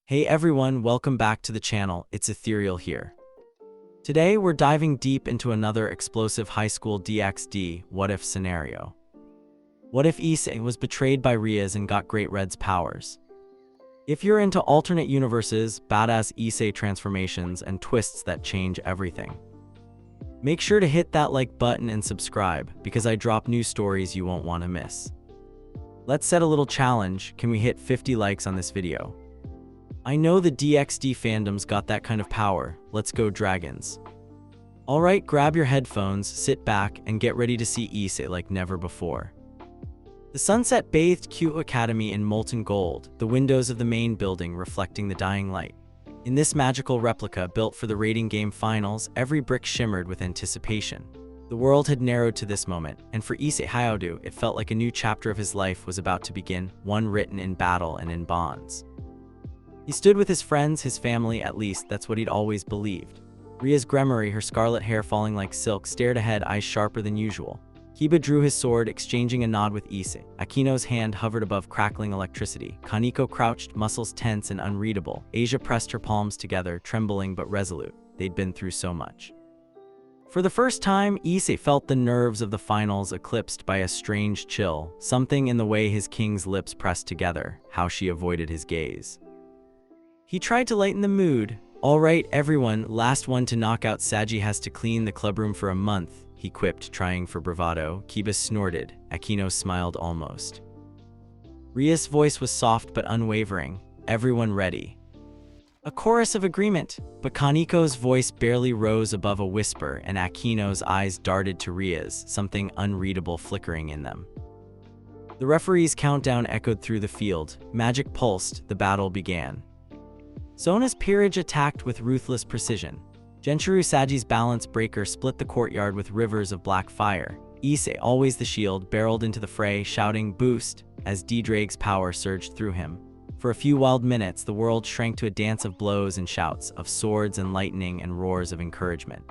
Hey everyone, welcome back to the channel. It's Ethereal here. Today we're diving deep into another explosive high school DxD what-if scenario. What if Issei was betrayed by Rias and got Great Red's powers? If you're into alternate universes, badass Issei transformations, and twists that change everything, make sure to hit that like button and subscribe because I drop new stories you won't want to miss. Let's set a little challenge. Can we hit 50 likes on this video? I know the DxD fandom's got that kind of power. Let's go Dragons. Alright, grab your headphones, sit back, and get ready to see Issei like never before. The sunset bathed Kuoh Academy in molten gold, the windows of the main building reflecting the dying light. In this magical replica built for the rating game finals, every brick shimmered with anticipation. The world had narrowed to this moment, and for Issei Hayaodu, it felt like a new chapter of his life was about to begin, one written in battle and in bonds. He stood with his friends, his family, at least that's what he'd always believed. Rias Gregori, her scarlet hair falling like silk, stared ahead, eyes sharper than usual. Kiba drew his sword, exchanging a nod with Issei. Akino's hand hovered above crackling electricity. Kaneko crouched, muscles tense and unreadable. Asia pressed her palms together, trembling but resolute. They'd been through so much. For the first time, Issei felt the nerves of the finals eclipsed by a strange chill, something in the way his king's lips pressed together, how she avoided his gaze. He tried to lighten the mood. All right, everyone, last one to knock out Saji has to clean the clubroom for a month, he quipped, trying for bravado. Kiba snorted. Akino smiled almost. Rias' voice was soft but unwavering. Everyone ready. A chorus of agreement, but Kaneko's voice barely rose above a whisper and Akino's eyes darted to Rias, something unreadable flickering in them. The referee's countdown echoed through the field. Magic pulsed. The battle began. Sona's peerage attacked with ruthless precision. Genshuru Saji's balance breaker split the courtyard with rivers of black fire. Issei, always the shield, barreled into the fray, shouting "Boost!" as DxD's power surged through him. For a few wild minutes, the world shrank to a dance of blows and shouts, of swords and lightning and roars of encouragement.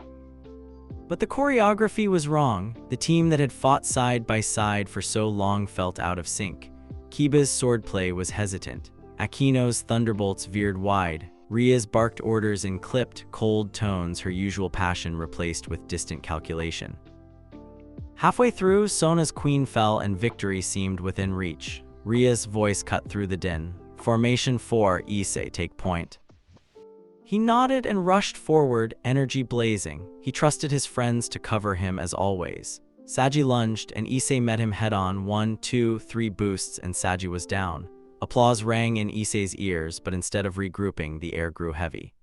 But the choreography was wrong. The team that had fought side by side for so long felt out of sync. Kiba's swordplay was hesitant. Akino's thunderbolts veered wide. Rias barked orders in clipped, cold tones, her usual passion replaced with distant calculation. Halfway through, Sona's queen fell and victory seemed within reach. Rias' voice cut through the din. Formation 4, Issei, take point. He nodded and rushed forward, energy blazing. He trusted his friends to cover him as always. Saji lunged, and Issei met him head-on. 1, 2, 3 boosts, and Saji was down. Applause rang in Issei's ears, but instead of regrouping, the air grew heavy.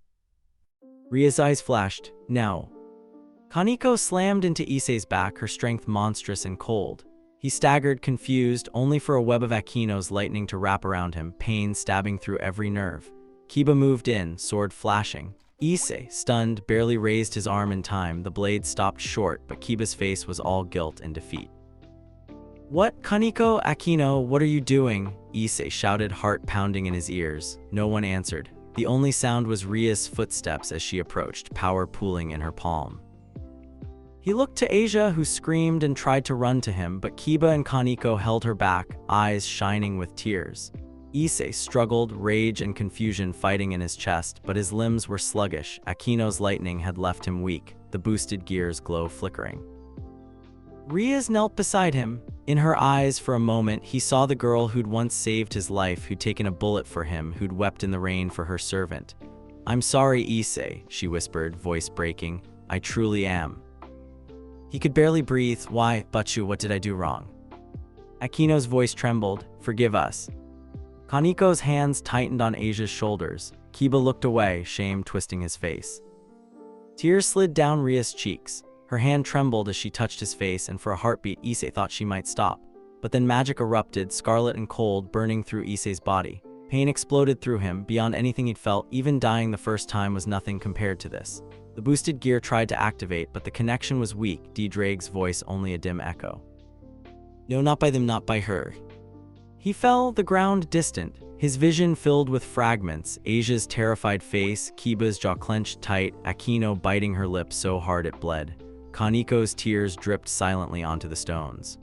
Rias' eyes flashed. No. Kaneko slammed into Issei's back, her strength monstrous and cold. He staggered, confused, only for a web of Akino's lightning to wrap around him, pain stabbing through every nerve. Kiba moved in, sword flashing. Issei, stunned, barely raised his arm in time. The blade stopped short, but Kiba's face was all guilt and defeat. What, Kaneko, Akino, what are you doing? Issei shouted, heart pounding in his ears. No one answered. The only sound was Rias' footsteps as she approached, power pooling in her palm. He looked to Asia, who screamed and tried to run to him, but Kiba and Kaneko held her back, eyes shining with tears. Issei struggled, rage and confusion fighting in his chest, but his limbs were sluggish. Akino's lightning had left him weak, the boosted gear's glow flickering. Rias knelt beside him. In her eyes, for a moment, he saw the girl who'd once saved his life, who'd taken a bullet for him, who'd wept in the rain for her servant. "I'm sorry, Issei," she whispered, voice breaking. "I truly am." He could barely breathe. "Why, Butchu, what did I do wrong?" Akino's voice trembled. "Forgive us." Kaneko's hands tightened on Asia's shoulders. Kiba looked away, shame twisting his face. Tears slid down Rias' cheeks. Her hand trembled as she touched his face, and for a heartbeat, Issei thought she might stop. But then magic erupted, scarlet and cold, burning through Issei's body. Pain exploded through him, beyond anything he'd felt. Even dying the first time was nothing compared to this. The boosted gear tried to activate, but the connection was weak, DxD's voice only a dim echo. "No, not by them, not by her." He fell, the ground distant, his vision filled with fragments, Asia's terrified face, Kiba's jaw clenched tight, Akino biting her lip so hard it bled. Kaneko's tears dripped silently onto the stones.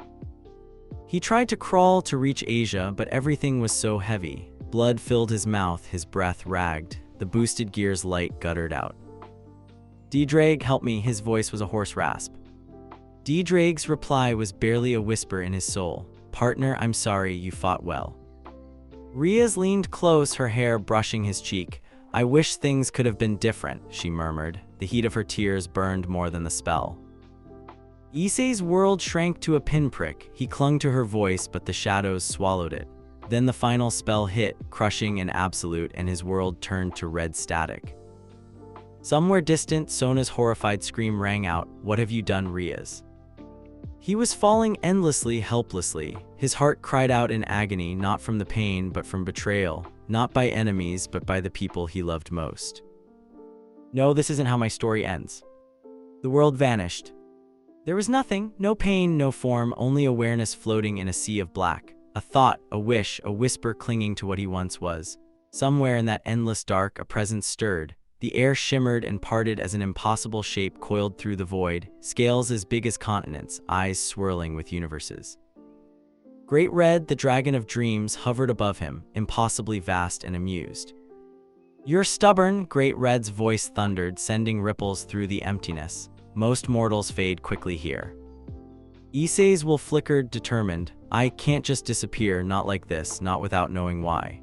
He tried to crawl to reach Asia, but everything was so heavy. Blood filled his mouth, his breath ragged. The boosted gear's light guttered out. "DxD, help me," his voice was a hoarse rasp. DxD's reply was barely a whisper in his soul. "Partner, I'm sorry, you fought well." Rias leaned close, her hair brushing his cheek. "I wish things could have been different," she murmured. The heat of her tears burned more than the spell. Issei's world shrank to a pinprick. He clung to her voice, but the shadows swallowed it. Then the final spell hit, crushing and absolute, and his world turned to red static. Somewhere distant, Sona's horrified scream rang out. "What have you done, Rias?" He was falling endlessly, helplessly. His heart cried out in agony, not from the pain, but from betrayal. Not by enemies, but by the people he loved most. No, this isn't how my story ends. The world vanished. There was nothing, no pain, no form, only awareness floating in a sea of black. A thought, a wish, a whisper clinging to what he once was. Somewhere in that endless dark, a presence stirred. The air shimmered and parted as an impossible shape coiled through the void, scales as big as continents, eyes swirling with universes. Great Red, the dragon of dreams, hovered above him, impossibly vast and amused. "You're stubborn," Great Red's voice thundered, sending ripples through the emptiness. "Most mortals fade quickly here." Issei's will flickered, determined. "I can't just disappear, not like this, not without knowing why."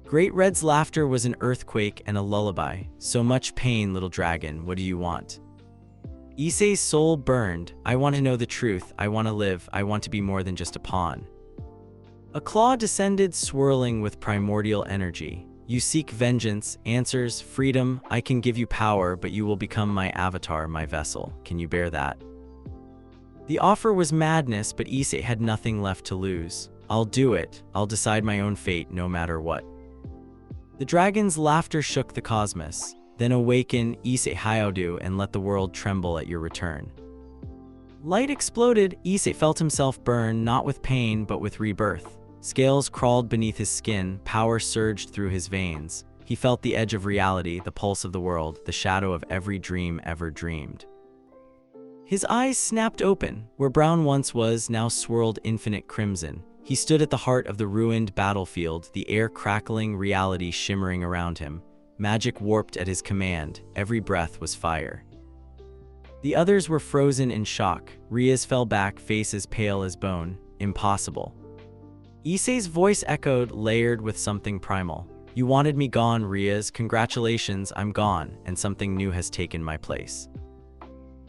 Great Red's laughter was an earthquake and a lullaby. "So much pain, little dragon, what do you want?" Issei's soul burned. "I want to know the truth, I want to live, I want to be more than just a pawn." A claw descended, swirling with primordial energy. "You seek vengeance, answers, freedom. I can give you power, but you will become my avatar, my vessel. Can you bear that?" The offer was madness, but Issei had nothing left to lose. "I'll do it. I'll decide my own fate, no matter what." The dragon's laughter shook the cosmos. "Then awaken, Issei Hyodu, and let the world tremble at your return." Light exploded. Issei felt himself burn, not with pain, but with rebirth. Scales crawled beneath his skin, power surged through his veins. He felt the edge of reality, the pulse of the world, the shadow of every dream ever dreamed. His eyes snapped open. Where brown once was, now swirled infinite crimson. He stood at the heart of the ruined battlefield, the air crackling, reality shimmering around him. Magic warped at his command. Every breath was fire. The others were frozen in shock. Rias fell back, face as pale as bone. Impossible. Issei's voice echoed, layered with something primal. "You wanted me gone, Rias. Congratulations, I'm gone, and something new has taken my place."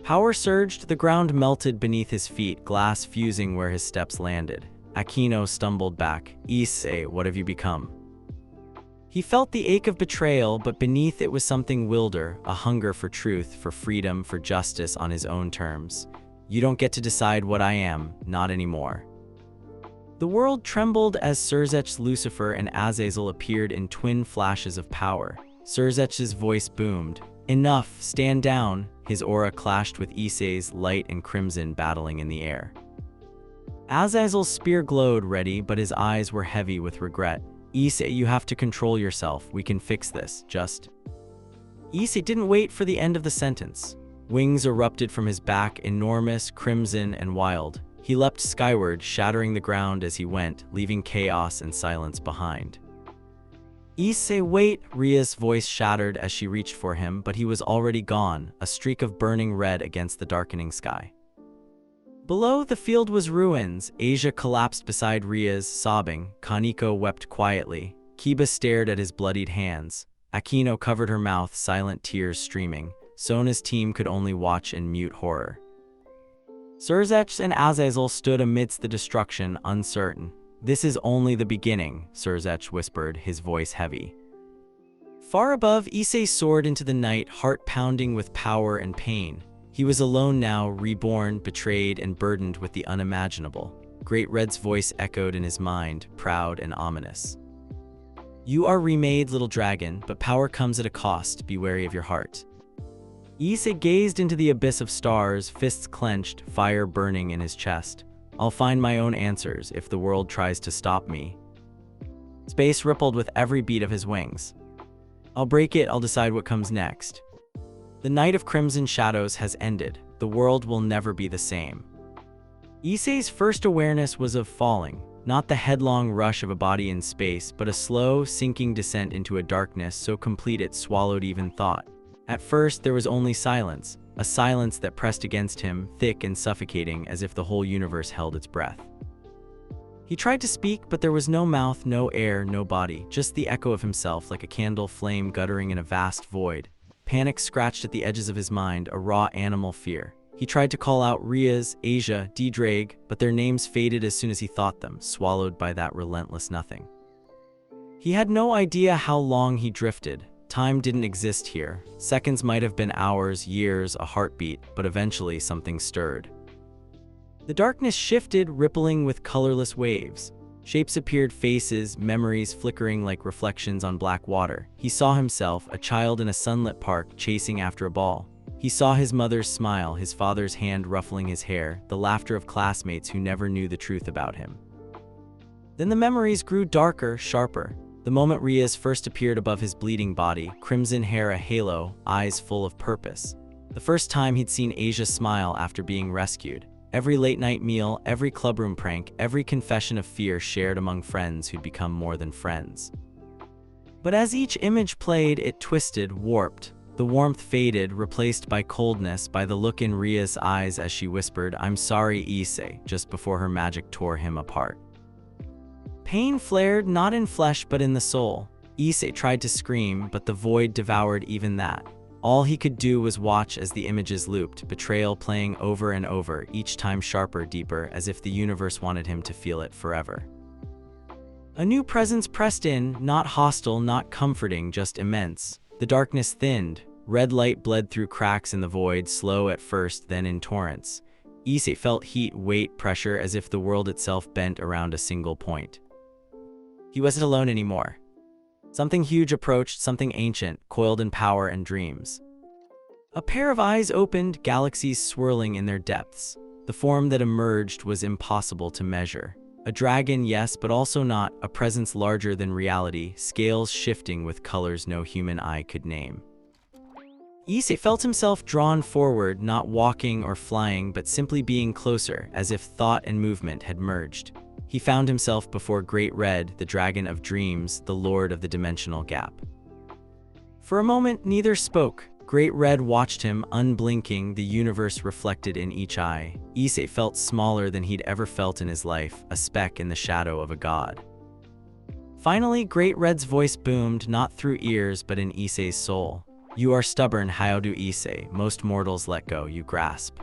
Power surged, the ground melted beneath his feet, glass fusing where his steps landed. Aquino stumbled back. "Issei, what have you become?" He felt the ache of betrayal, but beneath it was something wilder, a hunger for truth, for freedom, for justice on his own terms. "You don't get to decide what I am, not anymore." The world trembled as Surzech's Lucifer and Azazel appeared in twin flashes of power. Surzech's voice boomed. "Enough, stand down." His aura clashed with Issei's, light and crimson battling in the air. Azazel's spear glowed, ready, but his eyes were heavy with regret. "Issei, you have to control yourself. We can fix this, just..." Issei didn't wait for the end of the sentence. Wings erupted from his back, enormous, crimson, and wild. He leapt skyward, shattering the ground as he went, leaving chaos and silence behind. "Issei, wait!" Ria's voice shattered as she reached for him, but he was already gone, a streak of burning red against the darkening sky. Below, the field was ruins. Asia collapsed beside Rias, sobbing. Kaneko wept quietly. Kiba stared at his bloodied hands. Aquino covered her mouth, silent tears streaming. Sona's team could only watch in mute horror. Surzech and Azazel stood amidst the destruction, uncertain. "This is only the beginning," Surzech whispered, his voice heavy. Far above, Issei soared into the night, heart pounding with power and pain. He was alone now, reborn, betrayed, and burdened with the unimaginable. Great Red's voice echoed in his mind, proud and ominous. "You are remade, little dragon, but power comes at a cost. Be wary of your heart." Issei gazed into the abyss of stars, fists clenched, fire burning in his chest. "I'll find my own answers if the world tries to stop me." Space rippled with every beat of his wings. "I'll break it, I'll decide what comes next." The night of crimson shadows has ended. The world will never be the same. Issei's first awareness was of falling. Not the headlong rush of a body in space, but a slow, sinking descent into a darkness so complete it swallowed even thought. At first, there was only silence, a silence that pressed against him, thick and suffocating, as if the whole universe held its breath. He tried to speak, but there was no mouth, no air, no body, just the echo of himself like a candle flame guttering in a vast void. Panic scratched at the edges of his mind, a raw animal fear. He tried to call out Rias, Asia, DxD, but their names faded as soon as he thought them, swallowed by that relentless nothing. He had no idea how long he drifted. Time didn't exist here. Seconds might have been hours, years, a heartbeat, but eventually something stirred. The darkness shifted, rippling with colorless waves. Shapes appeared, faces, memories flickering like reflections on black water. He saw himself, a child in a sunlit park, chasing after a ball. He saw his mother's smile, his father's hand ruffling his hair, the laughter of classmates who never knew the truth about him. Then the memories grew darker, sharper. The moment Rias first appeared above his bleeding body, crimson hair a halo, eyes full of purpose. The first time he'd seen Asia smile after being rescued. Every late-night meal, every clubroom prank, every confession of fear shared among friends who'd become more than friends. But as each image played, it twisted, warped. The warmth faded, replaced by coldness, by the look in Ria's eyes as she whispered, "I'm sorry, Issei," just before her magic tore him apart. Pain flared, not in flesh but in the soul. Issei tried to scream, but the void devoured even that. All he could do was watch as the images looped, betrayal playing over and over, each time sharper, deeper, as if the universe wanted him to feel it forever. A new presence pressed in, not hostile, not comforting, just immense. The darkness thinned. Red light bled through cracks in the void, slow at first, then in torrents. Issei felt heat, weight, pressure, as if the world itself bent around a single point. He wasn't alone anymore. Something huge approached, something ancient, coiled in power and dreams. A pair of eyes opened, galaxies swirling in their depths. The form that emerged was impossible to measure. A dragon, yes, but also not, a presence larger than reality, scales shifting with colors no human eye could name. Issei felt himself drawn forward, not walking or flying, but simply being closer, as if thought and movement had merged. He found himself before Great Red, the dragon of dreams, the lord of the dimensional gap. For a moment, neither spoke. Great Red watched him, unblinking, the universe reflected in each eye. Issei felt smaller than he'd ever felt in his life, a speck in the shadow of a god. Finally, Great Red's voice boomed, not through ears, but in Issei's soul. "You are stubborn, how do Issei? Most mortals let go, you grasp."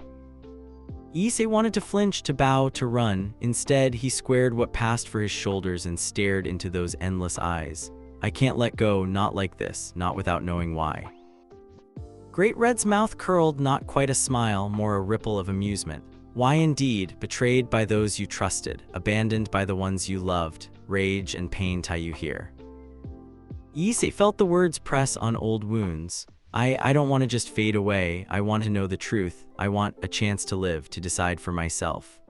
Issei wanted to flinch, to bow, to run. Instead, he squared what passed for his shoulders and stared into those endless eyes. "I can't let go, not like this, not without knowing why." Great Red's mouth curled, not quite a smile, more a ripple of amusement. "Why indeed? Betrayed by those you trusted, abandoned by the ones you loved, rage and pain tie you here." Issei felt the words press on old wounds. I don't want to just fade away. I want to know the truth. I want a chance to live, to decide for myself."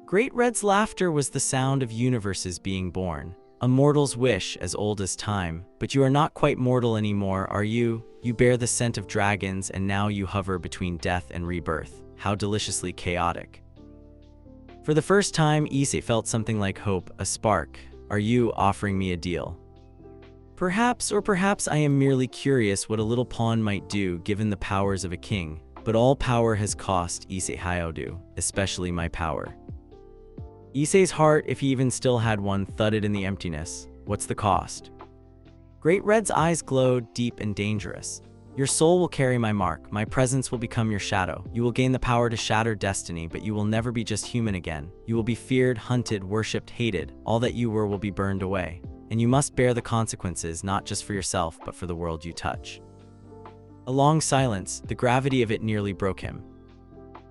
Great Red's laughter was the sound of universes being born. A mortal's wish, as old as time. "But you are not quite mortal anymore, are you? You bear the scent of dragons, and now you hover between death and rebirth. How deliciously chaotic." For the first time, Issei felt something like hope, a spark. "Are you offering me a deal? Perhaps, or perhaps I am merely curious what a little pawn might do given the powers of a king. But all power has cost, Issei Hyodu, especially my power." Issei's heart, if he even still had one, thudded in the emptiness. What's the cost? Great Red's eyes glowed, deep and dangerous. "Your soul will carry my mark. My presence will become your shadow. You will gain the power to shatter destiny, but you will never be just human again. You will be feared, hunted, worshipped, hated. All that you were will be burned away. And you must bear the consequences, not just for yourself, but for the world you touch." A long silence, the gravity of it nearly broke him.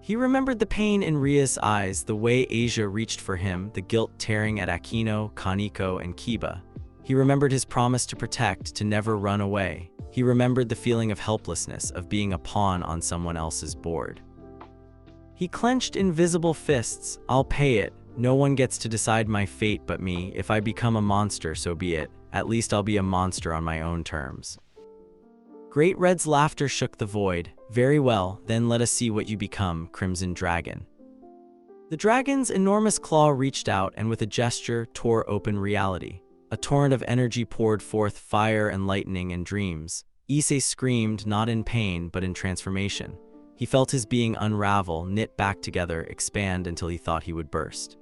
He remembered the pain in Rias' eyes, the way Asia reached for him, the guilt tearing at Akino, Kaneko, and Kiba. He remembered his promise to protect, to never run away. He remembered the feeling of helplessness, of being a pawn on someone else's board. He clenched invisible fists. "I'll pay it. No one gets to decide my fate but me. If I become a monster, so be it. At least I'll be a monster on my own terms." Great Red's laughter shook the void. "Very well, then let us see what you become, Crimson Dragon." The dragon's enormous claw reached out and with a gesture tore open reality. A torrent of energy poured forth, fire and lightning and dreams. Issei screamed, not in pain, but in transformation. He felt his being unravel, knit back together, expand until he thought he would burst.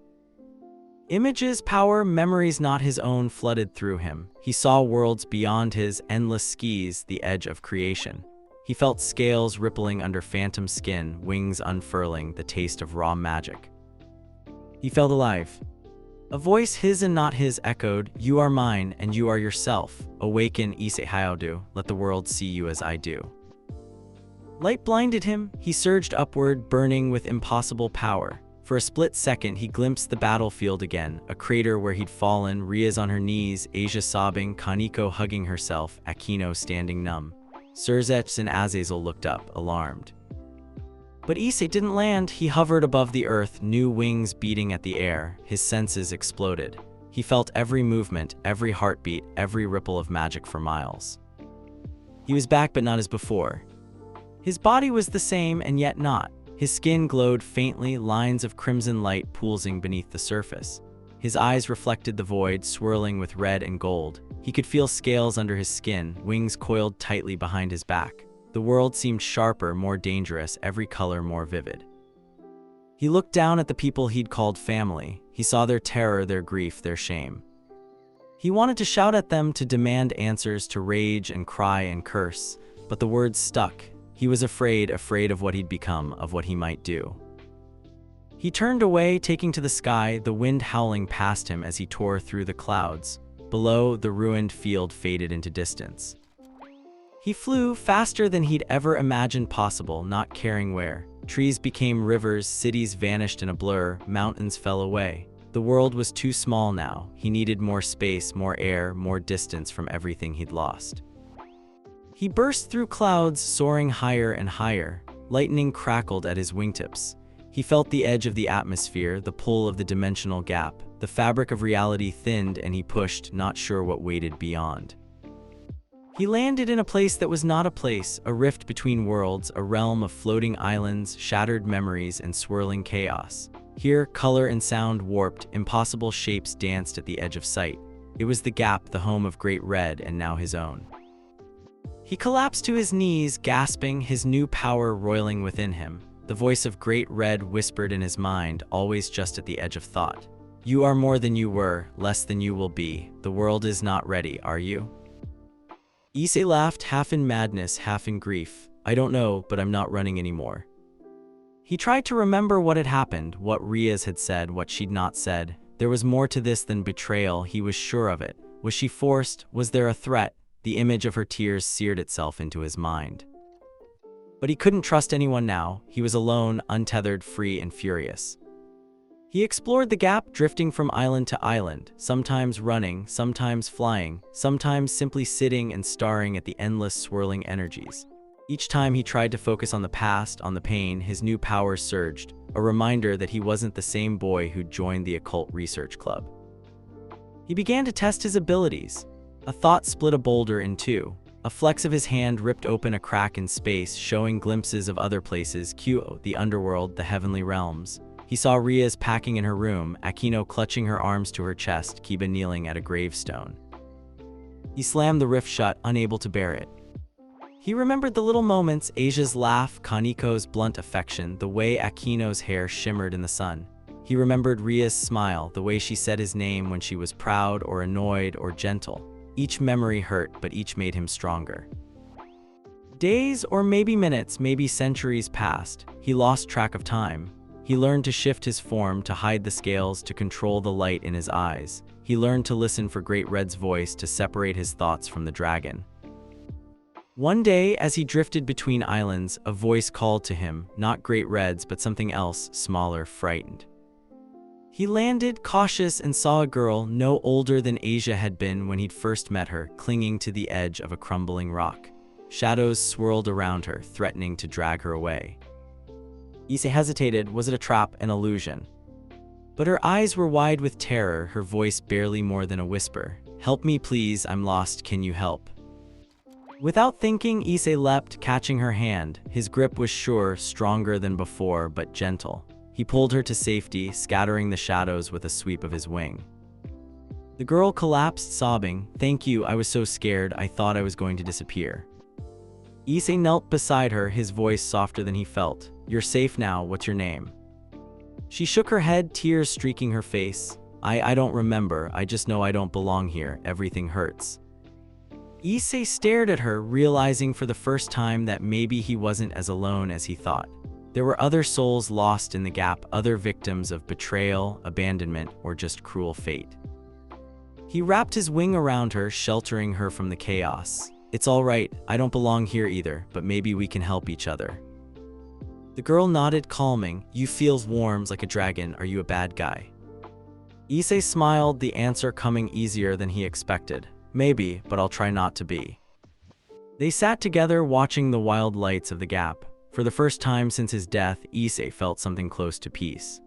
Images, power, memories not his own flooded through him. He saw worlds beyond his endless skis, the edge of creation. He felt scales rippling under phantom skin, wings unfurling, the taste of raw magic. He felt alive. A voice, his and not his, echoed, "You are mine, and you are yourself. Awaken, Issei Hayaudu, let the world see you as I do." Light blinded him. He surged upward, burning with impossible power. For a split second, he glimpsed the battlefield again, a crater where he'd fallen, Rias on her knees, Asia sobbing, Kaneko hugging herself, Akino standing numb. Surzets and Azazel looked up, alarmed. But Issei didn't land. He hovered above the earth, new wings beating at the air. His senses exploded. He felt every movement, every heartbeat, every ripple of magic for miles. He was back, but not as before. His body was the same, and yet not. His skin glowed faintly, lines of crimson light pulsing beneath the surface. His eyes reflected the void, swirling with red and gold. He could feel scales under his skin, wings coiled tightly behind his back. The world seemed sharper, more dangerous, every color more vivid. He looked down at the people he'd called family. He saw their terror, their grief, their shame. He wanted to shout at them, to demand answers, to rage and cry and curse, but the words stuck. He was afraid of what he'd become, of what he might do. He turned away, taking to the sky, the wind howling past him as he tore through the clouds. Below, the ruined field faded into distance. He flew faster than he'd ever imagined possible, not caring where. Trees became rivers, cities vanished in a blur, mountains fell away. The world was too small now. He needed more space, more air, more distance from everything he'd lost. He burst through clouds, soaring higher and higher. Lightning crackled at his wingtips. He felt the edge of the atmosphere, the pull of the dimensional gap. The fabric of reality thinned and he pushed, not sure what waited beyond. He landed in a place that was not a place, a rift between worlds, a realm of floating islands, shattered memories, and swirling chaos. Here, color and sound warped, impossible shapes danced at the edge of sight. It was the gap, the home of Great Red, and now his own. He collapsed to his knees, gasping, his new power roiling within him. The voice of Great Red whispered in his mind, always just at the edge of thought. "You are more than you were, less than you will be. The world is not ready, are you?" Issei laughed, half in madness, half in grief. "I don't know, but I'm not running anymore." He tried to remember what had happened, what Rias had said, what she'd not said. There was more to this than betrayal, he was sure of it. Was she forced? Was there a threat? The image of her tears seared itself into his mind. But he couldn't trust anyone now. He was alone, untethered, free, and furious. He explored the gap, drifting from island to island, sometimes running, sometimes flying, sometimes simply sitting and staring at the endless swirling energies. Each time he tried to focus on the past, on the pain, his new powers surged, a reminder that he wasn't the same boy who'd joined the occult research club. He began to test his abilities. A thought split a boulder in two. A flex of his hand ripped open a crack in space, showing glimpses of other places, Kuoh, the underworld, the heavenly realms. He saw Rias packing in her room, Akino clutching her arms to her chest, Kiba kneeling at a gravestone. He slammed the rift shut, unable to bear it. He remembered the little moments, Asia's laugh, Kaneko's blunt affection, the way Akino's hair shimmered in the sun. He remembered Ria's smile, the way she said his name when she was proud or annoyed or gentle. Each memory hurt, but each made him stronger. Days, or maybe minutes, maybe centuries passed. He lost track of time. He learned to shift his form, to hide the scales, to control the light in his eyes. He learned to listen for Great Red's voice, to separate his thoughts from the dragon. One day, as he drifted between islands, a voice called to him, not Great Red's, but something else, smaller, frightened. He landed, cautious, and saw a girl no older than Asia had been when he'd first met her, clinging to the edge of a crumbling rock. Shadows swirled around her, threatening to drag her away. Issei hesitated. Was it a trap, an illusion? But her eyes were wide with terror, her voice barely more than a whisper. "Help me, please, I'm lost, can you help?" Without thinking, Issei leapt, catching her hand. His grip was sure, stronger than before, but gentle. He pulled her to safety, scattering the shadows with a sweep of his wing. The girl collapsed, sobbing, "Thank you, I was so scared, I thought I was going to disappear." Issei knelt beside her, his voice softer than he felt. "You're safe now, what's your name?" She shook her head, tears streaking her face. I don't remember, I just know I don't belong here, everything hurts." Issei stared at her, realizing for the first time that maybe he wasn't as alone as he thought. There were other souls lost in the gap, other victims of betrayal, abandonment, or just cruel fate. He wrapped his wing around her, sheltering her from the chaos. "It's all right, I don't belong here either, but maybe we can help each other." The girl nodded, calming. "You feel warm like a dragon, are you a bad guy?" Issei smiled, the answer coming easier than he expected. "Maybe, but I'll try not to be." They sat together, watching the wild lights of the gap. For the first time since his death, Issei felt something close to peace.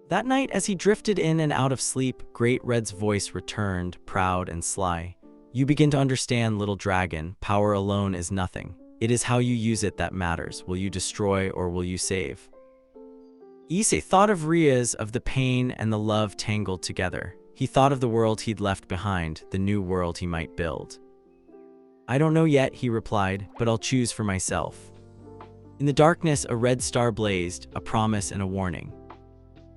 That night, as he drifted in and out of sleep, Great Red's voice returned, proud and sly. "You begin to understand, little dragon, power alone is nothing. It is how you use it that matters. Will you destroy or will you save?" Issei thought of Rias, of the pain and the love tangled together. He thought of the world he'd left behind, the new world he might build. "I don't know yet," he replied, "but I'll choose for myself." In the darkness, a red star blazed, a promise and a warning.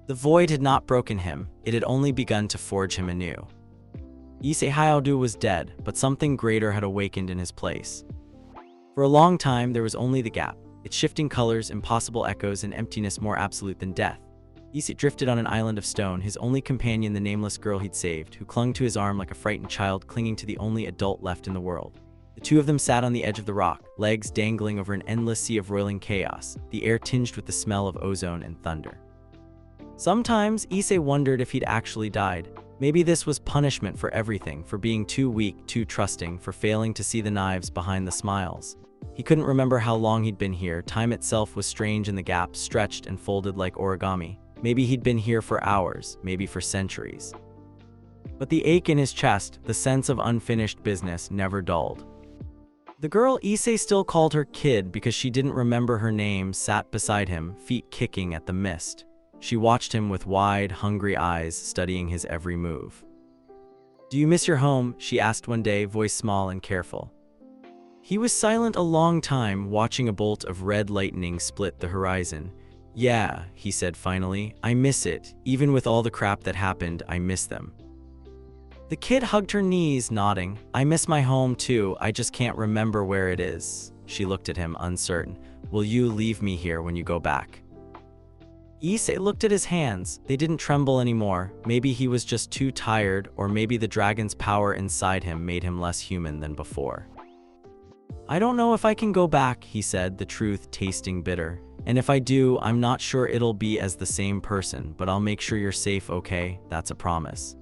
The void had not broken him, it had only begun to forge him anew. Issei Hayaodu was dead, but something greater had awakened in his place. For a long time, there was only the gap, its shifting colors, impossible echoes, and emptiness more absolute than death. Issei drifted on an island of stone, his only companion the nameless girl he'd saved, who clung to his arm like a frightened child clinging to the only adult left in the world. The two of them sat on the edge of the rock, legs dangling over an endless sea of roiling chaos, the air tinged with the smell of ozone and thunder. Sometimes, Issei wondered if he'd actually died. Maybe this was punishment for everything, for being too weak, too trusting, for failing to see the knives behind the smiles. He couldn't remember how long he'd been here. Time itself was strange in the gap, stretched and folded like origami. Maybe he'd been here for hours, maybe for centuries. But the ache in his chest, the sense of unfinished business, never dulled. The girl Issei still called her kid because she didn't remember her name, sat beside him, feet kicking at the mist. She watched him with wide, hungry eyes, studying his every move. "Do you miss your home?" she asked one day, voice small and careful. He was silent a long time, watching a bolt of red lightning split the horizon. "Yeah," he said finally, "I miss it. Even with all the crap that happened, I miss them." The kid hugged her knees, nodding. "I miss my home too, I just can't remember where it is." She looked at him, uncertain. "Will you leave me here when you go back?" Issei looked at his hands. They didn't tremble anymore. Maybe he was just too tired, or maybe the dragon's power inside him made him less human than before. "I don't know if I can go back," he said, the truth tasting bitter. "And if I do, I'm not sure it'll be as the same person, but I'll make sure you're safe, okay? That's a promise."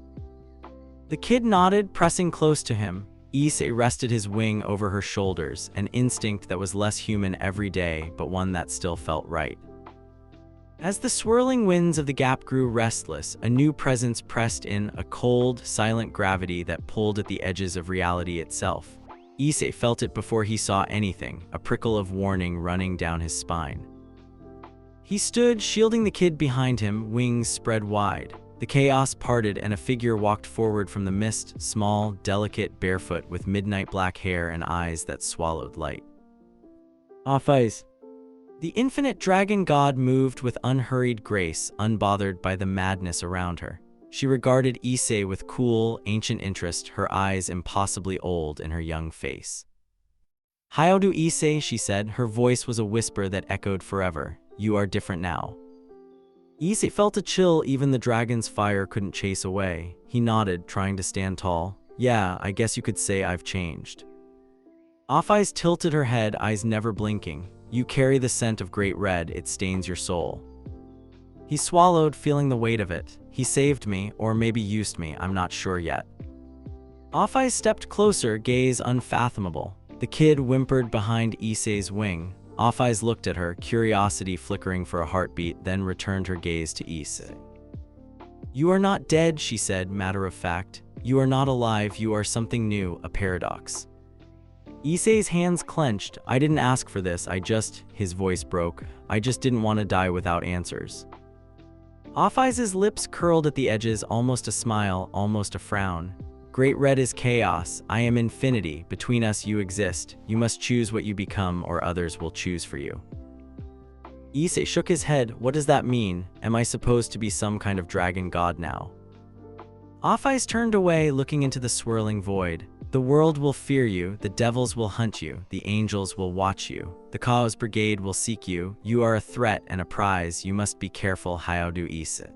The kid nodded, pressing close to him. Issei rested his wing over her shoulders, an instinct that was less human every day, but one that still felt right. As the swirling winds of the gap grew restless, a new presence pressed in, a cold, silent gravity that pulled at the edges of reality itself. Issei felt it before he saw anything, a prickle of warning running down his spine. He stood, shielding the kid behind him, wings spread wide. The chaos parted and a figure walked forward from the mist, small, delicate, barefoot, with midnight black hair and eyes that swallowed light. "Issei." The infinite dragon god moved with unhurried grace, unbothered by the madness around her. She regarded Issei with cool, ancient interest, her eyes impossibly old in her young face. "Hayaodu Issei," she said, her voice was a whisper that echoed forever. "You are different now." Issei felt a chill even the dragon's fire couldn't chase away. He nodded, trying to stand tall. "Yeah, I guess you could say I've changed." Issei tilted her head, eyes never blinking. "You carry the scent of Great Red, it stains your soul." He swallowed, feeling the weight of it. "He saved me, or maybe used me, I'm not sure yet." Issei stepped closer, gaze unfathomable. The kid whimpered behind Issei's wing. Issei looked at her, curiosity flickering for a heartbeat, then returned her gaze to Issei. "You are not dead," she said, matter of fact. "You are not alive, you are something new, a paradox." Issei's hands clenched. I didn't ask for this, his voice broke. I just didn't want to die without answers. Offai's lips curled at the edges, almost a smile, almost a frown. Great Red is chaos. I am infinity. Between us you exist. You must choose what you become or others will choose for you. Issei shook his head. What does that mean? Am I supposed to be some kind of dragon god now? Offai's turned away, looking into the swirling void. The world will fear you, the devils will hunt you, the angels will watch you, the Kuoh's brigade will seek you, you are a threat and a prize, you must be careful. How do Issei?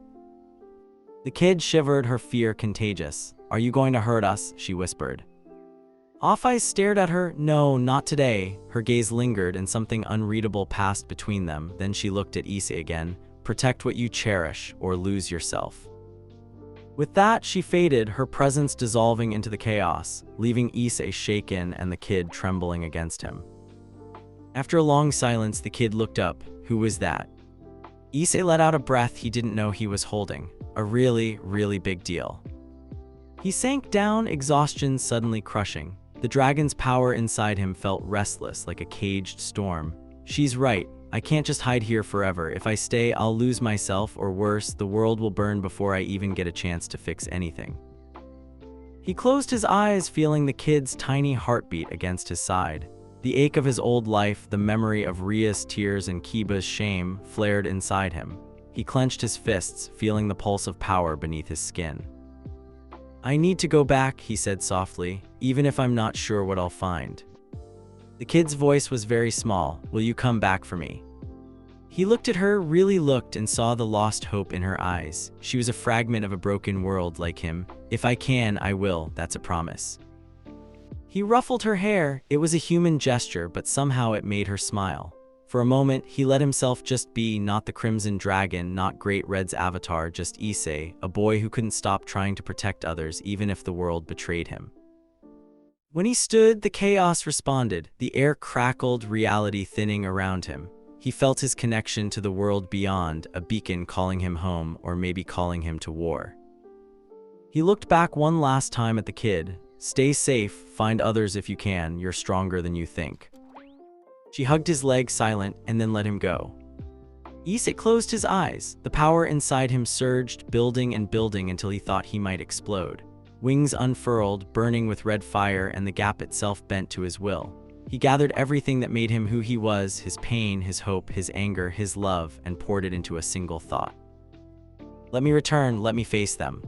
The kid shivered, her fear contagious. Are you going to hurt us? She whispered. Offai stared at her. No, not today. Her gaze lingered and something unreadable passed between them. Then she looked at Issei again. Protect what you cherish or lose yourself. With that, she faded, her presence dissolving into the chaos, leaving Issei shaken and the kid trembling against him. After a long silence, the kid looked up. Who was that? Issei let out a breath he didn't know he was holding. A really, really big deal. He sank down, exhaustion suddenly crushing. The dragon's power inside him felt restless, like a caged storm. She's right. I can't just hide here forever. If I stay, I'll lose myself, or worse, the world will burn before I even get a chance to fix anything. He closed his eyes, feeling the kid's tiny heartbeat against his side. The ache of his old life, the memory of Rias' tears and Kiba's shame, flared inside him. He clenched his fists, feeling the pulse of power beneath his skin. I need to go back, he said softly, even if I'm not sure what I'll find. The kid's voice was very small. Will you come back for me? He looked at her, really looked, and saw the lost hope in her eyes. She was a fragment of a broken world like him. If I can, I will, that's a promise. He ruffled her hair. It was a human gesture, but somehow it made her smile. For a moment, he let himself just be, not the Crimson Dragon, not Great Red's avatar, just Issei, a boy who couldn't stop trying to protect others even if the world betrayed him. When he stood, the chaos responded. The air crackled, reality thinning around him. He felt his connection to the world beyond, a beacon calling him home, or maybe calling him to war. He looked back one last time at the kid. Stay safe, find others if you can, you're stronger than you think. She hugged his leg, silent, and then let him go. Issei closed his eyes. The power inside him surged, building and building until he thought he might explode. Wings unfurled, burning with red fire, and the gap itself bent to his will. He gathered everything that made him who he was, his pain, his hope, his anger, his love, and poured it into a single thought. Let me return, let me face them.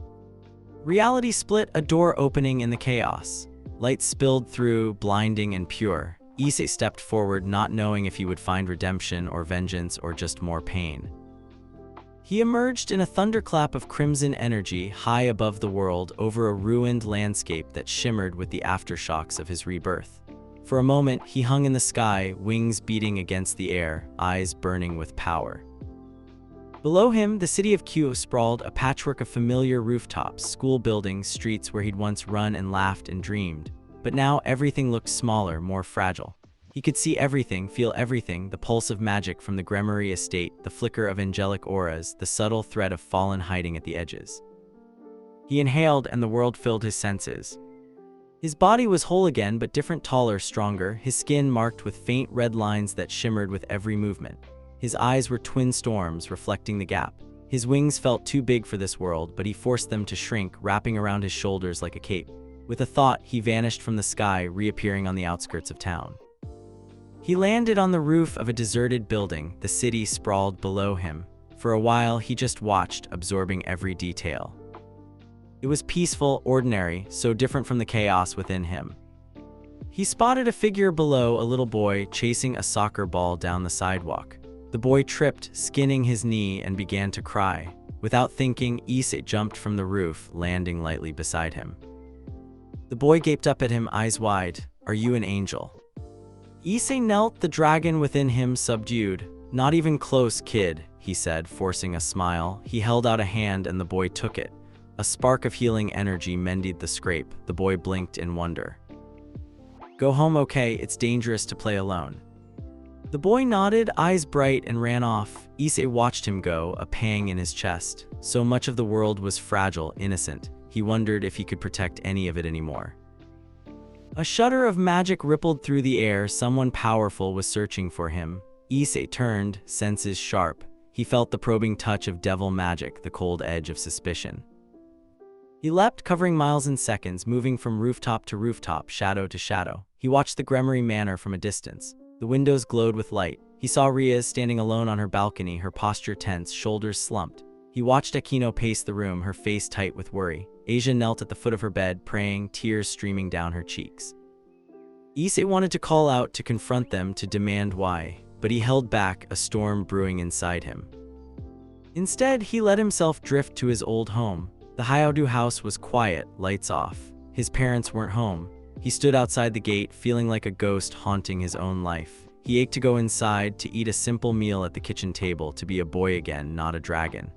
Reality split, a door opening in the chaos. Light spilled through, blinding and pure. Issei stepped forward, not knowing if he would find redemption or vengeance or just more pain. He emerged in a thunderclap of crimson energy, high above the world, over a ruined landscape that shimmered with the aftershocks of his rebirth. For a moment, he hung in the sky, wings beating against the air, eyes burning with power. Below him, the city of Kuoh sprawled, a patchwork of familiar rooftops, school buildings, streets where he'd once run and laughed and dreamed. But now everything looked smaller, more fragile. He could see everything, feel everything, the pulse of magic from the Gregori estate, the flicker of angelic auras, the subtle thread of fallen hiding at the edges. He inhaled and the world filled his senses. His body was whole again, but different, taller, stronger, his skin marked with faint red lines that shimmered with every movement. His eyes were twin storms, reflecting the gap. His wings felt too big for this world, but he forced them to shrink, wrapping around his shoulders like a cape. With a thought, he vanished from the sky, reappearing on the outskirts of town. He landed on the roof of a deserted building, the city sprawled below him. For a while, he just watched, absorbing every detail. It was peaceful, ordinary, so different from the chaos within him. He spotted a figure below, a little boy chasing a soccer ball down the sidewalk. The boy tripped, skinning his knee, and began to cry. Without thinking, Issei jumped from the roof, landing lightly beside him. The boy gaped up at him, eyes wide. Are you an angel? Issei knelt, the dragon within him subdued. Not even close, kid, he said, forcing a smile. He held out a hand and the boy took it. A spark of healing energy mended the scrape. The boy blinked in wonder. Go home, okay? It's dangerous to play alone. The boy nodded, eyes bright, and ran off. Issei watched him go, a pang in his chest. So much of the world was fragile, innocent. He wondered if he could protect any of it anymore. A shudder of magic rippled through the air. Someone powerful was searching for him. Issei turned, senses sharp. He felt the probing touch of devil magic, the cold edge of suspicion. He leapt, covering miles in seconds, moving from rooftop to rooftop, shadow to shadow. He watched the Gregori manor from a distance. The windows glowed with light. He saw Rias standing alone on her balcony, her posture tense, shoulders slumped. He watched Akino pace the room, her face tight with worry. Asia knelt at the foot of her bed, praying, tears streaming down her cheeks. Issei wanted to call out, to confront them, to demand why, but he held back, a storm brewing inside him. Instead, he let himself drift to his old home. The Hyodu house was quiet, lights off. His parents weren't home. He stood outside the gate, feeling like a ghost haunting his own life. He ached to go inside, to eat a simple meal at the kitchen table, to be a boy again, not a dragon.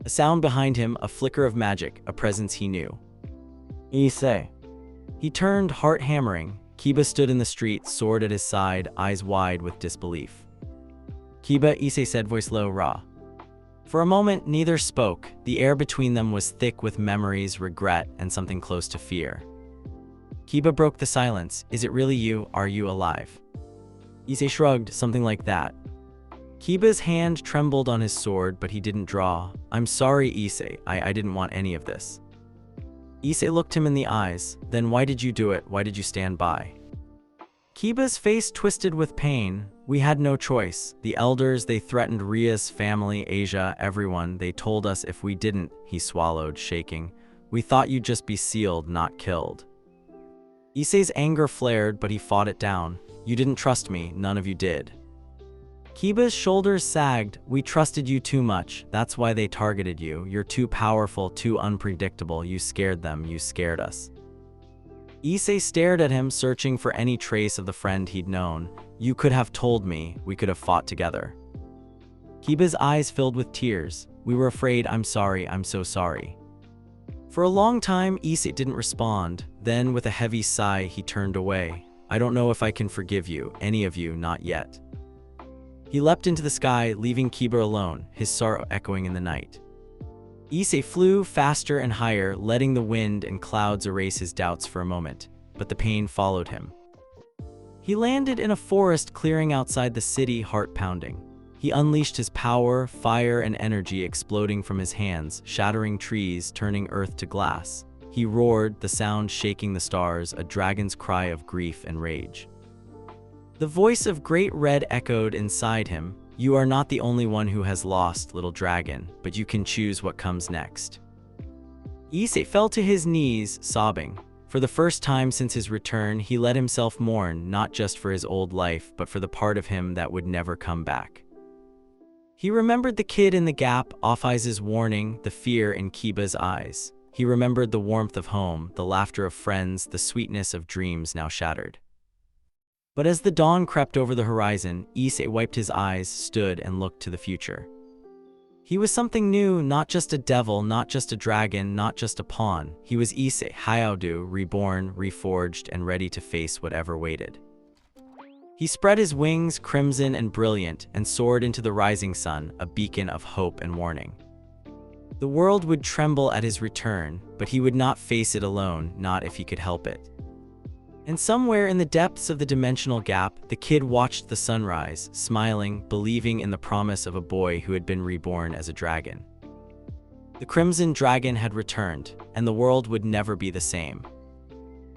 A sound behind him, a flicker of magic, a presence he knew. Issei. He turned, heart hammering. Kiba stood in the street, sword at his side, eyes wide with disbelief. Kiba, Issei said, voice low, raw. For a moment, neither spoke. The air between them was thick with memories, regret, and something close to fear. Kiba broke the silence. Is it really you? Are you alive? Issei shrugged, something like that. Kiba's hand trembled on his sword, but he didn't draw. I'm sorry, Issei. I didn't want any of this. Issei looked him in the eyes. Then why did you do it? Why did you stand by? Kiba's face twisted with pain. We had no choice. The elders, they threatened Rias' family, Asia, everyone. They told us if we didn't, he swallowed, shaking. We thought you'd just be sealed, not killed. Issei's anger flared, but he fought it down. You didn't trust me, none of you did. Kiba's shoulders sagged. We trusted you too much. That's why they targeted you. You're too powerful, too unpredictable. You scared them, you scared us. Issei stared at him, searching for any trace of the friend he'd known. You could have told me, we could have fought together. Kiba's eyes filled with tears. We were afraid. I'm sorry, I'm so sorry. For a long time, Issei didn't respond. Then, with a heavy sigh, he turned away. I don't know if I can forgive you, any of you, not yet. He leapt into the sky, leaving Kiba alone, his sorrow echoing in the night. Issei flew faster and higher, letting the wind and clouds erase his doubts for a moment, but the pain followed him. He landed in a forest clearing outside the city, heart pounding. He unleashed his power, fire and energy exploding from his hands, shattering trees, turning earth to glass. He roared, the sound shaking the stars, a dragon's cry of grief and rage. The voice of Great Red echoed inside him. You are not the only one who has lost, little dragon, but you can choose what comes next. Issei fell to his knees, sobbing. For the first time since his return, he let himself mourn, not just for his old life, but for the part of him that would never come back. He remembered the kid in the gap, Off-Eyes' warning, the fear in Kiba's eyes. He remembered the warmth of home, the laughter of friends, the sweetness of dreams now shattered. But as the dawn crept over the horizon, Issei wiped his eyes, stood, and looked to the future. He was something new, not just a devil, not just a dragon, not just a pawn. He was Issei, Hyodu, reborn, reforged, and ready to face whatever waited. He spread his wings, crimson and brilliant, and soared into the rising sun, a beacon of hope and warning. The world would tremble at his return, but he would not face it alone, not if he could help it. And somewhere in the depths of the dimensional gap, the kid watched the sunrise, smiling, believing in the promise of a boy who had been reborn as a dragon. The crimson dragon had returned, and the world would never be the same.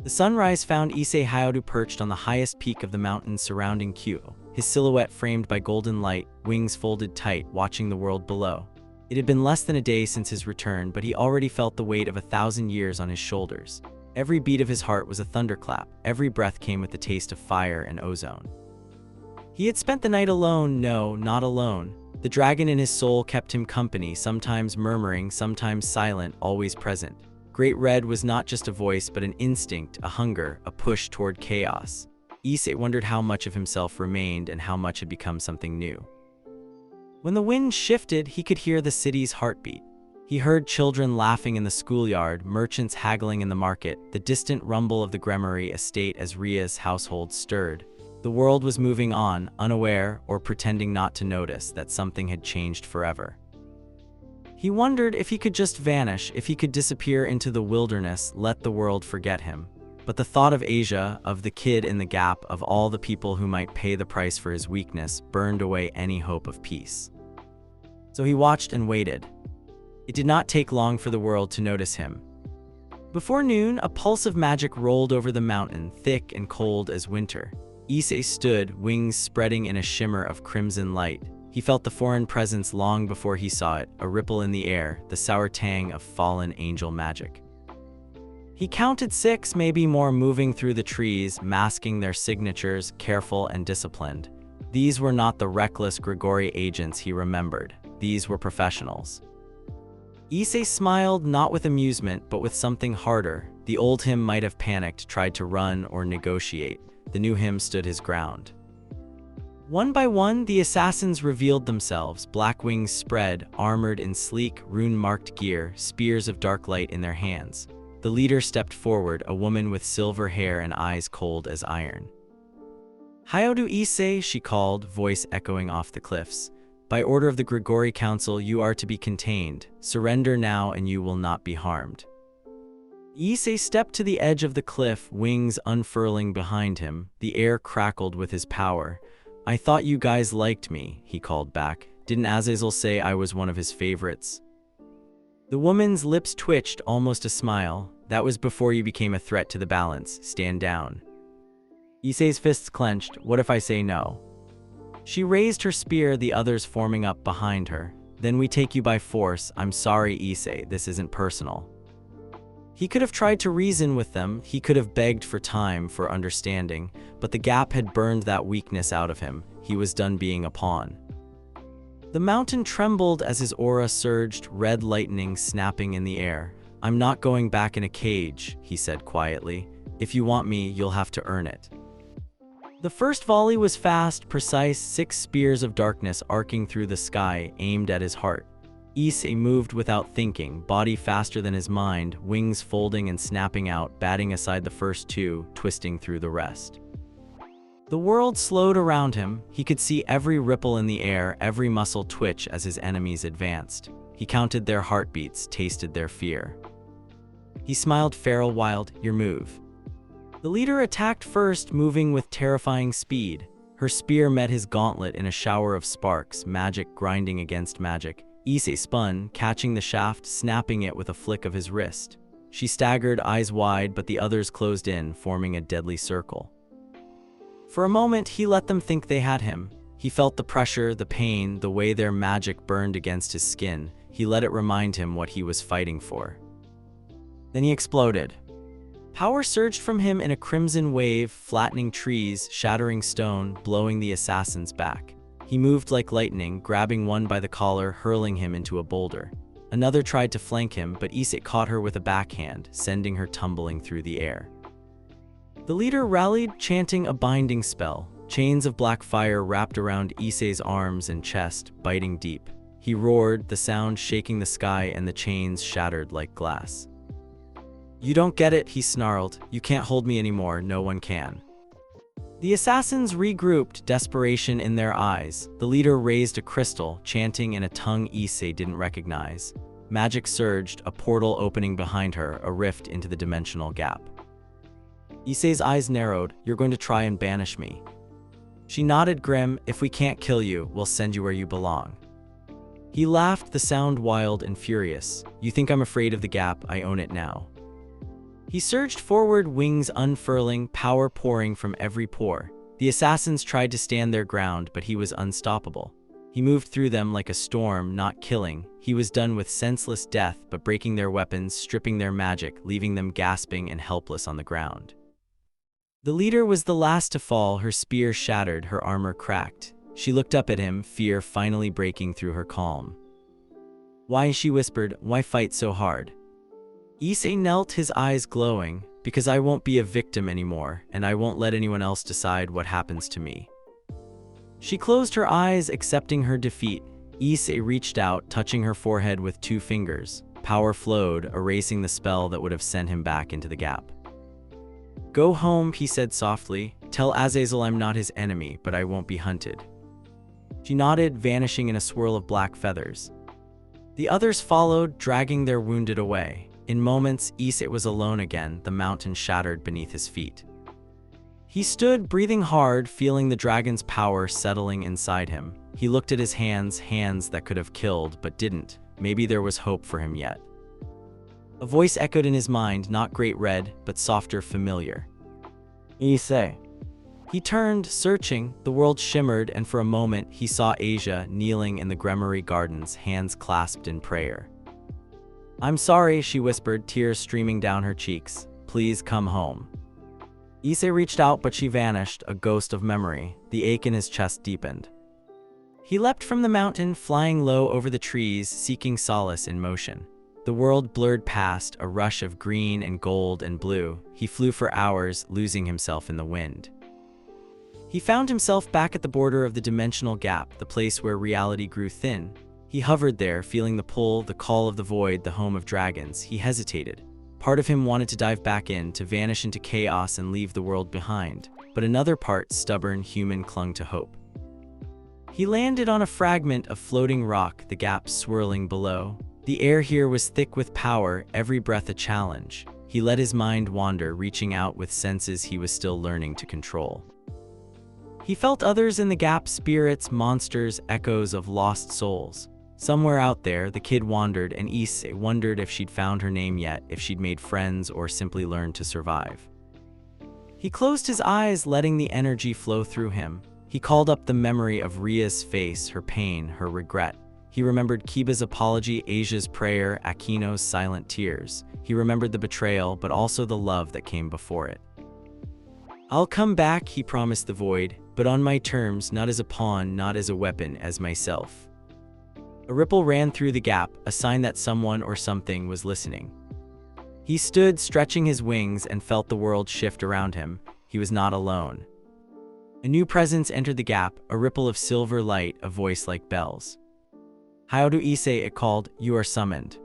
The sunrise found Issei Hyodu perched on the highest peak of the mountains surrounding Kuoh, his silhouette framed by golden light, wings folded tight, watching the world below. It had been less than a day since his return, but he already felt the weight of 1,000 years on his shoulders. Every beat of his heart was a thunderclap. Every breath came with the taste of fire and ozone. He had spent the night alone. No, not alone. The dragon in his soul kept him company, sometimes murmuring, sometimes silent, always present. Great Red was not just a voice, but an instinct, a hunger, a push toward chaos. Issei wondered how much of himself remained and how much had become something new. When the wind shifted, he could hear the city's heartbeat. He heard children laughing in the schoolyard, merchants haggling in the market, the distant rumble of the Gregori estate as Rias' household stirred. The world was moving on, unaware or pretending not to notice that something had changed forever. He wondered if he could just vanish, if he could disappear into the wilderness, let the world forget him. But the thought of Asia, of the kid in the gap, of all the people who might pay the price for his weakness, burned away any hope of peace. So he watched and waited. It did not take long for the world to notice him. Before noon, a pulse of magic rolled over the mountain, thick and cold as winter. Issei stood, wings spreading in a shimmer of crimson light. He felt the foreign presence long before he saw it, a ripple in the air, the sour tang of fallen angel magic. He counted 6, maybe more, moving through the trees, masking their signatures, careful and disciplined. These were not the reckless Gregori agents he remembered. These were professionals. Issei smiled, not with amusement, but with something harder. The old him might have panicked, tried to run or negotiate. The new him stood his ground. One by one, the assassins revealed themselves, black wings spread, armored in sleek, rune-marked gear, spears of dark light in their hands. The leader stepped forward, a woman with silver hair and eyes cold as iron. "Hyodu Issei," she called, voice echoing off the cliffs. "By order of the Gregori Council, you are to be contained. Surrender now and you will not be harmed." Issei stepped to the edge of the cliff, wings unfurling behind him. The air crackled with his power. "I thought you guys liked me," he called back. "Didn't Azazel say I was one of his favorites?" The woman's lips twitched, almost a smile. "That was before you became a threat to the balance. Stand down." Issei's fists clenched. "What if I say no?" She raised her spear, the others forming up behind her. "Then we take you by force. I'm sorry, Issei, this isn't personal." He could have tried to reason with them, he could have begged for time, for understanding, but the gap had burned that weakness out of him. He was done being a pawn. The mountain trembled as his aura surged, red lightning snapping in the air. "I'm not going back in a cage," he said quietly. "If you want me, you'll have to earn it." The first volley was fast, precise, 6 spears of darkness arcing through the sky, aimed at his heart. Issei moved without thinking, body faster than his mind, wings folding and snapping out, batting aside the first 2, twisting through the rest. The world slowed around him. He could see every ripple in the air, every muscle twitch as his enemies advanced. He counted their heartbeats, tasted their fear. He smiled, feral, wild. "Your move." The leader attacked first, moving with terrifying speed. Her spear met his gauntlet in a shower of sparks, magic grinding against magic. Issei spun, catching the shaft, snapping it with a flick of his wrist. She staggered, eyes wide, but the others closed in, forming a deadly circle. For a moment, he let them think they had him. He felt the pressure, the pain, the way their magic burned against his skin. He let it remind him what he was fighting for. Then he exploded. Power surged from him in a crimson wave, flattening trees, shattering stone, blowing the assassins back. He moved like lightning, grabbing one by the collar, hurling him into a boulder. Another tried to flank him, but Issei caught her with a backhand, sending her tumbling through the air. The leader rallied, chanting a binding spell. Chains of black fire wrapped around Issei's arms and chest, biting deep. He roared, the sound shaking the sky, and the chains shattered like glass. "You don't get it," he snarled. "You can't hold me anymore, no one can." The assassins regrouped, desperation in their eyes. The leader raised a crystal, chanting in a tongue Issei didn't recognize. Magic surged, a portal opening behind her, a rift into the dimensional gap. Issei's eyes narrowed. "You're going to try and banish me." She nodded, grim. "If we can't kill you, we'll send you where you belong." He laughed, the sound wild and furious. "You think I'm afraid of the gap? I own it now." He surged forward, wings unfurling, power pouring from every pore. The assassins tried to stand their ground, but he was unstoppable. He moved through them like a storm, not killing. He was done with senseless death, but breaking their weapons, stripping their magic, leaving them gasping and helpless on the ground. The leader was the last to fall, her spear shattered, her armor cracked. She looked up at him, fear finally breaking through her calm. "Why?" she whispered. "Why fight so hard?" Issei knelt, his eyes glowing. "Because I won't be a victim anymore, and I won't let anyone else decide what happens to me." She closed her eyes, accepting her defeat. Issei reached out, touching her forehead with 2 fingers. Power flowed, erasing the spell that would have sent him back into the gap. "Go home," he said softly. "Tell Azazel I'm not his enemy, but I won't be hunted." She nodded, vanishing in a swirl of black feathers. The others followed, dragging their wounded away. In moments, Issei was alone again, the mountain shattered beneath his feet. He stood, breathing hard, feeling the dragon's power settling inside him. He looked at his hands that could have killed, but didn't. Maybe there was hope for him yet. A voice echoed in his mind, not great red, but softer, familiar. Issei. He turned, searching. The world shimmered, and for a moment he saw Asia kneeling in the Gregori gardens, hands clasped in prayer. "I'm sorry," she whispered, tears streaming down her cheeks. "Please come home." Issei reached out, but she vanished, a ghost of memory. The ache in his chest deepened. He leapt from the mountain, flying low over the trees, seeking solace in motion. The world blurred past, a rush of green and gold and blue. He flew for hours, losing himself in the wind. He found himself back at the border of the dimensional gap, the place where reality grew thin. He hovered there, feeling the pull, the call of the void, the home of dragons. He hesitated. Part of him wanted to dive back in, to vanish into chaos and leave the world behind. But another part, stubborn, human, clung to hope. He landed on a fragment of floating rock, the gap swirling below. The air here was thick with power, every breath a challenge. He let his mind wander, reaching out with senses he was still learning to control. He felt others in the gap, spirits, monsters, echoes of lost souls. Somewhere out there, the kid wandered, and Issei wondered if she'd found her name yet, if she'd made friends or simply learned to survive. He closed his eyes, letting the energy flow through him. He called up the memory of Rias' face, her pain, her regret. He remembered Kiba's apology, Asia's prayer, Akino's silent tears. He remembered the betrayal, but also the love that came before it. "I'll come back," he promised the void, "but on my terms, not as a pawn, not as a weapon, as myself." A ripple ran through the gap, a sign that someone or something was listening. He stood, stretching his wings, and felt the world shift around him. He was not alone. A new presence entered the gap, a ripple of silver light, a voice like bells. "How do Issei?" it called. "You are summoned."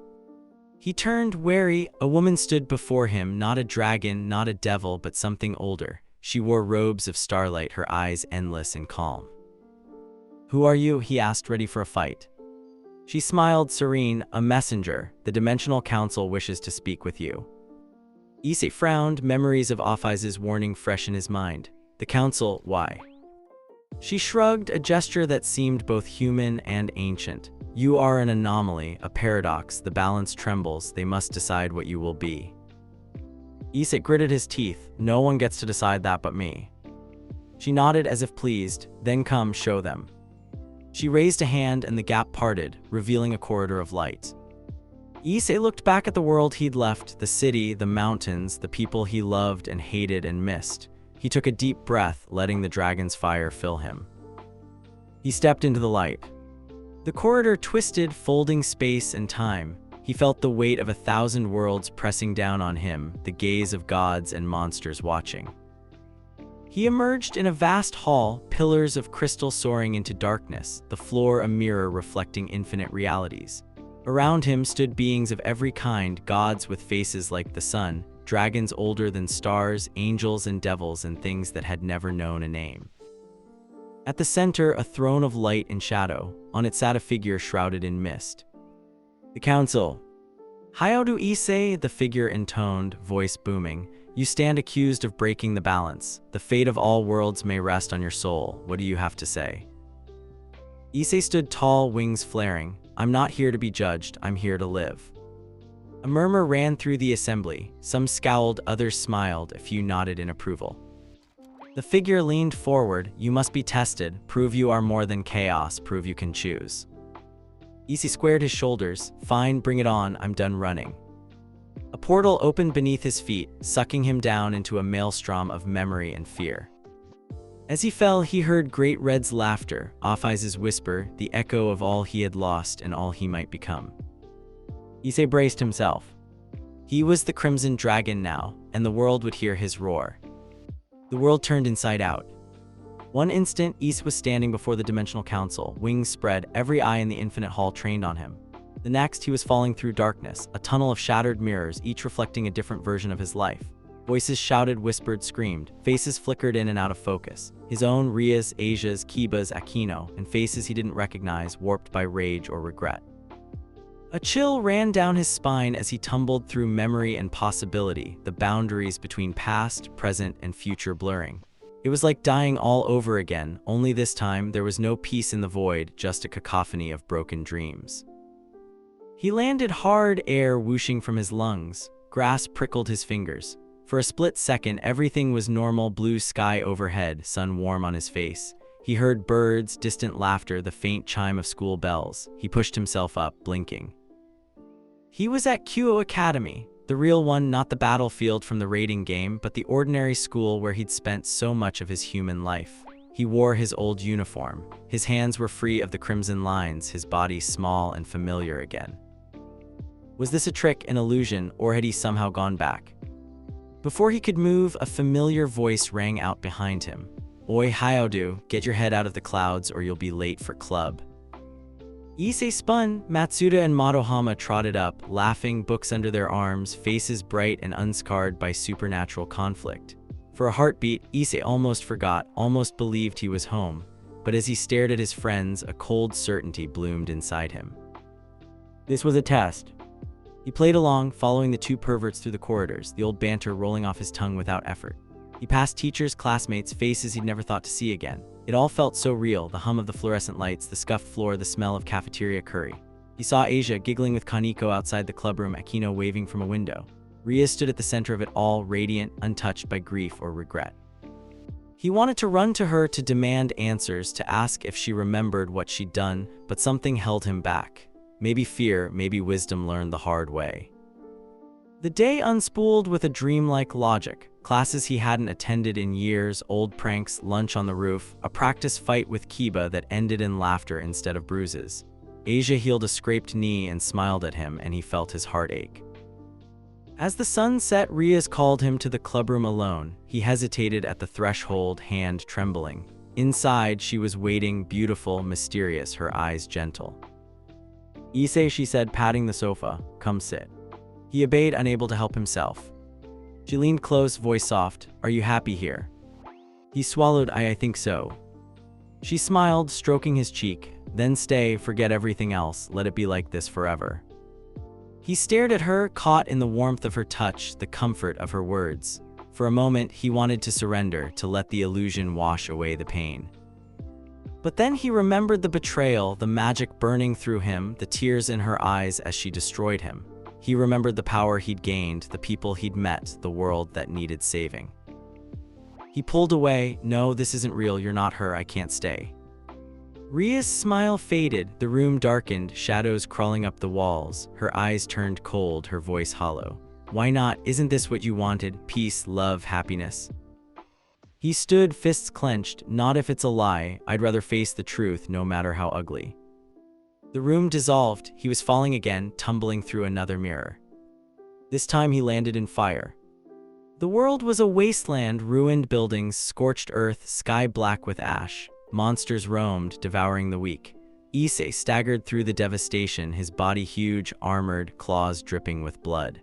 He turned, wary. A woman stood before him, not a dragon, not a devil, but something older. She wore robes of starlight, her eyes endless and calm. "Who are you?" he asked, ready for a fight. She smiled, serene. "A messenger. The Dimensional Council wishes to speak with you." Issei frowned, memories of Offai's warning fresh in his mind. "The Council, why?" She shrugged, a gesture that seemed both human and ancient. "You are an anomaly, a paradox. The balance trembles. They must decide what you will be." Issei gritted his teeth. "No one gets to decide that but me." She nodded as if pleased. "Then come, show them." She raised a hand and the gap parted, revealing a corridor of light. Issei looked back at the world he'd left, the city, the mountains, the people he loved and hated and missed. He took a deep breath, letting the dragon's fire fill him. He stepped into the light. The corridor twisted, folding space and time. He felt the weight of 1,000 worlds pressing down on him, the gaze of gods and monsters watching. He emerged in a vast hall, pillars of crystal soaring into darkness, the floor a mirror reflecting infinite realities. Around him stood beings of every kind, gods with faces like the sun, dragons older than stars, angels and devils, and things that had never known a name. At the center, a throne of light and shadow. On it sat a figure shrouded in mist. "The Council." "How do Issei?" the figure intoned, voice booming. "You stand accused of breaking the balance. The fate of all worlds may rest on your soul. What do you have to say?" Issei stood tall, wings flaring. "I'm not here to be judged, I'm here to live." A murmur ran through the assembly. Some scowled, others smiled, a few nodded in approval. The figure leaned forward. "You must be tested. Prove you are more than chaos. Prove you can choose." Issei squared his shoulders. "Fine, bring it on. I'm done running." A portal opened beneath his feet, sucking him down into a maelstrom of memory and fear. As he fell, he heard Great Red's laughter, Offai's whisper, the echo of all he had lost and all he might become. Issei braced himself. He was the Crimson Dragon now, and the world would hear his roar. The world turned inside out. One instant, Issei was standing before the Dimensional Council, wings spread, every eye in the infinite hall trained on him. The next, he was falling through darkness, a tunnel of shattered mirrors, each reflecting a different version of his life. Voices shouted, whispered, screamed. Faces flickered in and out of focus. His own, Rias, Asia's, Kiba's, Akino, and faces he didn't recognize, warped by rage or regret. A chill ran down his spine as he tumbled through memory and possibility, the boundaries between past, present, and future blurring. It was like dying all over again, only this time there was no peace in the void, just a cacophony of broken dreams. He landed, hard air whooshing from his lungs. Grass prickled his fingers. For a split second, everything was normal: blue sky overhead, sun warm on his face. He heard birds, distant laughter, the faint chime of school bells. He pushed himself up, blinking. He was at Kuoh Academy, the real one, not the battlefield from the raiding game, but the ordinary school where he'd spent so much of his human life. He wore his old uniform. His hands were free of the crimson lines, his body small and familiar again. Was this a trick, an illusion, or had he somehow gone back? Before he could move, a familiar voice rang out behind him. "Oi, Hyodu, get your head out of the clouds or you'll be late for club." Issei spun. Matsuda and Madohama trotted up, laughing, books under their arms, faces bright and unscarred by supernatural conflict. For a heartbeat, Issei almost forgot, almost believed he was home. But as he stared at his friends, a cold certainty bloomed inside him. This was a test. He played along, following the two perverts through the corridors, the old banter rolling off his tongue without effort. He passed teachers, classmates, faces he'd never thought to see again. It all felt so real: the hum of the fluorescent lights, the scuffed floor, the smell of cafeteria curry. He saw Asia giggling with Kaneko outside the clubroom, Akino waving from a window. Rias stood at the center of it all, radiant, untouched by grief or regret. He wanted to run to her, to demand answers, to ask if she remembered what she'd done, but something held him back. Maybe fear, maybe wisdom learned the hard way. The day unspooled with a dreamlike logic. Classes he hadn't attended in years, old pranks, lunch on the roof, a practice fight with Kiba that ended in laughter instead of bruises. Asia healed a scraped knee and smiled at him, and he felt his heart ache. As the sun set, Rias called him to the clubroom alone. He hesitated at the threshold, hand trembling. Inside, she was waiting, beautiful, mysterious, her eyes gentle. "Issei," she said, patting the sofa, "come sit." He obeyed, unable to help himself. She leaned close, voice soft, "Are you happy here?" He swallowed, I think so." She smiled, stroking his cheek. "Then stay, forget everything else, let it be like this forever." He stared at her, caught in the warmth of her touch, the comfort of her words. For a moment, he wanted to surrender, to let the illusion wash away the pain. But then he remembered the betrayal, the magic burning through him, the tears in her eyes as she destroyed him. He remembered the power he'd gained, the people he'd met, the world that needed saving. He pulled away. "No, this isn't real, you're not her, I can't stay." Ria's smile faded, the room darkened, shadows crawling up the walls. Her eyes turned cold, her voice hollow. "Why not? Isn't this what you wanted? Peace, love, happiness?" He stood, fists clenched. "Not if it's a lie. I'd rather face the truth, no matter how ugly." The room dissolved. He was falling again, tumbling through another mirror. This time he landed in fire. The world was a wasteland, ruined buildings, scorched earth, sky black with ash. Monsters roamed, devouring the weak. Issei staggered through the devastation, his body huge, armored, claws dripping with blood.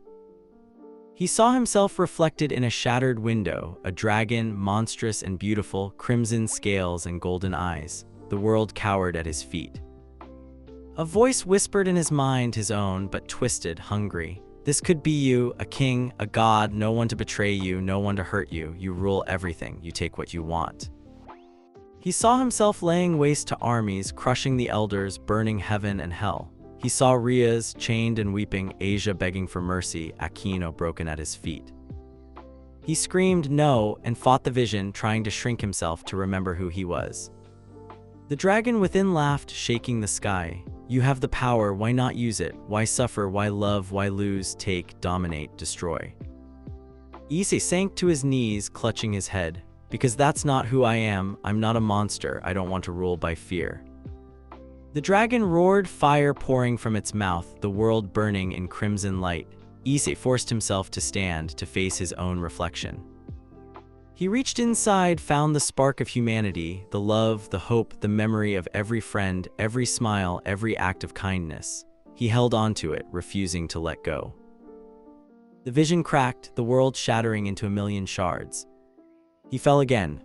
He saw himself reflected in a shattered window, a dragon, monstrous and beautiful, crimson scales and golden eyes. The world cowered at his feet. A voice whispered in his mind, his own, but twisted, hungry. "This could be you, a king, a god, no one to betray you, no one to hurt you. You rule everything, you take what you want." He saw himself laying waste to armies, crushing the elders, burning heaven and hell. He saw Rias, chained and weeping, Asia begging for mercy, Akino broken at his feet. He screamed no and fought the vision, trying to shrink himself to remember who he was. The dragon within laughed, shaking the sky. "You have the power, why not use it? Why suffer, why love, why lose, take, dominate, destroy?" Issei sank to his knees, clutching his head. "Because that's not who I am. I'm not a monster. I don't want to rule by fear." The dragon roared, fire pouring from its mouth, the world burning in crimson light. Issei forced himself to stand, to face his own reflection. He reached inside, found the spark of humanity, the love, the hope, the memory of every friend, every smile, every act of kindness. He held on to it, refusing to let go. The vision cracked, the world shattering into a million shards. He fell again.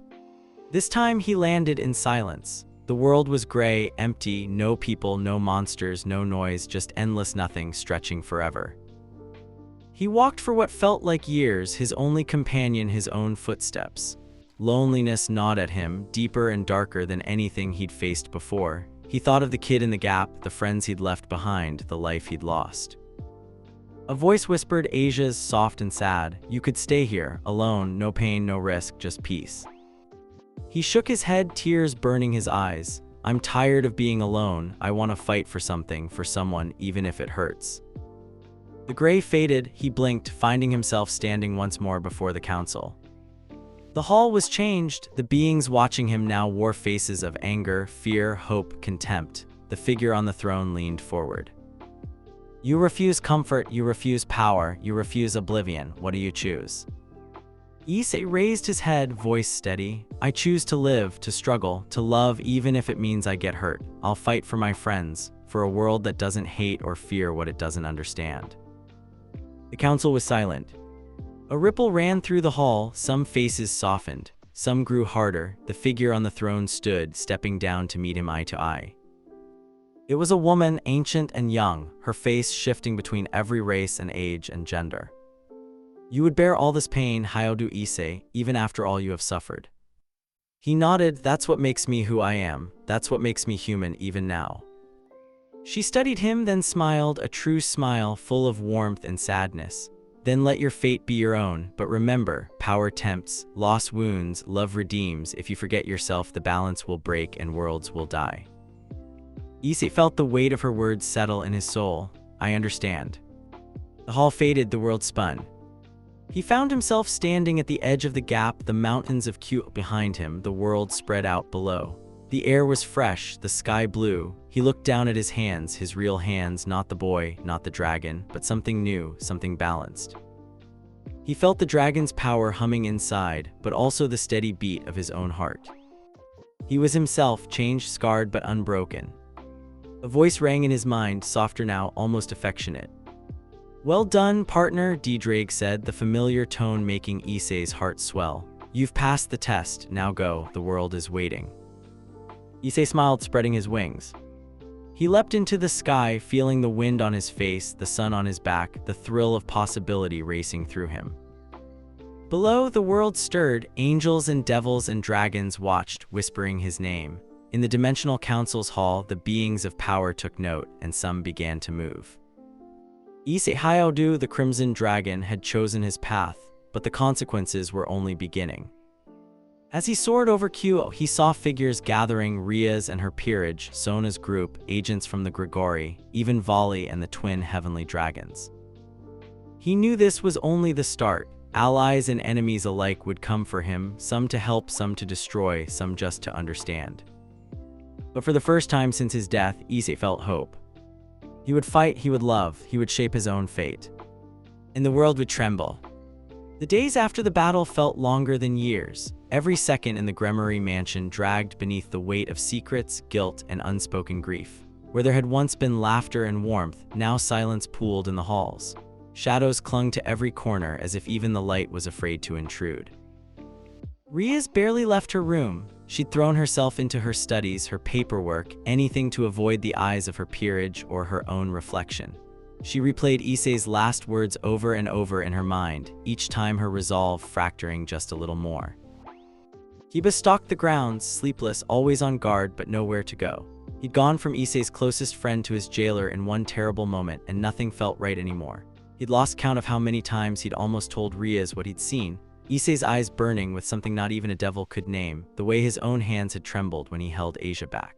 This time he landed in silence. The world was gray, empty, no people, no monsters, no noise, just endless nothing stretching forever. He walked for what felt like years, his only companion his own footsteps. Loneliness gnawed at him, deeper and darker than anything he'd faced before. He thought of the kid in the gap, the friends he'd left behind, the life he'd lost. A voice whispered, Asia's soft and sad, you could stay here, alone, no pain, no risk, just peace. He shook his head, tears burning his eyes. I'm tired of being alone, I want to fight for something, for someone, even if it hurts. The gray faded, he blinked, finding himself standing once more before the council. The hall was changed, the beings watching him now wore faces of anger, fear, hope, contempt. The figure on the throne leaned forward. You refuse comfort, you refuse power, you refuse oblivion, what do you choose? Issei raised his head, voice steady. I choose to live, to struggle, to love even if it means I get hurt. I'll fight for my friends, for a world that doesn't hate or fear what it doesn't understand. The council was silent. A ripple ran through the hall, some faces softened, some grew harder. The figure on the throne stood, stepping down to meet him eye to eye. It was a woman, ancient and young, her face shifting between every race and age and gender. You would bear all this pain, Hyodu Issei, even after all you have suffered. He nodded, that's what makes me who I am, that's what makes me human even now. She studied him, then smiled, a true smile full of warmth and sadness. Then let your fate be your own, but remember, power tempts, loss wounds, love redeems. If you forget yourself, the balance will break and worlds will die. Issei felt the weight of her words settle in his soul. I understand. The hall faded, the world spun. He found himself standing at the edge of the gap, the mountains of Kuoh behind him, the world spread out below. The air was fresh, the sky blue. He looked down at his hands, his real hands, not the boy, not the dragon, but something new, something balanced. He felt the dragon's power humming inside, but also the steady beat of his own heart. He was himself, changed, scarred, but unbroken. A voice rang in his mind, softer now, almost affectionate. Well done, partner, DxD said, the familiar tone making Issei's heart swell. You've passed the test, now go, the world is waiting. Issei smiled, spreading his wings. He leapt into the sky, feeling the wind on his face, the sun on his back, the thrill of possibility racing through him. Below, the world stirred, angels and devils and dragons watched, whispering his name. In the Dimensional Council's hall, the beings of power took note, and some began to move. Issei Hyodu, the Crimson Dragon, had chosen his path, but the consequences were only beginning. As he soared over Kuoh, he saw figures gathering, Rias and her peerage, Sona's group, agents from the Gregori, even Vali and the twin heavenly dragons. He knew this was only the start. Allies and enemies alike would come for him, some to help, some to destroy, some just to understand. But for the first time since his death, Issei felt hope. He would fight, he would love, he would shape his own fate. And the world would tremble. The days after the battle felt longer than years. Every second in the Gregori mansion dragged beneath the weight of secrets, guilt, and unspoken grief. Where there had once been laughter and warmth, now silence pooled in the halls. Shadows clung to every corner as if even the light was afraid to intrude. Rias barely left her room. She'd thrown herself into her studies, her paperwork, anything to avoid the eyes of her peerage or her own reflection. She replayed Issei's last words over and over in her mind, each time her resolve fracturing just a little more. He stalked the grounds, sleepless, always on guard, but nowhere to go. He'd gone from Issei's closest friend to his jailer in one terrible moment, and nothing felt right anymore. He'd lost count of how many times he'd almost told Rias what he'd seen, Issei's eyes burning with something not even a devil could name, the way his own hands had trembled when he held Asia back.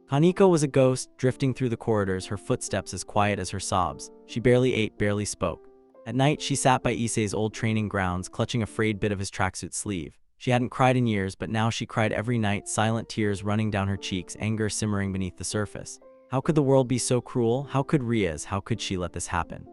Haniko was a ghost, drifting through the corridors, her footsteps as quiet as her sobs. She barely ate, barely spoke. At night, she sat by Issei's old training grounds, clutching a frayed bit of his tracksuit sleeve. She hadn't cried in years, but now she cried every night, silent tears running down her cheeks, anger simmering beneath the surface. How could the world be so cruel? How could Rias? How could she let this happen?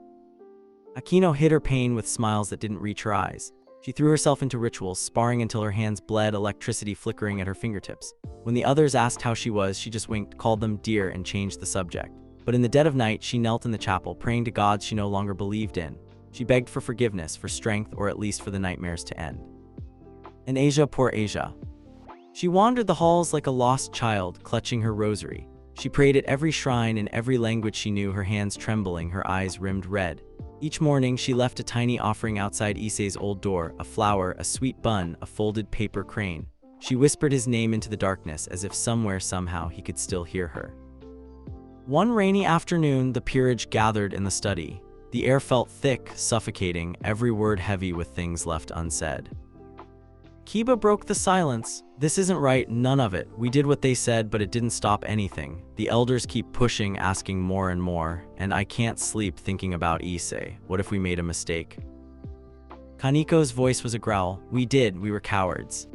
Akino hid her pain with smiles that didn't reach her eyes. She threw herself into rituals, sparring until her hands bled, electricity flickering at her fingertips. When the others asked how she was, she just winked, called them dear, and changed the subject. But in the dead of night, she knelt in the chapel, praying to gods she no longer believed in. She begged for forgiveness, for strength, or at least for the nightmares to end. And Asia, poor Asia. She wandered the halls like a lost child, clutching her rosary. She prayed at every shrine in every language she knew, her hands trembling, her eyes rimmed red. Each morning, she left a tiny offering outside Issei's old door, a flower, a sweet bun, a folded paper crane. She whispered his name into the darkness, as if somewhere, somehow, he could still hear her. One rainy afternoon, the peerage gathered in the study. The air felt thick, suffocating, every word heavy with things left unsaid. Kiba broke the silence. This isn't right, none of it. We did what they said, but it didn't stop anything. The elders keep pushing, asking more and more, and I can't sleep thinking about Issei. What if we made a mistake? Kaniko's voice was a growl. We were cowards.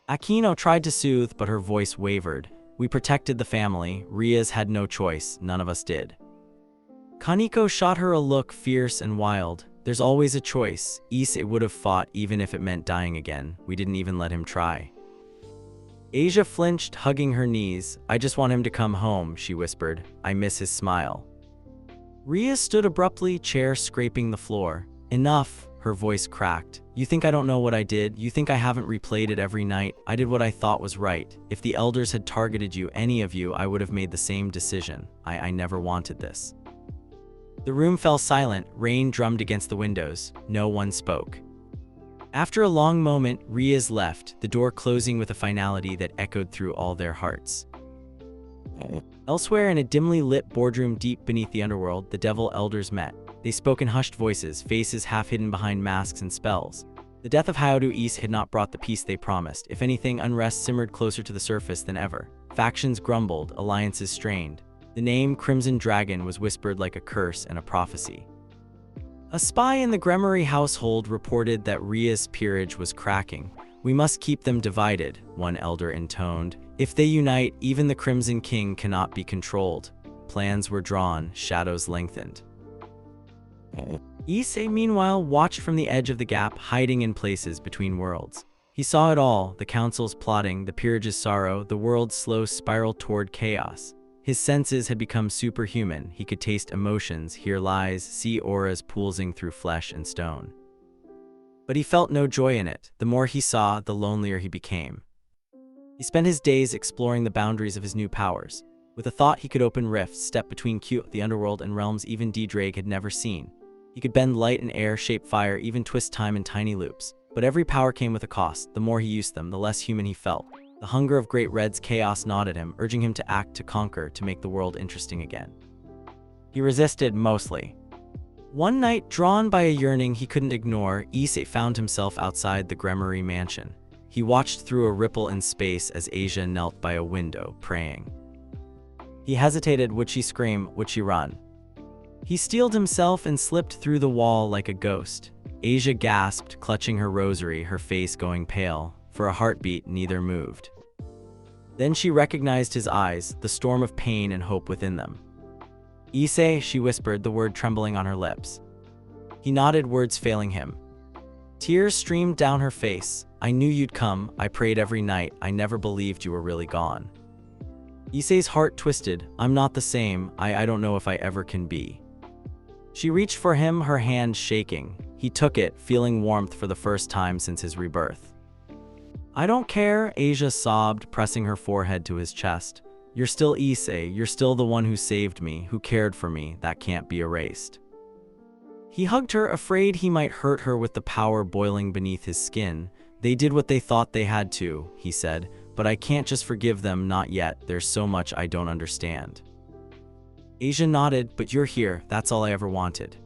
Akino tried to soothe, but her voice wavered. We protected the family. Rias had no choice, none of us did. Kaniko shot her a look, fierce and wild. There's always a choice. Issei would have fought even if it meant dying again. We didn't even let him try. Asia flinched, hugging her knees. I just want him to come home, she whispered. I miss his smile. Rias stood abruptly, chair scraping the floor. Enough, her voice cracked. You think I don't know what I did? You think I haven't replayed it every night? I did what I thought was right. If the elders had targeted you, any of you, I would have made the same decision. I never wanted this. The room fell silent, rain drummed against the windows. No one spoke. After a long moment, Rias left, the door closing with a finality that echoed through all their hearts. Elsewhere in a dimly lit boardroom deep beneath the underworld, the devil elders met. They spoke in hushed voices, faces half hidden behind masks and spells. The death of Haodu Issei had not brought the peace they promised. If anything, unrest simmered closer to the surface than ever. Factions grumbled, alliances strained. The name Crimson Dragon was whispered like a curse and a prophecy. A spy in the Gregori household reported that Rias' peerage was cracking. We must keep them divided, one elder intoned. If they unite, even the Crimson King cannot be controlled. Plans were drawn, shadows lengthened. Issei, meanwhile, watched from the edge of the gap, hiding in places between worlds. He saw it all, the council's plotting, the peerage's sorrow, the world's slow spiral toward chaos. His senses had become superhuman. He could taste emotions, hear lies, see auras pulsing through flesh and stone. But he felt no joy in it. The more he saw, the lonelier he became. He spent his days exploring the boundaries of his new powers. With a thought, he could open rifts, step between Kuoh, the underworld, and realms even DxD had never seen. He could bend light and air, shape fire, even twist time in tiny loops. But every power came with a cost. The more he used them, the less human he felt. The hunger of Great Red's chaos gnawed at him, urging him to act, to conquer, to make the world interesting again. He resisted, mostly. One night, drawn by a yearning he couldn't ignore, Issei found himself outside the Gregori mansion. He watched through a ripple in space as Asia knelt by a window, praying. He hesitated. Would she scream? Would she run? He steeled himself and slipped through the wall like a ghost. Asia gasped, clutching her rosary, her face going pale. For a heartbeat, neither moved. Then she recognized his eyes, the storm of pain and hope within them. Issei, she whispered, the word trembling on her lips. He nodded, words failing him. Tears streamed down her face. I knew you'd come. I prayed every night. I never believed you were really gone. Issei's heart twisted. I'm not the same. I don't know if I ever can be. She reached for him, her hand shaking. He took it, feeling warmth for the first time since his rebirth. I don't care, Asia sobbed, pressing her forehead to his chest. You're still Issei, you're still the one who saved me, who cared for me, that can't be erased. He hugged her, afraid he might hurt her with the power boiling beneath his skin. They did what they thought they had to, he said, but I can't just forgive them, not yet, there's so much I don't understand. Asia nodded, but you're here, that's all I ever wanted.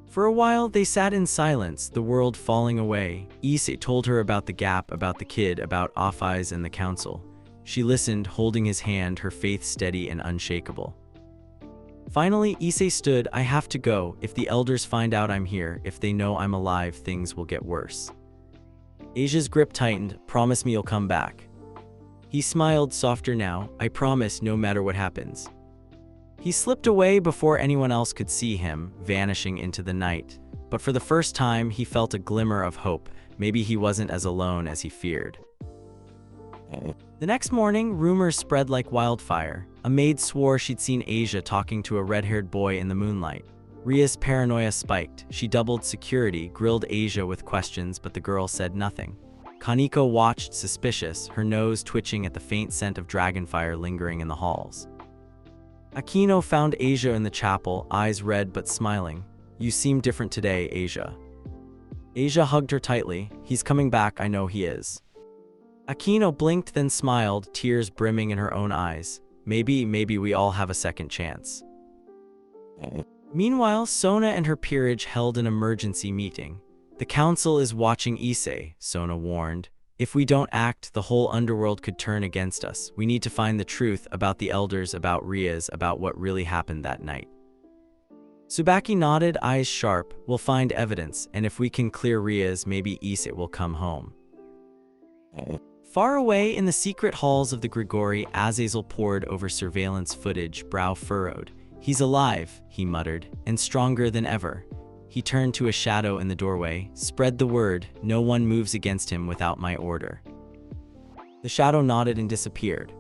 For a while, they sat in silence, the world falling away. Issei told her about the gap, about the kid, about Offeyes and the council. She listened, holding his hand, her faith steady and unshakable. Finally, Issei stood. I have to go. If the elders find out I'm here, if they know I'm alive, things will get worse. Asia's grip tightened. Promise me you'll come back. He smiled, softer now. I promise, no matter what happens. He slipped away before anyone else could see him, vanishing into the night. But for the first time, he felt a glimmer of hope. Maybe he wasn't as alone as he feared. The next morning, rumors spread like wildfire. A maid swore she'd seen Asia talking to a red-haired boy in the moonlight. Rias' paranoia spiked. She doubled security, grilled Asia with questions, but the girl said nothing. Kaneko watched, suspicious, her nose twitching at the faint scent of dragonfire lingering in the halls. Akino found Asia in the chapel, eyes red but smiling. "You seem different today, Asia." Asia hugged her tightly. "He's coming back, I know he is." Akino blinked then smiled, tears brimming in her own eyes. Maybe we all have a second chance." Meanwhile, Sona and her peerage held an emergency meeting. "The council is watching Issei," Sona warned. "If we don't act, the whole underworld could turn against us. We need to find the truth about the elders, about Rias, about what really happened that night." Tsubaki nodded, eyes sharp. "We'll find evidence, and if we can clear Rias, maybe Issei will come home." Far away in the secret halls of the Gregori, Azazel pored over surveillance footage, brow furrowed. "He's alive," he muttered, "and stronger than ever." He turned to a shadow in the doorway. "Spread the word. No one moves against him without my order." The shadow nodded and disappeared.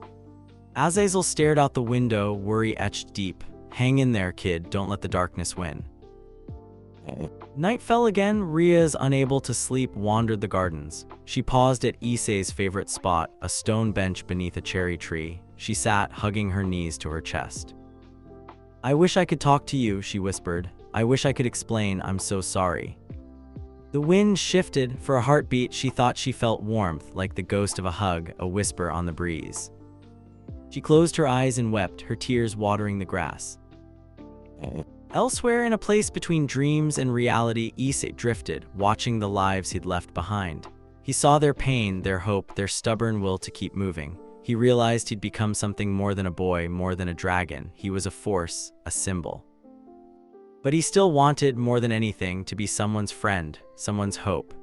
Azazel stared out the window, worry etched deep. "Hang in there, kid. Don't let the darkness win." Night fell again. Rias, unable to sleep, wandered the gardens. She paused at Issei's favorite spot, a stone bench beneath a cherry tree. She sat, hugging her knees to her chest. "I wish I could talk to you," she whispered. "I wish I could explain. I'm so sorry." The wind shifted. For a heartbeat, she thought she felt warmth, like the ghost of a hug, a whisper on the breeze. She closed her eyes and wept, her tears watering the grass. Elsewhere, in a place between dreams and reality, Issei drifted, watching the lives he'd left behind. He saw their pain, their hope, their stubborn will to keep moving. He realized he'd become something more than a boy, more than a dragon. He was a force, a symbol. But he still wanted, more than anything, to be someone's friend, someone's hope.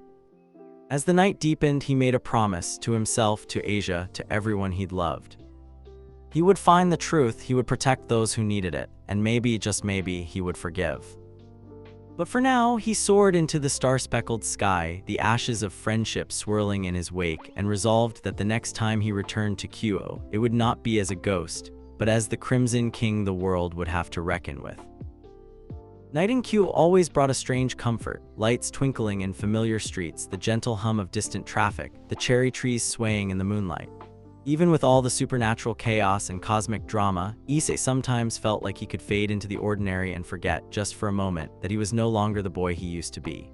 As the night deepened, he made a promise, to himself, to Asia, to everyone he'd loved. He would find the truth, he would protect those who needed it, and maybe, just maybe, he would forgive. But for now, he soared into the star-speckled sky, the ashes of friendship swirling in his wake, and resolved that the next time he returned to Kuoh, it would not be as a ghost, but as the Crimson King the world would have to reckon with. Night in Kuoh always brought a strange comfort, lights twinkling in familiar streets, the gentle hum of distant traffic, the cherry trees swaying in the moonlight. Even with all the supernatural chaos and cosmic drama, Issei sometimes felt like he could fade into the ordinary and forget, just for a moment, that he was no longer the boy he used to be.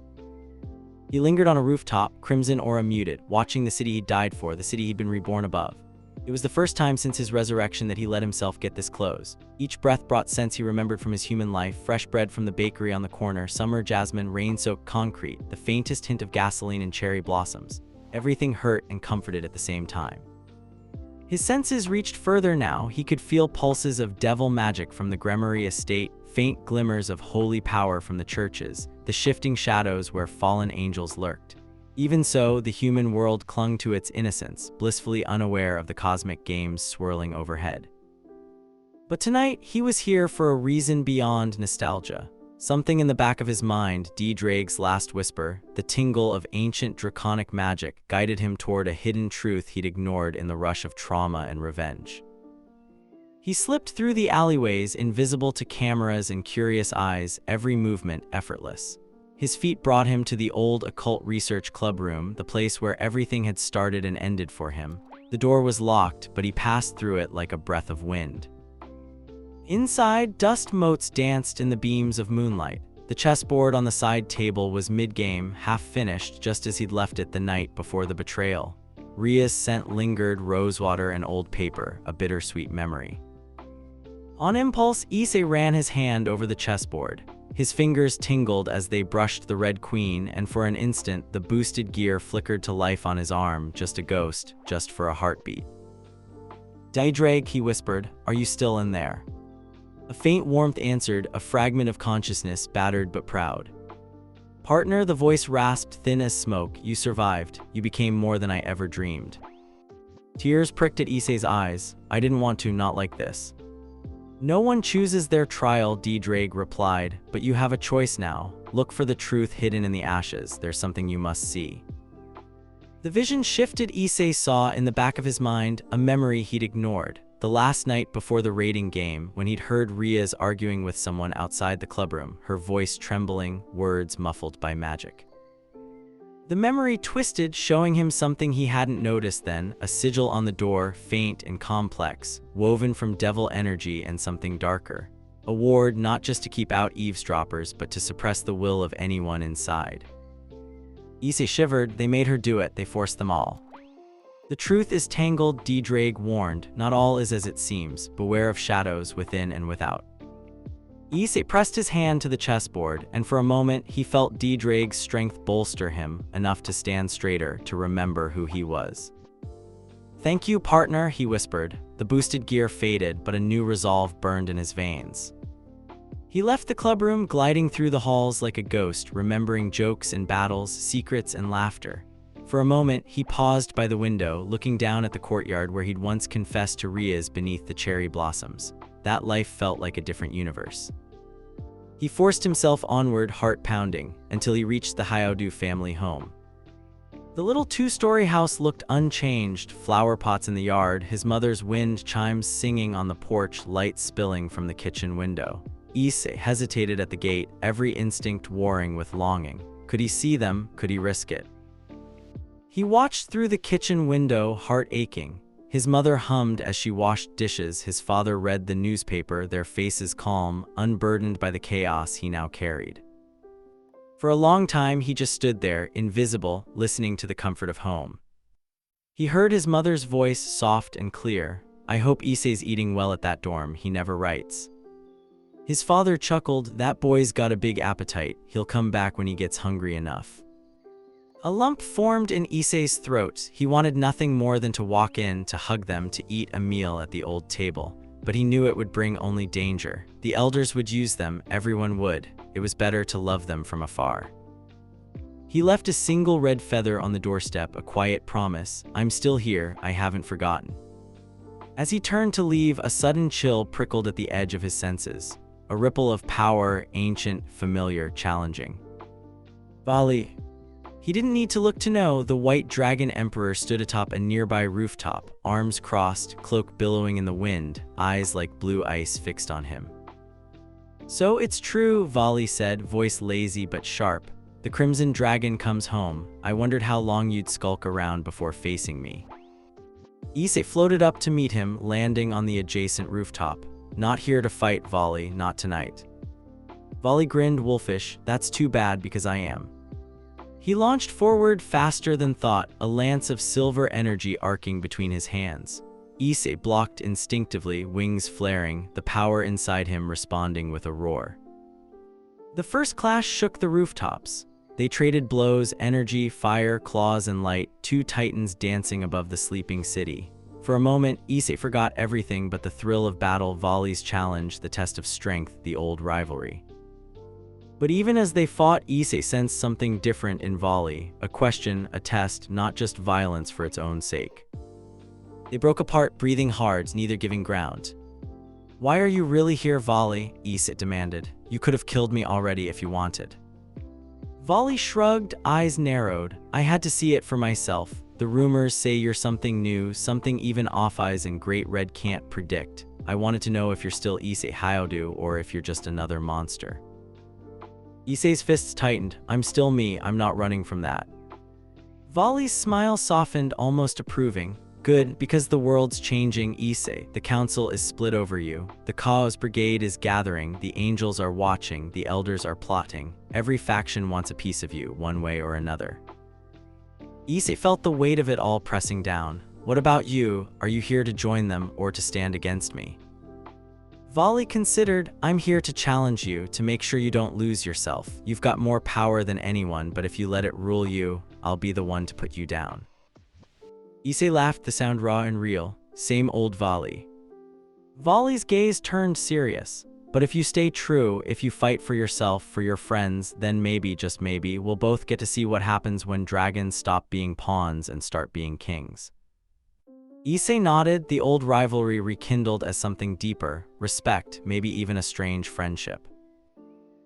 He lingered on a rooftop, crimson aura muted, watching the city he'd died for, the city he'd been reborn above. It was the first time since his resurrection that he let himself get this close. Each breath brought scents he remembered from his human life, fresh bread from the bakery on the corner, summer jasmine, rain-soaked concrete, the faintest hint of gasoline and cherry blossoms. Everything hurt and comforted at the same time. His senses reached further now. He could feel pulses of devil magic from the Gregori estate, faint glimmers of holy power from the churches, the shifting shadows where fallen angels lurked. Even so, the human world clung to its innocence, blissfully unaware of the cosmic games swirling overhead. But tonight, he was here for a reason beyond nostalgia. Something in the back of his mind, DxD's last whisper, the tingle of ancient draconic magic, guided him toward a hidden truth he'd ignored in the rush of trauma and revenge. He slipped through the alleyways, invisible to cameras and curious eyes, every movement effortless. His feet brought him to the old occult research club room, the place where everything had started and ended for him. The door was locked, but he passed through it like a breath of wind. Inside, dust motes danced in the beams of moonlight. The chessboard on the side table was mid-game, half-finished, just as he'd left it the night before the betrayal. Rias' scent lingered, rosewater and old paper, a bittersweet memory. On impulse, Issei ran his hand over the chessboard. His fingers tingled as they brushed the red queen, and for an instant, the boosted gear flickered to life on his arm, just a ghost, just for a heartbeat. "DxD," he whispered, "are you still in there?" A faint warmth answered, a fragment of consciousness, battered but proud. "Partner," the voice rasped, thin as smoke, "you survived. You became more than I ever dreamed." Tears pricked at Issei's eyes. "I didn't want to, not like this." "No one chooses their trial," DxD replied, "but you have a choice now. Look for the truth hidden in the ashes. There's something you must see." The vision shifted. Issei saw in the back of his mind a memory he'd ignored. The last night before the raiding game, when he'd heard Rias arguing with someone outside the clubroom, her voice trembling, words muffled by magic. The memory twisted, showing him something he hadn't noticed then, a sigil on the door, faint and complex, woven from devil energy and something darker. A ward not just to keep out eavesdroppers, but to suppress the will of anyone inside. Issei shivered. They made her do it, they forced them all. The truth is tangled, DxD warned. Not all is as it seems. Beware of shadows within and without. Issei pressed his hand to the chessboard, and for a moment he felt DxD's strength bolster him, enough to stand straighter, to remember who he was. "Thank you, partner," he whispered. The boosted gear faded, but a new resolve burned in his veins. He left the clubroom, gliding through the halls like a ghost, remembering jokes and battles, secrets and laughter. For a moment, he paused by the window, looking down at the courtyard where he'd once confessed to Rias beneath the cherry blossoms. That life felt like a different universe. He forced himself onward, heart pounding, until he reached the Hyaodu family home. The little two-story house looked unchanged, flower pots in the yard, his mother's wind chimes singing on the porch, light spilling from the kitchen window. Issei hesitated at the gate, every instinct warring with longing. Could he see them? Could he risk it? He watched through the kitchen window, heart aching. His mother hummed as she washed dishes, his father read the newspaper, their faces calm, unburdened by the chaos he now carried. For a long time he just stood there, invisible, listening to the comfort of home. He heard his mother's voice, soft and clear. "I hope Issei's eating well at that dorm, he never writes." His father chuckled, "That boy's got a big appetite, he'll come back when he gets hungry enough." A lump formed in Issei's throat. He wanted nothing more than to walk in, to hug them, to eat a meal at the old table. But he knew it would bring only danger. The elders would use them, everyone would. It was better to love them from afar. He left a single red feather on the doorstep, a quiet promise. "I'm still here, I haven't forgotten." As he turned to leave, a sudden chill prickled at the edge of his senses. A ripple of power, ancient, familiar, challenging. Vali. He didn't need to look to know. The white dragon emperor stood atop a nearby rooftop, arms crossed, cloak billowing in the wind, eyes like blue ice fixed on him. "So it's true," Vali said, voice lazy but sharp. "The crimson dragon comes home. I wondered how long you'd skulk around before facing me." Issei floated up to meet him, landing on the adjacent rooftop. "Not here to fight, Vali, not tonight." Vali grinned wolfish. "That's too bad because I am." He launched forward faster than thought, a lance of silver energy arcing between his hands. Issei blocked instinctively, wings flaring, the power inside him responding with a roar. The first clash shook the rooftops. They traded blows, energy, fire, claws, and light, two titans dancing above the sleeping city. For a moment, Issei forgot everything but the thrill of battle, Vali's challenge, the test of strength, the old rivalry. But even as they fought, Issei sensed something different in Vali, a question, a test, not just violence for its own sake. They broke apart, breathing hard, neither giving ground. "Why are you really here, Vali?" Issei demanded. "You could have killed me already if you wanted." Vali shrugged, eyes narrowed. "I had to see it for myself. The rumors say you're something new, something even Off-Eyes and Great Red can't predict. I wanted to know if you're still Issei Hyaodu or if you're just another monster." Issei's fists tightened. "I'm still me, I'm not running from that." Vali's smile softened, almost approving. "Good, because the world's changing, Issei. The council is split over you. The Kuoh's brigade is gathering, the angels are watching, the elders are plotting. Every faction wants a piece of you, one way or another." Issei felt the weight of it all pressing down. "What about you? Are you here to join them or to stand against me?" Vali considered. "I'm here to challenge you, to make sure you don't lose yourself. You've got more power than anyone, but if you let it rule you, I'll be the one to put you down." Issei laughed, the sound raw and real. Same old Vali. Vali's gaze turned serious. "But if you stay true, if you fight for yourself, for your friends, then maybe, just maybe, we'll both get to see what happens when dragons stop being pawns and start being kings." Issei nodded, the old rivalry rekindled as something deeper, respect, maybe even a strange friendship.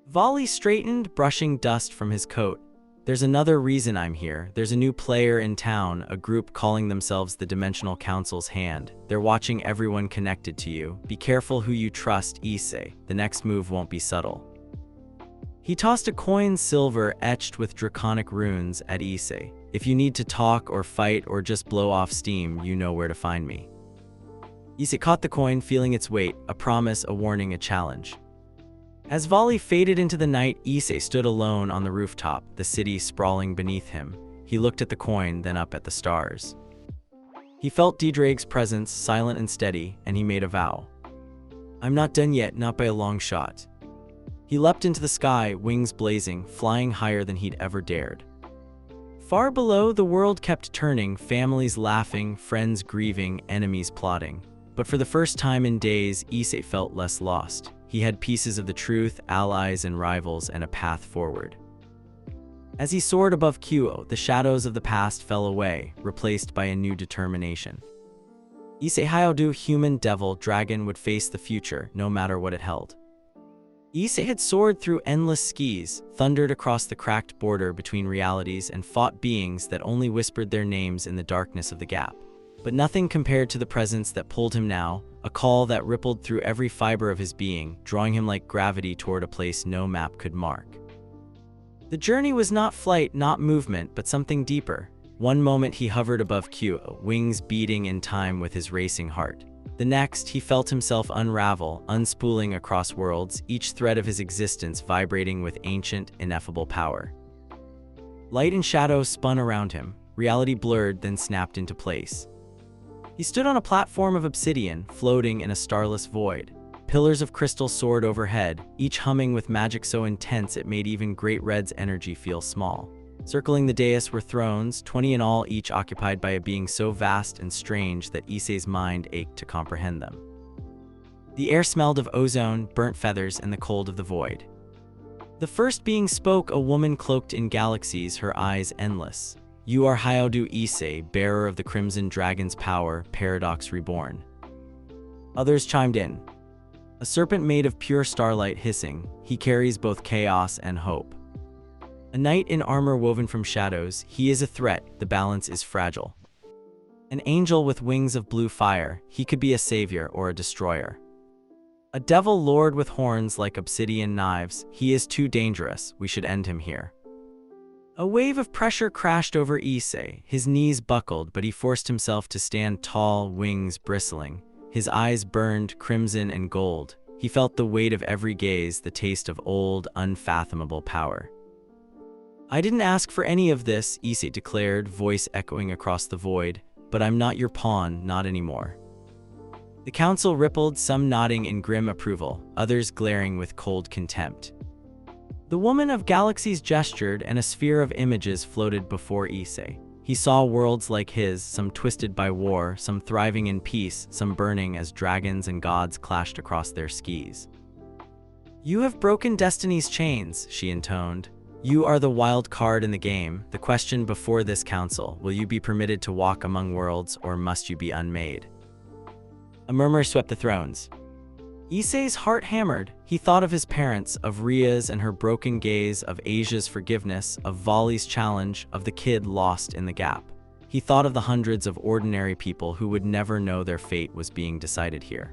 Vali straightened, brushing dust from his coat. "There's another reason I'm here. There's a new player in town, a group calling themselves the Dimensional Council's Hand. They're watching everyone connected to you. Be careful who you trust, Issei. The next move won't be subtle." He tossed a coin silver etched with draconic runes at Issei. If you need to talk or fight or just blow off steam, you know where to find me. Issei caught the coin, feeling its weight, a promise, a warning, a challenge. As Vali faded into the night, Issei stood alone on the rooftop, the city sprawling beneath him. He looked at the coin, then up at the stars. He felt DxD's presence, silent and steady, and he made a vow. I'm not done yet, not by a long shot. He leapt into the sky, wings blazing, flying higher than he'd ever dared. Far below, the world kept turning, families laughing, friends grieving, enemies plotting. But for the first time in days, Issei felt less lost. He had pieces of the truth, allies and rivals, and a path forward. As he soared above Kuoh, the shadows of the past fell away, replaced by a new determination. Issei Hyodu, human, devil, dragon, would face the future, no matter what it held. Issei had soared through endless skis, thundered across the cracked border between realities, and fought beings that only whispered their names in the darkness of the gap. But nothing compared to the presence that pulled him now, a call that rippled through every fiber of his being, drawing him like gravity toward a place no map could mark. The journey was not flight, not movement, but something deeper. One moment he hovered above Kuoh, wings beating in time with his racing heart. The next, he felt himself unravel, unspooling across worlds, each thread of his existence vibrating with ancient, ineffable power. Light and shadow spun around him, reality blurred, then snapped into place. He stood on a platform of obsidian, floating in a starless void. Pillars of crystal soared overhead, each humming with magic so intense it made even Great Red's energy feel small. Circling the dais were thrones, 20 in all, each occupied by a being so vast and strange that Issei's mind ached to comprehend them. The air smelled of ozone, burnt feathers, and the cold of the void. The first being spoke, a woman cloaked in galaxies, her eyes endless. You are Hyodu Issei, bearer of the Crimson Dragon's power, paradox reborn. Others chimed in. A serpent made of pure starlight hissing, he carries both chaos and hope. A knight in armor woven from shadows, he is a threat, the balance is fragile. An angel with wings of blue fire, he could be a savior or a destroyer. A devil lord with horns like obsidian knives, he is too dangerous, we should end him here. A wave of pressure crashed over Issei, his knees buckled, but he forced himself to stand tall, wings bristling. His eyes burned crimson and gold. He felt the weight of every gaze, the taste of old, unfathomable power. I didn't ask for any of this, Issei declared, voice echoing across the void, but I'm not your pawn, not anymore. The council rippled, some nodding in grim approval, others glaring with cold contempt. The woman of galaxies gestured, and a sphere of images floated before Issei. He saw worlds like his, some twisted by war, some thriving in peace, some burning as dragons and gods clashed across their skis. You have broken destiny's chains, she intoned. You are the wild card in the game. The question before this council, will you be permitted to walk among worlds, or must you be unmade? A murmur swept the thrones. Issei's heart hammered. He thought of his parents, of Rias and her broken gaze, of Asia's forgiveness, of Vali's challenge, of the kid lost in the gap. He thought of the hundreds of ordinary people who would never know their fate was being decided here.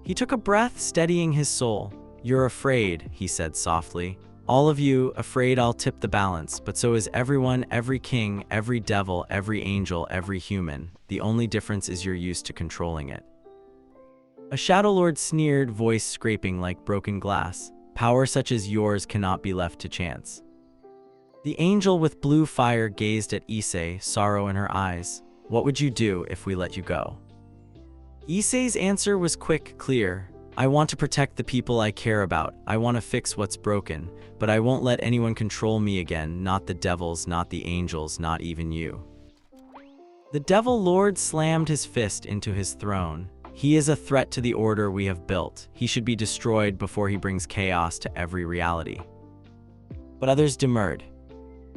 He took a breath, steadying his soul. You're afraid, he said softly. All of you, afraid I'll tip the balance, but so is everyone, every king, every devil, every angel, every human. The only difference is you're used to controlling it. A Shadow Lord sneered, voice scraping like broken glass. Power such as yours cannot be left to chance. The angel with blue fire gazed at Issei, sorrow in her eyes. What would you do if we let you go? Issei's answer was quick, clear. I want to protect the people I care about. I want to fix what's broken, but I won't let anyone control me again, not the devils, not the angels, not even you. The Devil Lord slammed his fist into his throne. He is a threat to the order we have built. He should be destroyed before he brings chaos to every reality. But others demurred.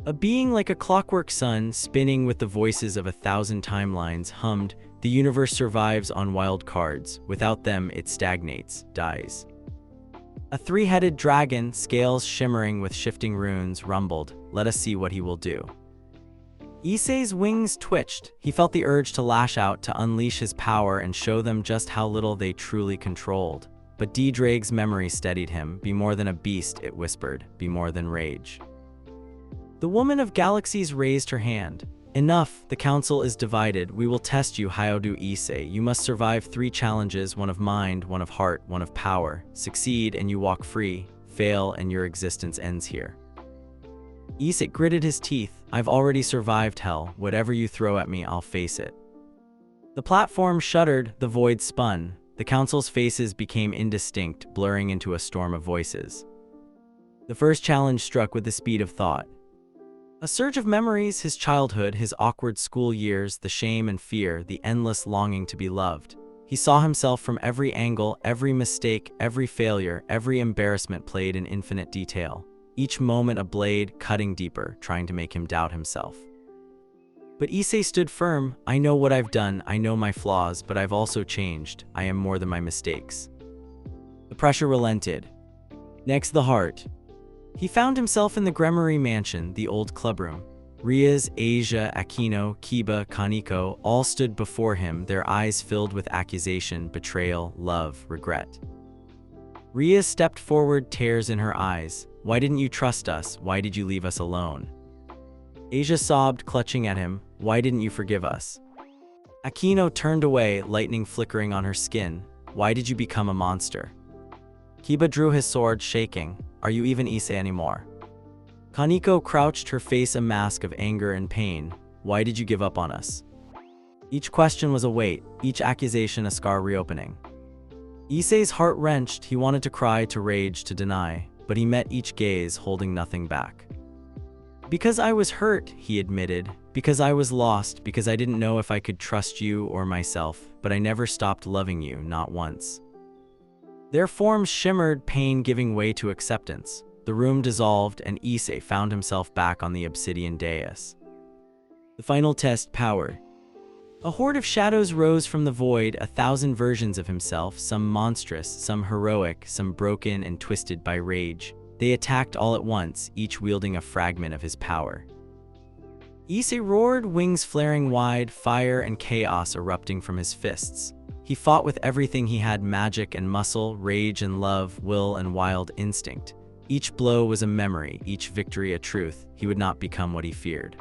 A being like a clockwork sun, spinning with the voices of 1,000 timelines, hummed, the universe survives on wild cards. Without them, it stagnates, dies. A three-headed dragon, scales shimmering with shifting runes, rumbled, let us see what he will do. Issei's wings twitched. He felt the urge to lash out, to unleash his power and show them just how little they truly controlled. but DxD's memory steadied him. Be more than a beast, it whispered. Be more than rage. The woman of galaxies raised her hand. Enough, the council is divided. We will test you, Issei. You must survive 3 challenges, one of mind, one of heart, one of power. Succeed and you walk free. Fail and your existence ends here. Issei gritted his teeth. I've already survived hell. Whatever you throw at me, I'll face it. The platform shuddered, the void spun. The council's faces became indistinct, blurring into a storm of voices. The first challenge struck with the speed of thought. A surge of memories, his childhood, his awkward school years, the shame and fear, the endless longing to be loved. He saw himself from every angle, every mistake, every failure, every embarrassment played in infinite detail. Each moment a blade, cutting deeper, trying to make him doubt himself. But Issei stood firm. I know what I've done, I know my flaws, but I've also changed. I am more than my mistakes. The pressure relented. Next, the heart. He found himself in the Gregori mansion, the old clubroom. Rias, Asia, Aquino, Kiba, Kaneko all stood before him, their eyes filled with accusation, betrayal, love, regret. Rias stepped forward, tears in her eyes. Why didn't you trust us? Why did you leave us alone? Asia sobbed, clutching at him. Why didn't you forgive us? Aquino turned away, lightning flickering on her skin. Why did you become a monster? Kiba drew his sword, shaking. Are you even Issei anymore? Kaneko crouched, her face a mask of anger and pain. Why did you give up on us? Each question was a weight, each accusation a scar reopening. Issei's heart wrenched. He wanted to cry, to rage, to deny, but he met each gaze, holding nothing back. Because I was hurt, he admitted. Because I was lost, because I didn't know if I could trust you or myself, but I never stopped loving you, not once. Their forms shimmered, pain giving way to acceptance. The room dissolved, and Issei found himself back on the obsidian dais. The final test, power. A horde of shadows rose from the void, 1,000 versions of himself, some monstrous, some heroic, some broken and twisted by rage. They attacked all at once, each wielding a fragment of his power. Issei roared, wings flaring wide, fire and chaos erupting from his fists. He fought with everything he had, magic and muscle, rage and love, will and wild instinct. Each blow was a memory, each victory a truth. He would not become what he feared.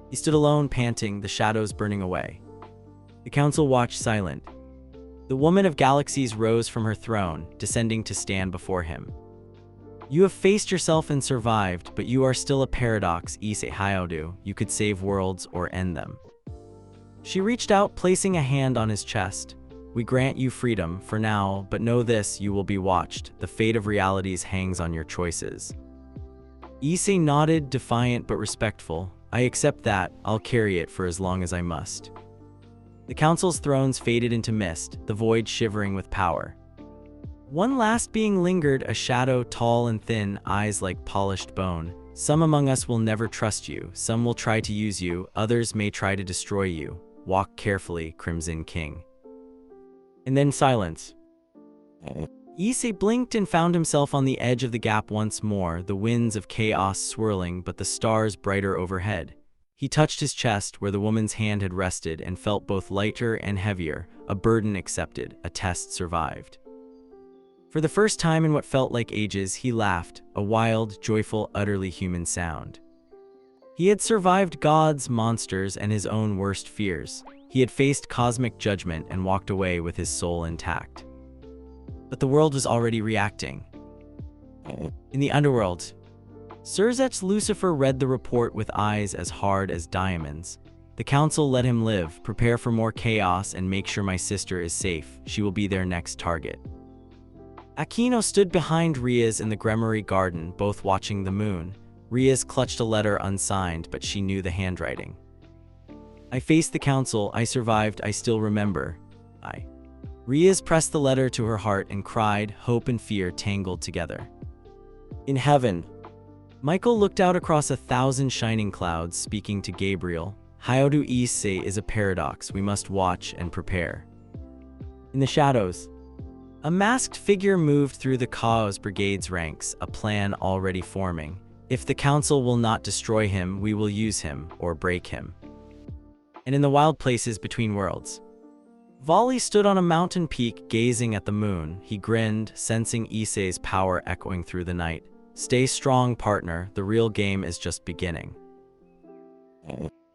He stood alone, panting, the shadows burning away. The council watched silent. The woman of galaxies rose from her throne, descending to stand before him. You have faced yourself and survived, but you are still a paradox, Issei Hyodu. You could save worlds or end them. She reached out, placing a hand on his chest. We grant you freedom for now, but know this, you will be watched. The fate of realities hangs on your choices. Issei nodded, defiant but respectful. I accept that. I'll carry it for as long as I must. The council's thrones faded into mist, the void shivering with power. One last being lingered, a shadow, tall and thin, eyes like polished bone. Some among us will never trust you, some will try to use you, others may try to destroy you. Walk carefully, Crimson King. And then silence. Issei blinked and found himself on the edge of the gap once more, the winds of chaos swirling but the stars brighter overhead. He touched his chest where the woman's hand had rested and felt both lighter and heavier, a burden accepted, a test survived. For the first time in what felt like ages, he laughed, a wild, joyful, utterly human sound. He had survived gods, monsters, and his own worst fears. He had faced cosmic judgment and walked away with his soul intact. But the world was already reacting. In the underworld, Surzet's Lucifer read the report with eyes as hard as diamonds. The council let him live, prepare for more chaos, and make sure my sister is safe. She will be their next target. Aquino stood behind Rias in the Gregori garden, both watching the moon. Rias clutched a letter unsigned, but she knew the handwriting. I faced the council, I survived, I still remember. Rias pressed the letter to her heart and cried, hope and fear tangled together. In heaven, Michael looked out across 1,000 shining clouds, speaking to Gabriel. Hyodu Issei is a paradox, we must watch and prepare. In the shadows, a masked figure moved through the Kuoh's brigade's ranks, a plan already forming. If the council will not destroy him, we will use him, or break him. And in the wild places between worlds, Vali stood on a mountain peak gazing at the moon. He grinned, sensing Issei's power echoing through the night. "Stay strong, partner. The real game is just beginning."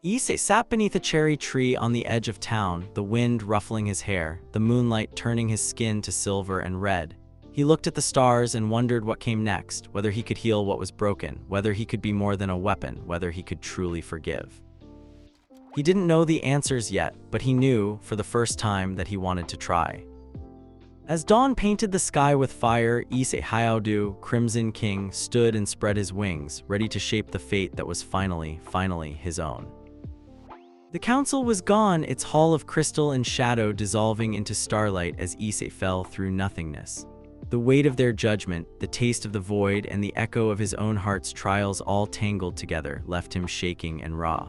Issei sat beneath a cherry tree on the edge of town, the wind ruffling his hair, the moonlight turning his skin to silver and red. He looked at the stars and wondered what came next, whether he could heal what was broken, whether he could be more than a weapon, whether he could truly forgive. He didn't know the answers yet, but he knew, for the first time, that he wanted to try. As dawn painted the sky with fire, Issei Hayaodu, Crimson King, stood and spread his wings, ready to shape the fate that was finally his own. The council was gone, its hall of crystal and shadow dissolving into starlight as Issei fell through nothingness. The weight of their judgment, the taste of the void, and the echo of his own heart's trials all tangled together left him shaking and raw.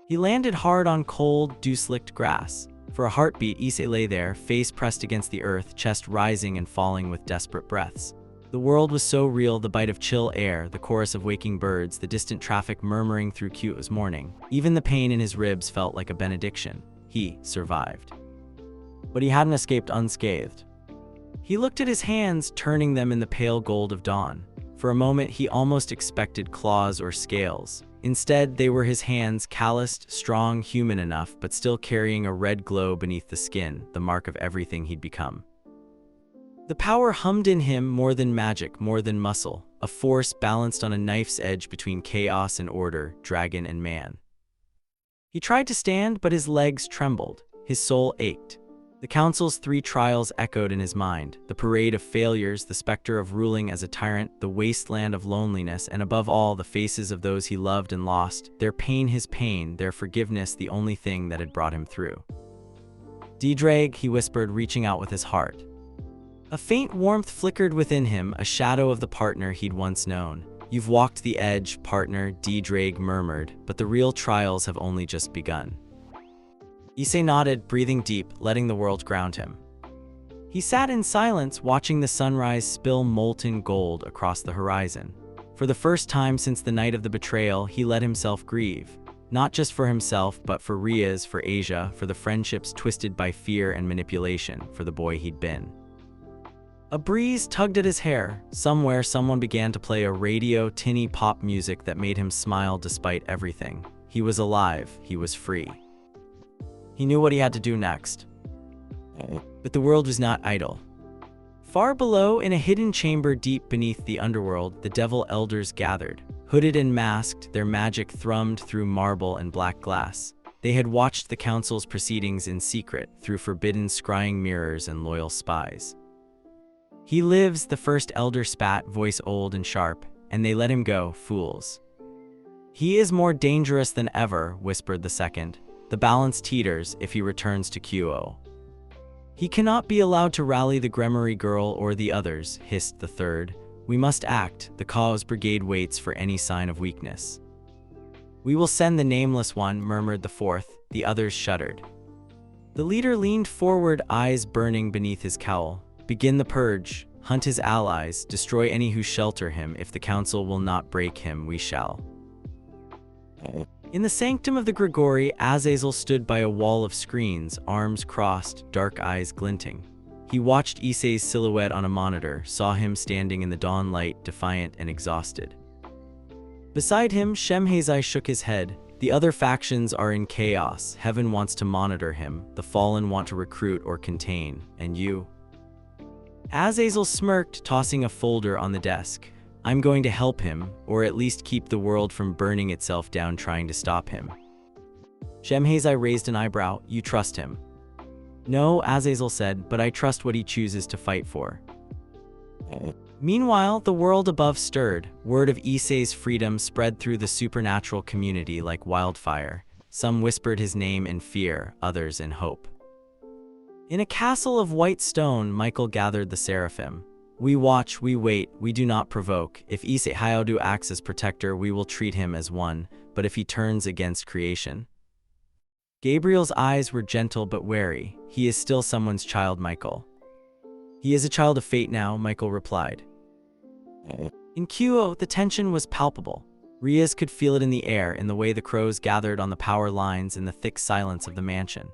He landed hard on cold, dew-slicked grass. For a heartbeat, Issei lay there, face pressed against the earth, chest rising and falling with desperate breaths. The world was so real, the bite of chill air, the chorus of waking birds, the distant traffic murmuring through Kuoh's morning. Even the pain in his ribs felt like a benediction. He survived. But he hadn't escaped unscathed. He looked at his hands, turning them in the pale gold of dawn. For a moment, he almost expected claws or scales. Instead, they were his hands, calloused, strong, human enough, but still carrying a red glow beneath the skin, the mark of everything he'd become. The power hummed in him more than magic, more than muscle, a force balanced on a knife's edge between chaos and order, dragon and man. He tried to stand, but his legs trembled. His soul ached. The council's 3 trials echoed in his mind, the parade of failures, the specter of ruling as a tyrant, the wasteland of loneliness, and above all, the faces of those he loved and lost, their pain his pain, their forgiveness the only thing that had brought him through. "DxD," he whispered, reaching out with his heart. A faint warmth flickered within him, a shadow of the partner he'd once known. "You've walked the edge, partner," DxD murmured, "but the real trials have only just begun." Issei nodded, breathing deep, letting the world ground him. He sat in silence, watching the sunrise spill molten gold across the horizon. For the first time since the night of the betrayal, he let himself grieve. Not just for himself, but for Rias, for Asia, for the friendships twisted by fear and manipulation, for the boy he'd been. A breeze tugged at his hair. Somewhere, someone began to play a radio, tinny pop music that made him smile despite everything. He was alive. He was free. He knew what he had to do next. But the world was not idle. Far below, in a hidden chamber deep beneath the underworld, the devil elders gathered. Hooded and masked, their magic thrummed through marble and black glass. They had watched the council's proceedings in secret, through forbidden scrying mirrors and loyal spies. "He lives," the first elder spat, voice old and sharp, "and they let him go, fools." "He is more dangerous than ever," whispered the second. "The balance teeters if he returns to Kuoh." "He cannot be allowed to rally the Gregori girl or the others," hissed the third. "We must act. The Kuoh's brigade waits for any sign of weakness." "We will send the nameless one," murmured the fourth. The others shuddered. The leader leaned forward, eyes burning beneath his cowl. "Begin the purge. Hunt his allies. Destroy any who shelter him. If the council will not break him, we shall." In the sanctum of the Gregori, Azazel stood by a wall of screens, arms crossed, dark eyes glinting. He watched Issei's silhouette on a monitor, saw him standing in the dawn light, defiant and exhausted. Beside him, Shemhazai shook his head. "The other factions are in chaos. Heaven wants to monitor him. The fallen want to recruit or contain. And you?" Azazel smirked, tossing a folder on the desk. "I'm going to help him, or at least keep the world from burning itself down trying to stop him." Shemhazai raised an eyebrow. "You trust him?" "No," Azazel said, "but I trust what he chooses to fight for." Meanwhile, the world above stirred. Word of Issei's freedom spread through the supernatural community like wildfire. Some whispered his name in fear, others in hope. In a castle of white stone, Michael gathered the seraphim. "We watch, we wait, we do not provoke. If Issei Hayaodu acts as protector, we will treat him as one, but if he turns against creation..." Gabriel's eyes were gentle but wary. "He is still someone's child, Michael." "He is a child of fate now," Michael replied. In Kuoh, the tension was palpable. Rias could feel it in the air, in the way the crows gathered on the power lines, in the thick silence of the mansion.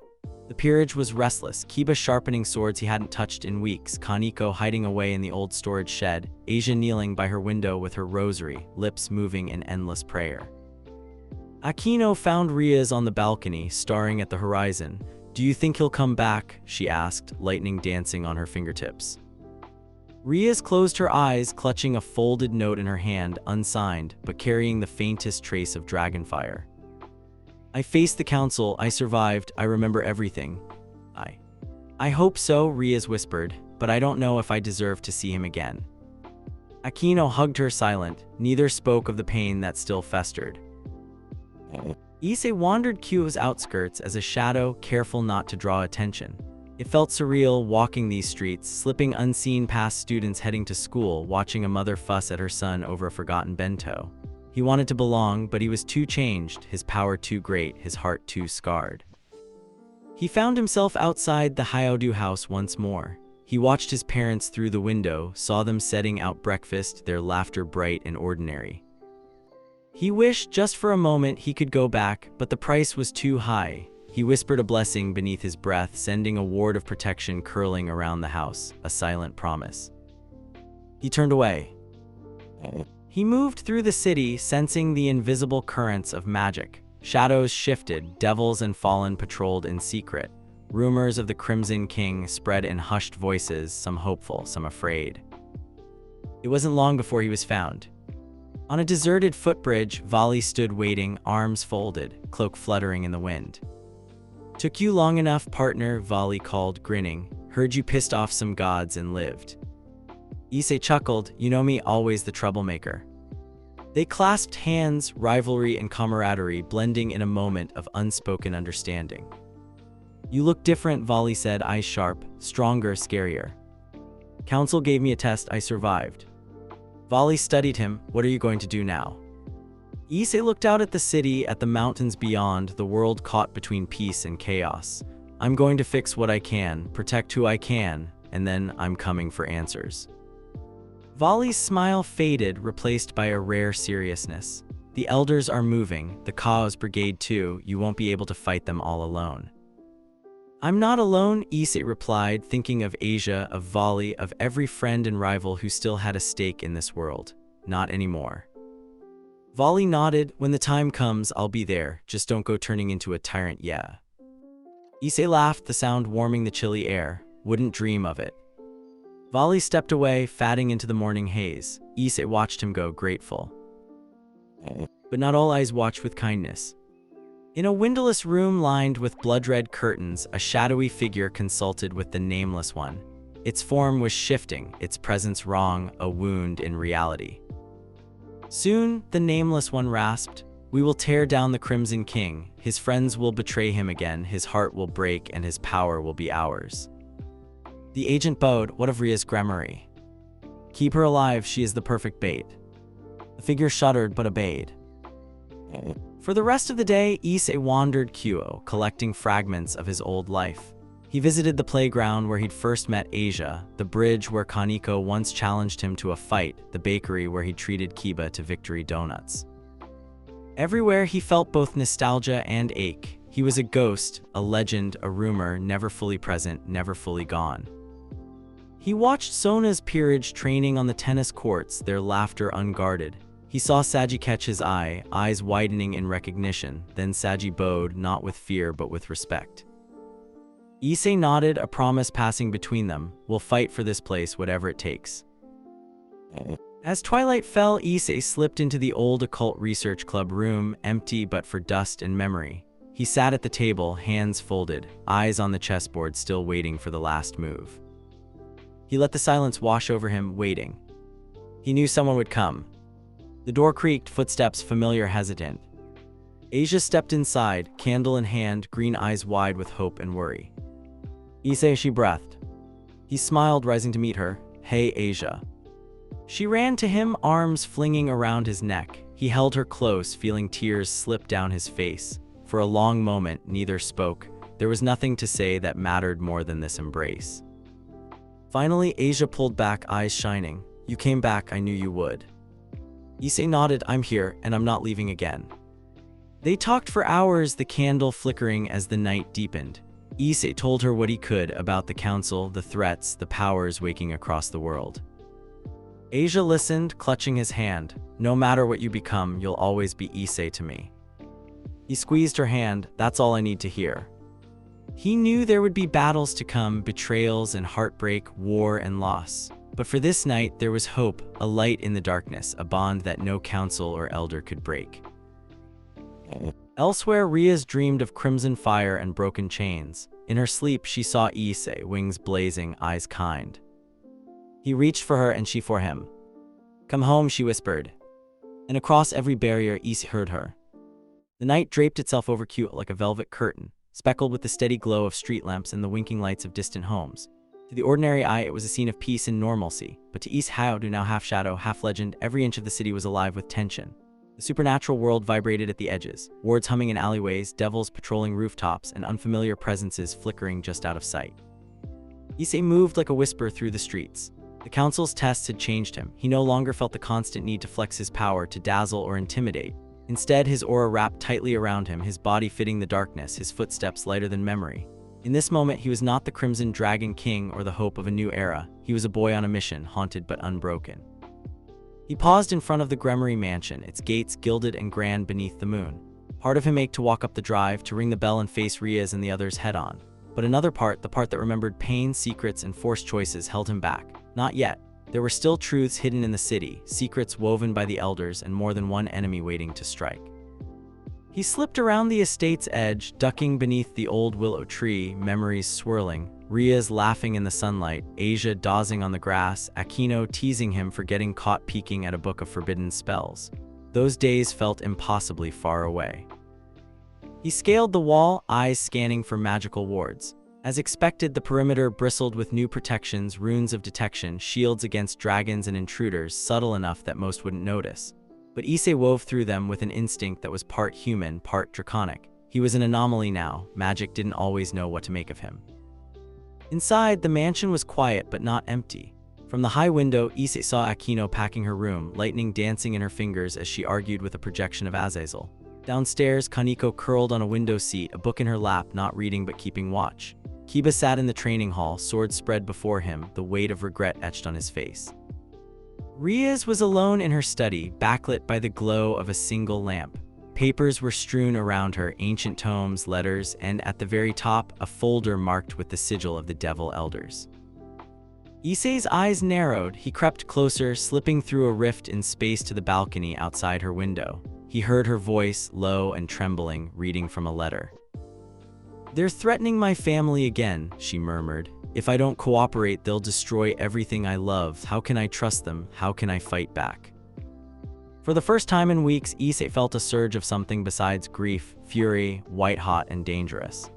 The peerage was restless, Kiba sharpening swords he hadn't touched in weeks, Kaneko hiding away in the old storage shed, Asia kneeling by her window with her rosary, lips moving in endless prayer. Akino found Rias on the balcony, staring at the horizon. "Do you think he'll come back?" she asked, lightning dancing on her fingertips. Rias closed her eyes, clutching a folded note in her hand, unsigned, but carrying the faintest trace of dragonfire. "I faced the council, I survived, I remember everything. I hope so," Rias whispered, "but I don't know if I deserve to see him again." Akino hugged her silent, neither spoke of the pain that still festered. Issei wandered Kuoh's outskirts as a shadow, careful not to draw attention. It felt surreal walking these streets, slipping unseen past students heading to school, watching a mother fuss at her son over a forgotten bento. He wanted to belong, but he was too changed, his power too great, his heart too scarred. He found himself outside the Hyodu house once more. He watched his parents through the window, saw them setting out breakfast, their laughter bright and ordinary. He wished just for a moment he could go back, but the price was too high. He whispered a blessing beneath his breath, sending a ward of protection curling around the house, a silent promise. He turned away. He moved through the city, sensing the invisible currents of magic. Shadows shifted, devils and fallen patrolled in secret. Rumors of the Crimson King spread in hushed voices, some hopeful, some afraid. It wasn't long before he was found. On a deserted footbridge, Vali stood waiting, arms folded, cloak fluttering in the wind. "Took you long enough, partner," Vali called, grinning. "Heard you pissed off some gods and lived." Issei chuckled, "You know me, always the troublemaker." They clasped hands, rivalry and camaraderie blending in a moment of unspoken understanding. "You look different," Vali said, eyes sharp, stronger, scarier. "Council gave me a test, I survived." Vali studied him. "What are you going to do now?" Issei looked out at the city, at the mountains beyond, the world caught between peace and chaos. "I'm going to fix what I can, protect who I can, and then I'm coming for answers." Vali's smile faded, replaced by a rare seriousness. "The elders are moving, the Kuoh's brigade too, you won't be able to fight them all alone." "I'm not alone," Issei replied, thinking of Asia, of Vali, of every friend and rival who still had a stake in this world. "Not anymore." Vali nodded. "When the time comes, I'll be there, just don't go turning into a tyrant, yeah." Issei laughed, the sound warming the chilly air. "Wouldn't dream of it." Vali stepped away, fading into the morning haze. Issei watched him go, grateful. But not all eyes watched with kindness. In a windowless room lined with blood-red curtains, a shadowy figure consulted with the Nameless One. Its form was shifting, its presence wrong, a wound in reality. Soon, the Nameless One rasped, "We will tear down the Crimson King. His friends will betray him again, his heart will break, and his power will be ours." The agent bowed. "What of Rias Gregori?" "Keep her alive, she is the perfect bait." The figure shuddered but obeyed. For the rest of the day, Issei wandered Kuoh, collecting fragments of his old life. He visited the playground where he'd first met Asia, the bridge where Kaneko once challenged him to a fight, the bakery where he treated Kiba to victory donuts. Everywhere he felt both nostalgia and ache. He was a ghost, a legend, a rumor, never fully present, never fully gone. He watched Sona's peerage training on the tennis courts, their laughter unguarded. He saw Saji catch his eye, eyes widening in recognition, then Saji bowed, not with fear but with respect. Issei nodded, a promise passing between them, "We'll fight for this place, whatever it takes." As twilight fell, Issei slipped into the old occult research club room, empty but for dust and memory. He sat at the table, hands folded, eyes on the chessboard, still waiting for the last move. He let the silence wash over him, waiting. He knew someone would come. The door creaked, footsteps familiar, hesitant. Asia stepped inside, candle in hand, green eyes wide with hope and worry. "Issei," she breathed. He smiled, rising to meet her. "Hey, Asia." She ran to him, arms flinging around his neck. He held her close, feeling tears slip down his face. For a long moment, neither spoke. There was nothing to say that mattered more than this embrace. Finally, Asia pulled back, eyes shining. "You came back, I knew you would." Issei nodded. "I'm here, and I'm not leaving again." They talked for hours, the candle flickering as the night deepened. Issei told her what he could about the council, the threats, the powers waking across the world. Asia listened, clutching his hand. No matter what you become, you'll always be Issei to me. He squeezed her hand. That's all I need to hear. He knew there would be battles to come, betrayals and heartbreak, war and loss. But for this night, there was hope, a light in the darkness, a bond that no council or elder could break. Elsewhere, Rias dreamed of crimson fire and broken chains. In her sleep, she saw Issei, wings blazing, eyes kind. He reached for her and she for him. "Come home," she whispered. And across every barrier, Issei heard her. The night draped itself over Kuoh like a velvet curtain, speckled with the steady glow of street lamps and the winking lights of distant homes. To the ordinary eye, it was a scene of peace and normalcy, but to Issei, now half shadow, half legend, every inch of the city was alive with tension. The supernatural world vibrated at the edges, wards humming in alleyways, devils patrolling rooftops, and unfamiliar presences flickering just out of sight. Issei moved like a whisper through the streets. The council's tests had changed him. He no longer felt the constant need to flex his power, to dazzle or intimidate. Instead, his aura wrapped tightly around him, his body fitting the darkness, his footsteps lighter than memory. In this moment, he was not the Crimson Dragon King or the hope of a new era. He was a boy on a mission, haunted but unbroken. He paused in front of the Gregori mansion, its gates gilded and grand beneath the moon. Part of him ached to walk up the drive, to ring the bell and face Rias and the others head-on. But another part, the part that remembered pain, secrets, and forced choices, held him back. Not yet. There were still truths hidden in the city, secrets woven by the elders, and more than one enemy waiting to strike. He slipped around the estate's edge, ducking beneath the old willow tree, memories swirling. Rias laughing in the sunlight, Asia dozing on the grass, Aquino teasing him for getting caught peeking at a book of forbidden spells. Those days felt impossibly far away. He scaled the wall, eyes scanning for magical wards. As expected, the perimeter bristled with new protections, runes of detection, shields against dragons and intruders, subtle enough that most wouldn't notice. But Issei wove through them with an instinct that was part human, part draconic. He was an anomaly now. Magic didn't always know what to make of him. Inside, the mansion was quiet but not empty. From the high window, Issei saw Aquino packing her room, lightning dancing in her fingers as she argued with a projection of Azazel. Downstairs, Kaneko curled on a window seat, a book in her lap, not reading but keeping watch. Kiba sat in the training hall, sword spread before him, the weight of regret etched on his face. Rias was alone in her study, backlit by the glow of a single lamp. Papers were strewn around her, ancient tomes, letters, and at the very top, a folder marked with the sigil of the Devil Elders. Issei's eyes narrowed. He crept closer, slipping through a rift in space to the balcony outside her window. He heard her voice, low and trembling, reading from a letter. "They're threatening my family again," she murmured. "If I don't cooperate, they'll destroy everything I love. How can I trust them? How can I fight back?" For the first time in weeks, Issei felt a surge of something besides grief, fury, white-hot and dangerous.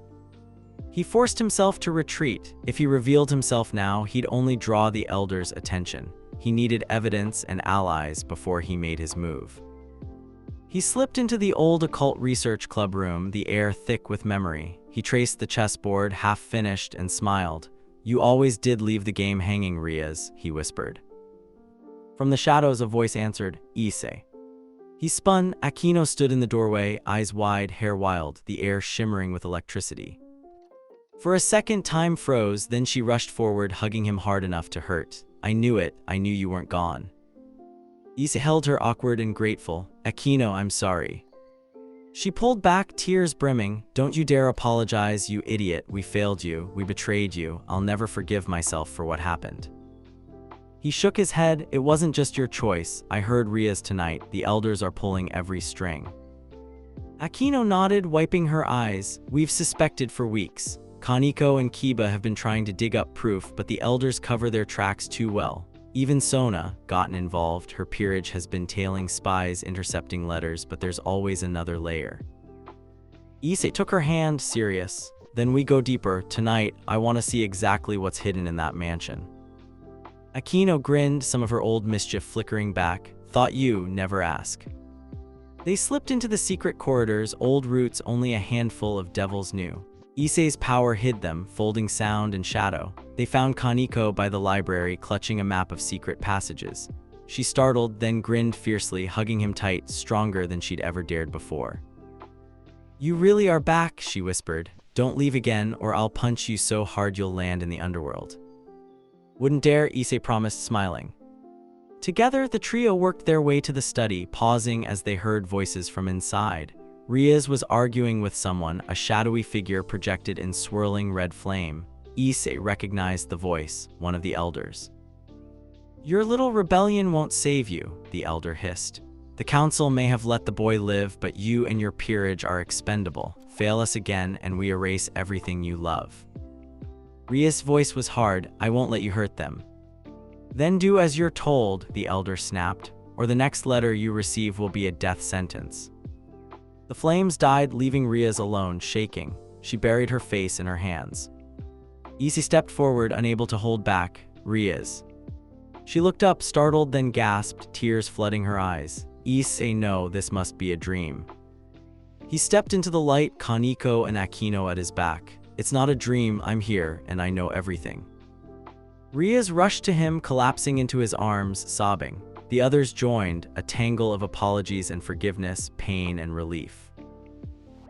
He forced himself to retreat. If he revealed himself now, he'd only draw the elders' attention. He needed evidence and allies before he made his move. He slipped into the old occult research club room, the air thick with memory. He traced the chessboard, half finished, and smiled. "You always did leave the game hanging, Rias," he whispered. From the shadows, a voice answered, "Issei." He spun. Aquino stood in the doorway, eyes wide, hair wild, the air shimmering with electricity. For a second, time froze, then she rushed forward, hugging him hard enough to hurt. "I knew it. I knew you weren't gone." Issei held her, awkward and grateful. "Aquino, I'm sorry." She pulled back, tears brimming. "Don't you dare apologize, you idiot. We failed you. We betrayed you. I'll never forgive myself for what happened." He shook his head. "It wasn't just your choice. I heard Rias tonight. The elders are pulling every string." Aquino nodded, wiping her eyes. "We've suspected for weeks. Kaneko and Kiba have been trying to dig up proof, but the elders cover their tracks too well. Even Sona gotten involved. Her peerage has been tailing spies, intercepting letters, but there's always another layer." Issei took her hand, serious. "Then we go deeper. Tonight, I want to see exactly what's hidden in that mansion." Aquino grinned, some of her old mischief flickering back. "Thought you never ask." They slipped into the secret corridors, old routes only a handful of devils knew. Issei's power hid them, folding sound and shadow. They found Kaneko by the library, clutching a map of secret passages. She startled, then grinned fiercely, hugging him tight, stronger than she'd ever dared before. "You really are back," she whispered. Don't leave again, or I'll punch you so hard you'll land in the underworld. Wouldn't dare, Issei promised, smiling. Together, the trio worked their way to the study, pausing as they heard voices from inside. Rias was arguing with someone, a shadowy figure projected in swirling red flame. Issei recognized the voice, one of the elders. Your little rebellion won't save you, the elder hissed. The council may have let the boy live, but you and your peerage are expendable. Fail us again, and we erase everything you love. Rias' voice was hard. I won't let you hurt them. Then do as you're told, the elder snapped, or the next letter you receive will be a death sentence. The flames died, leaving Rias alone, shaking. She buried her face in her hands. Issei stepped forward, unable to hold back. Rias. She looked up, startled, then gasped, tears flooding her eyes. Issei, no, this must be a dream. He stepped into the light, Kaneko and Akino at his back. It's not a dream, I'm here, and I know everything. Rias rushed to him, collapsing into his arms, sobbing. The others joined, a tangle of apologies and forgiveness, pain and relief.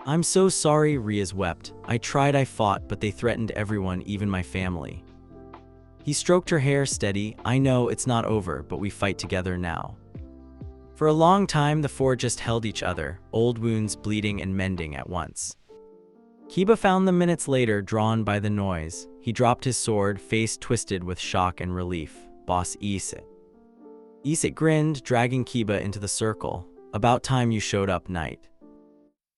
I'm so sorry, Rias wept. I tried, I fought, but they threatened everyone, even my family. He stroked her hair, steady. I know it's not over, but we fight together now. For a long time, the four just held each other, old wounds bleeding and mending at once. Kiba found them minutes later, drawn by the noise. He dropped his sword, face twisted with shock and relief. Boss Issei. Issei grinned, dragging Kiba into the circle. About time you showed up, knight.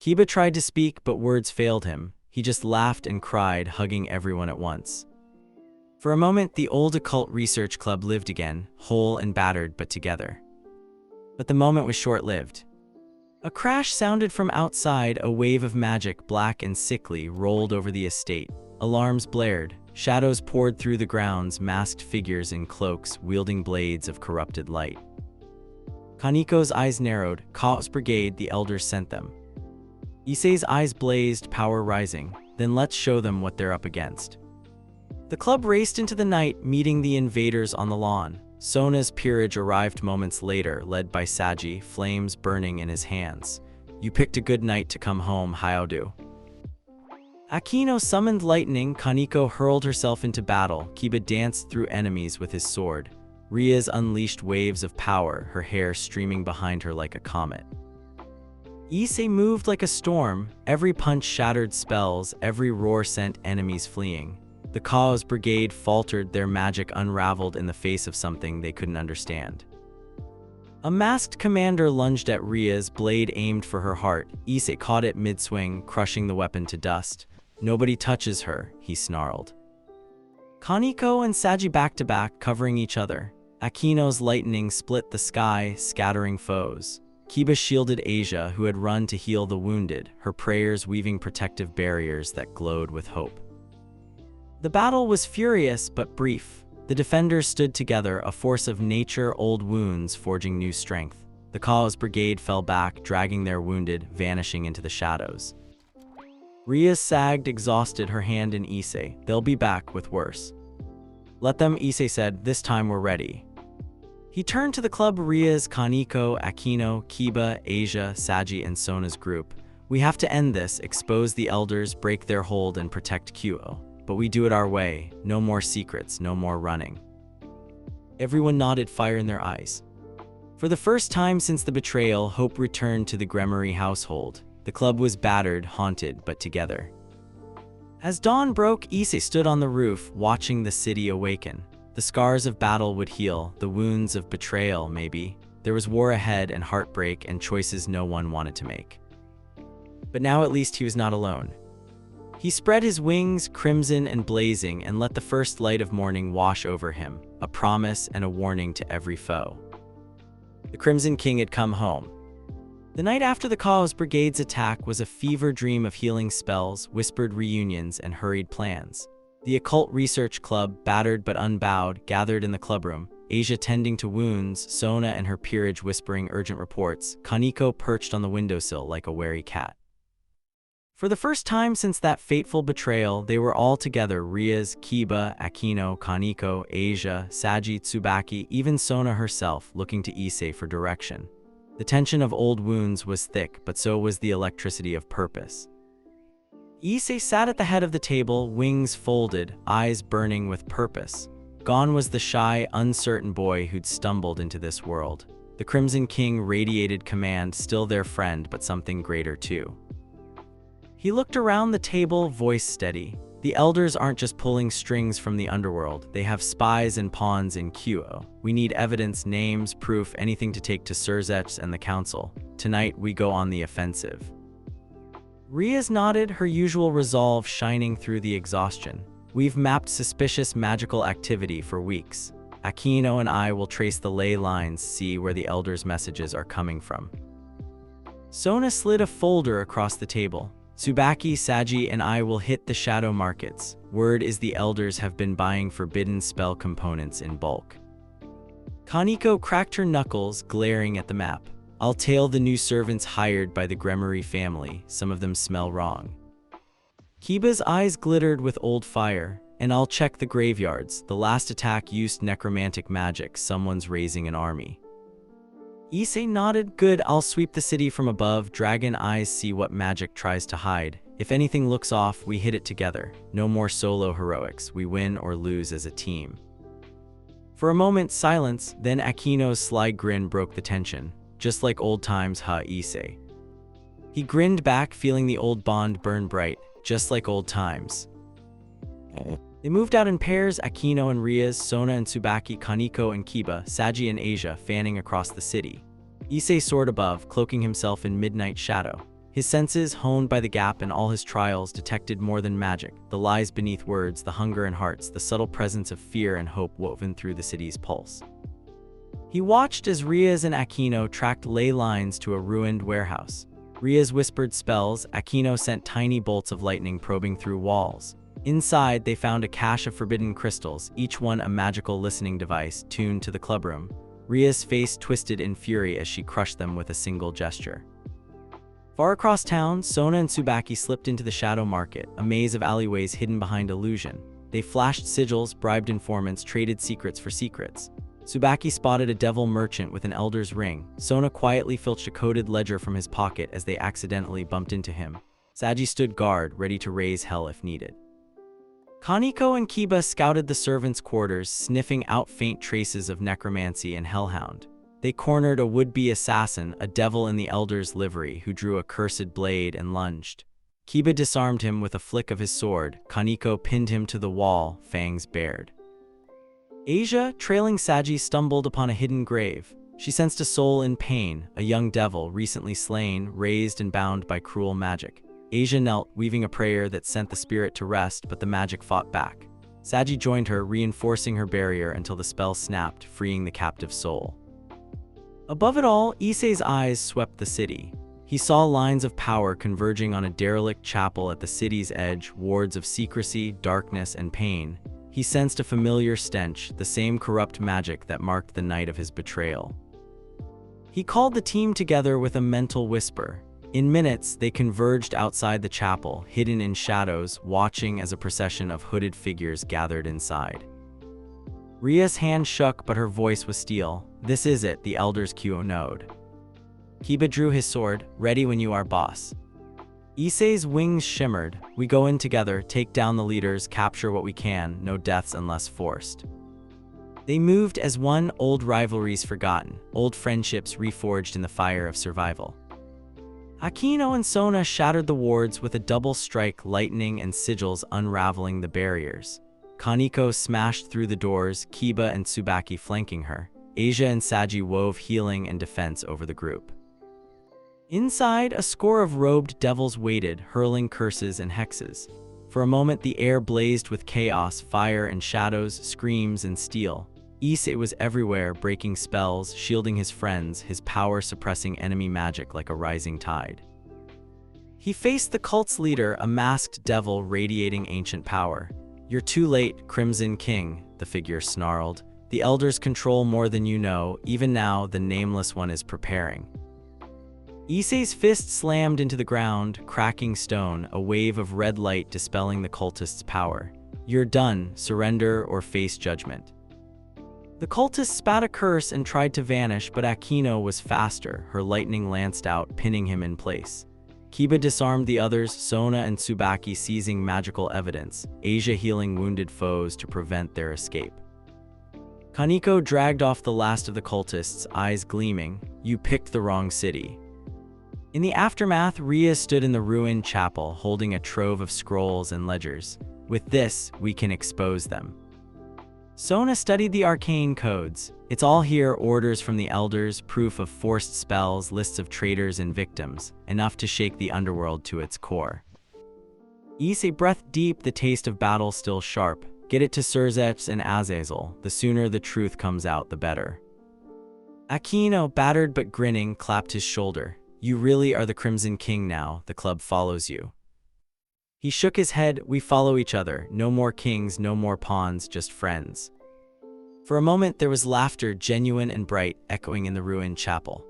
Kiba tried to speak, but words failed him. He just laughed and cried, hugging everyone at once. For a moment, the old occult research club lived again, whole and battered, but together. But the moment was short-lived. A crash sounded from outside, a wave of magic, black and sickly, rolled over the estate. Alarms blared, shadows poured through the grounds, masked figures in cloaks, wielding blades of corrupted light. Kaneko's eyes narrowed. Kuoh's brigade, the elders sent them. Issei's eyes blazed, power rising. Then let's show them what they're up against. The club raced into the night, meeting the invaders on the lawn. Sona's peerage arrived moments later, led by Saji, flames burning in his hands. You picked a good night to come home, Hyodu. Akino summoned lightning. Kaneko hurled herself into battle. Kiba danced through enemies with his sword. Rias unleashed waves of power, her hair streaming behind her like a comet. Issei moved like a storm. Every punch shattered spells, every roar sent enemies fleeing. The Kuoh's brigade faltered, their magic unraveled in the face of something they couldn't understand. A masked commander lunged at Rias, blade aimed for her heart. Issei caught it mid-swing, crushing the weapon to dust. Nobody touches her, he snarled. Kaneko and Saji back-to-back, covering each other. Akino's lightning split the sky, scattering foes. Kiba shielded Asia, who had run to heal the wounded, her prayers weaving protective barriers that glowed with hope. The battle was furious but brief. The defenders stood together, a force of nature, old wounds forging new strength. The Kuoh's brigade fell back, dragging their wounded, vanishing into the shadows. Rias sagged, exhausted, her hand in Issei. They'll be back with worse. Let them, Issei said. This time we're ready. He turned to the club. Rias, Kaneko, Akino, Kiba, Asia, Saji, and Sona's group. We have to end this, expose the elders, break their hold, and protect Kuoh. But we do it our way. No more secrets, no more running. Everyone nodded, fire in their eyes. For the first time since the betrayal, hope returned to the Gregori household. The club was battered, haunted, but together. As dawn broke, Issei stood on the roof, watching the city awaken. The scars of battle would heal, the wounds of betrayal, maybe. There was war ahead and heartbreak and choices no one wanted to make. But now at least he was not alone. He spread his wings, crimson and blazing, and let the first light of morning wash over him, a promise and a warning to every foe. The Crimson King had come home. The night after the Kuoh's brigade's attack was a fever dream of healing spells, whispered reunions, and hurried plans. The Occult Research Club, battered but unbowed, gathered in the clubroom, Asia tending to wounds, Sona and her peerage whispering urgent reports, Kaneko perched on the windowsill like a wary cat. For the first time since that fateful betrayal, they were all together: Rias, Kiba, Akino, Kaneko, Asia, Saji, Tsubaki, even Sona herself, looking to Issei for direction. The tension of old wounds was thick, but so was the electricity of purpose. Issei sat at the head of the table, wings folded, eyes burning with purpose. Gone was the shy, uncertain boy who'd stumbled into this world. The Crimson King radiated command, still their friend, but something greater too. He looked around the table, voice steady. The elders aren't just pulling strings from the underworld. They have spies and pawns in Kuoh. We need evidence, names, proof, anything to take to Surzech and the council. Tonight we go on the offensive. Rias nodded, her usual resolve shining through the exhaustion. We've mapped suspicious magical activity for weeks. Aquino and I will trace the ley lines, see where the elders' messages are coming from. Sona slid a folder across the table. Tsubaki, Saji, and I will hit the shadow markets. Word is the elders have been buying forbidden spell components in bulk. Kaneko cracked her knuckles, glaring at the map. I'll tail the new servants hired by the Gregori family. Some of them smell wrong. Kiba's eyes glittered with old fire. And I'll check the graveyards. The last attack used necromantic magic. Someone's raising an army. Issei nodded. Good, I'll sweep the city from above. Dragon eyes see what magic tries to hide. If anything looks off, we hit it together. No more solo heroics. We win or lose as a team. For a moment, silence, then Aquino's sly grin broke the tension. Just like old times, huh, Issei? He grinned back, feeling the old bond burn bright. Just like old times. They moved out in pairs, Aquino and Rias, Sona and Tsubaki, Kaneko and Kiba, Saji and Asia, fanning across the city. Issei soared above, cloaking himself in midnight shadow. His senses, honed by the gap and all his trials, detected more than magic, the lies beneath words, the hunger in hearts, the subtle presence of fear and hope woven through the city's pulse. He watched as Rias and Aquino tracked ley lines to a ruined warehouse. Rias whispered spells, Aquino sent tiny bolts of lightning probing through walls. Inside, they found a cache of forbidden crystals, each one a magical listening device tuned to the clubroom. Ria's face twisted in fury as she crushed them with a single gesture. Far across town, Sona and Tsubaki slipped into the shadow market, a maze of alleyways hidden behind illusion. They flashed sigils, bribed informants, traded secrets for secrets. Tsubaki spotted a devil merchant with an elder's ring. Sona quietly filched a coded ledger from his pocket as they accidentally bumped into him. Saji stood guard, ready to raise hell if needed. Kaneko and Kiba scouted the servants' quarters, sniffing out faint traces of necromancy and hellhound. They cornered a would-be assassin, a devil in the elder's livery, who drew a cursed blade and lunged. Kiba disarmed him with a flick of his sword. Kaneko pinned him to the wall, fangs bared. Asia, trailing Saji, stumbled upon a hidden grave. She sensed a soul in pain, a young devil recently slain, raised and bound by cruel magic. Asia knelt, weaving a prayer that sent the spirit to rest, but the magic fought back. Saji joined her, reinforcing her barrier until the spell snapped, freeing the captive soul. Above it all, Issei's eyes swept the city. He saw lines of power converging on a derelict chapel at the city's edge, wards of secrecy, darkness, and pain. He sensed a familiar stench, the same corrupt magic that marked the night of his betrayal. He called the team together with a mental whisper. In minutes, they converged outside the chapel, hidden in shadows, watching as a procession of hooded figures gathered inside. Ria's hand shook, but her voice was steel. This is it, the elders Kuoh node. Kiba drew his sword, ready when you are, boss. Issei's wings shimmered. We go in together, take down the leaders, capture what we can, no deaths unless forced. They moved as one, old rivalries forgotten, old friendships reforged in the fire of survival. Aquino and Sona shattered the wards with a double strike, lightning and sigils unraveling the barriers. Kaneko smashed through the doors, Kiba and Tsubaki flanking her. Asia and Saji wove healing and defense over the group. Inside, a score of robed devils waited, hurling curses and hexes. For a moment, the air blazed with chaos, fire and shadows, screams and steel. Issei was everywhere, breaking spells, shielding his friends, his power suppressing enemy magic like a rising tide. He faced the cult's leader, a masked devil radiating ancient power. You're too late, Crimson King, the figure snarled. The elders control more than you know, even now the nameless one is preparing. Issei's fist slammed into the ground, cracking stone, a wave of red light dispelling the cultist's power. You're done, surrender or face judgment. The cultist spat a curse and tried to vanish, but Aquino was faster, her lightning lanced out, pinning him in place. Kiba disarmed the others, Sona and Tsubaki seizing magical evidence, Asia healing wounded foes to prevent their escape. Kaneko dragged off the last of the cultists, eyes gleaming. You picked the wrong city. In the aftermath, Rias stood in the ruined chapel, holding a trove of scrolls and ledgers. With this, we can expose them. Sona studied the arcane codes. It's all here, orders from the elders, proof of forced spells, lists of traitors and victims, enough to shake the underworld to its core. Issei breathed deep, the taste of battle still sharp. Get it to Surzech and Azazel, the sooner the truth comes out, the better. Aquino, battered but grinning, clapped his shoulder. You really are the Crimson King now, the club follows you. He shook his head. We follow each other, no more kings, no more pawns, just friends. For a moment there was laughter, genuine and bright, echoing in the ruined chapel.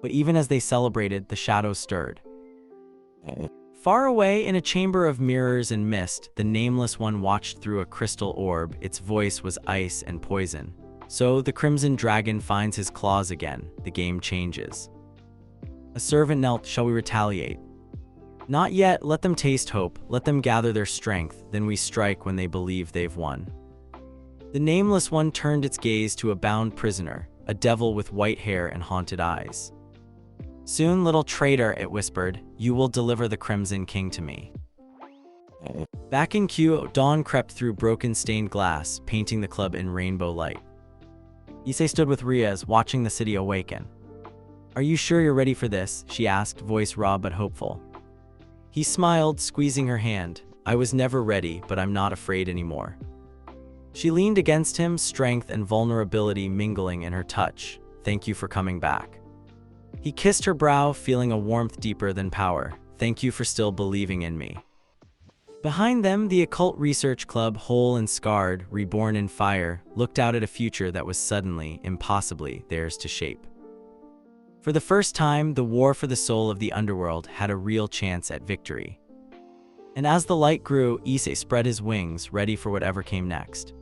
But even as they celebrated, the shadows stirred. Far away, in a chamber of mirrors and mist, the Nameless One watched through a crystal orb. Its voice was ice and poison. So the Crimson Dragon finds his claws again. The game changes. A servant knelt. Shall we retaliate? Not yet. Let them taste hope. Let them gather their strength. Then we strike when they believe they've won. The Nameless One turned its gaze to a bound prisoner, a devil with white hair and haunted eyes. Soon, little traitor, it whispered, you will deliver the Crimson King to me. Back in Kuoh, dawn crept through broken stained glass, painting the club in rainbow light. Issei stood with Rias, watching the city awaken. Are you sure you're ready for this? She asked, voice raw but hopeful. He smiled, squeezing her hand. I was never ready, but I'm not afraid anymore. She leaned against him, strength and vulnerability mingling in her touch. Thank you for coming back. He kissed her brow, feeling a warmth deeper than power. Thank you for still believing in me. Behind them, the Occult Research Club, whole and scarred, reborn in fire, looked out at a future that was suddenly, impossibly, theirs to shape. For the first time, the war for the soul of the underworld had a real chance at victory. And as the light grew, Issei spread his wings, ready for whatever came next.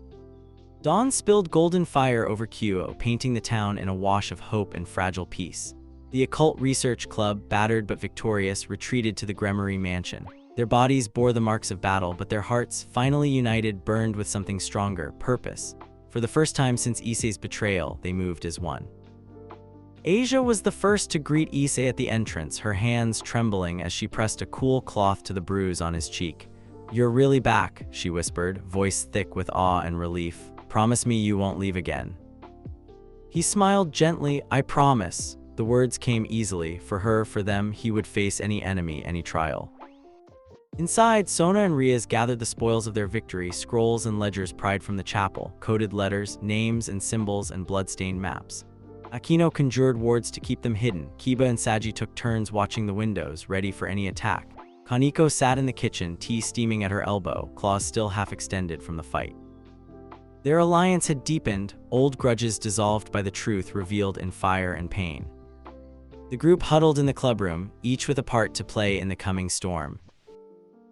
Dawn spilled golden fire over Kuoh, painting the town in a wash of hope and fragile peace. The Occult Research Club, battered but victorious, retreated to the Gregori mansion. Their bodies bore the marks of battle, but their hearts, finally united, burned with something stronger, purpose. For the first time since Issei's betrayal, they moved as one. Asia was the first to greet Issei at the entrance, her hands trembling as she pressed a cool cloth to the bruise on his cheek. You're really back, she whispered, voice thick with awe and relief. Promise me you won't leave again. He smiled gently. I promise. The words came easily. For her, for them, he would face any enemy, any trial. Inside, Sona and Rias gathered the spoils of their victory, scrolls and ledgers pried from the chapel, coded letters, names and symbols, and blood-stained maps. Aquino conjured wards to keep them hidden. Kiba and Saji took turns watching the windows, ready for any attack. Kaneko sat in the kitchen, tea steaming at her elbow, claws still half extended from the fight. Their alliance had deepened, old grudges dissolved by the truth revealed in fire and pain. The group huddled in the clubroom, each with a part to play in the coming storm.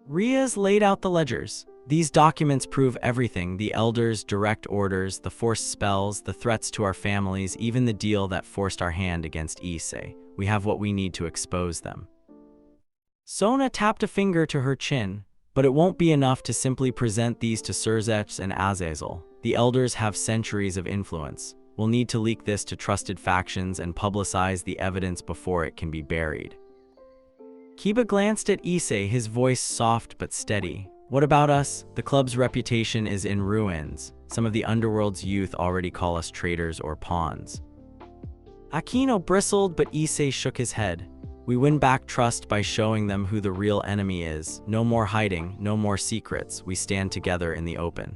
Rias laid out the ledgers. These documents prove everything: the elders' direct orders, the forced spells, the threats to our families, even the deal that forced our hand against Issei. We have what we need to expose them. Sona tapped a finger to her chin. But it won't be enough to simply present these to Surzech and Azazel. The elders have centuries of influence. We'll need to leak this to trusted factions and publicize the evidence before it can be buried. Kiba glanced at Issei, his voice soft but steady. What about us? The club's reputation is in ruins. Some of the underworld's youth already call us traitors or pawns. Aquino bristled, but Issei shook his head. We win back trust by showing them who the real enemy is. No more hiding, no more secrets. We stand together in the open.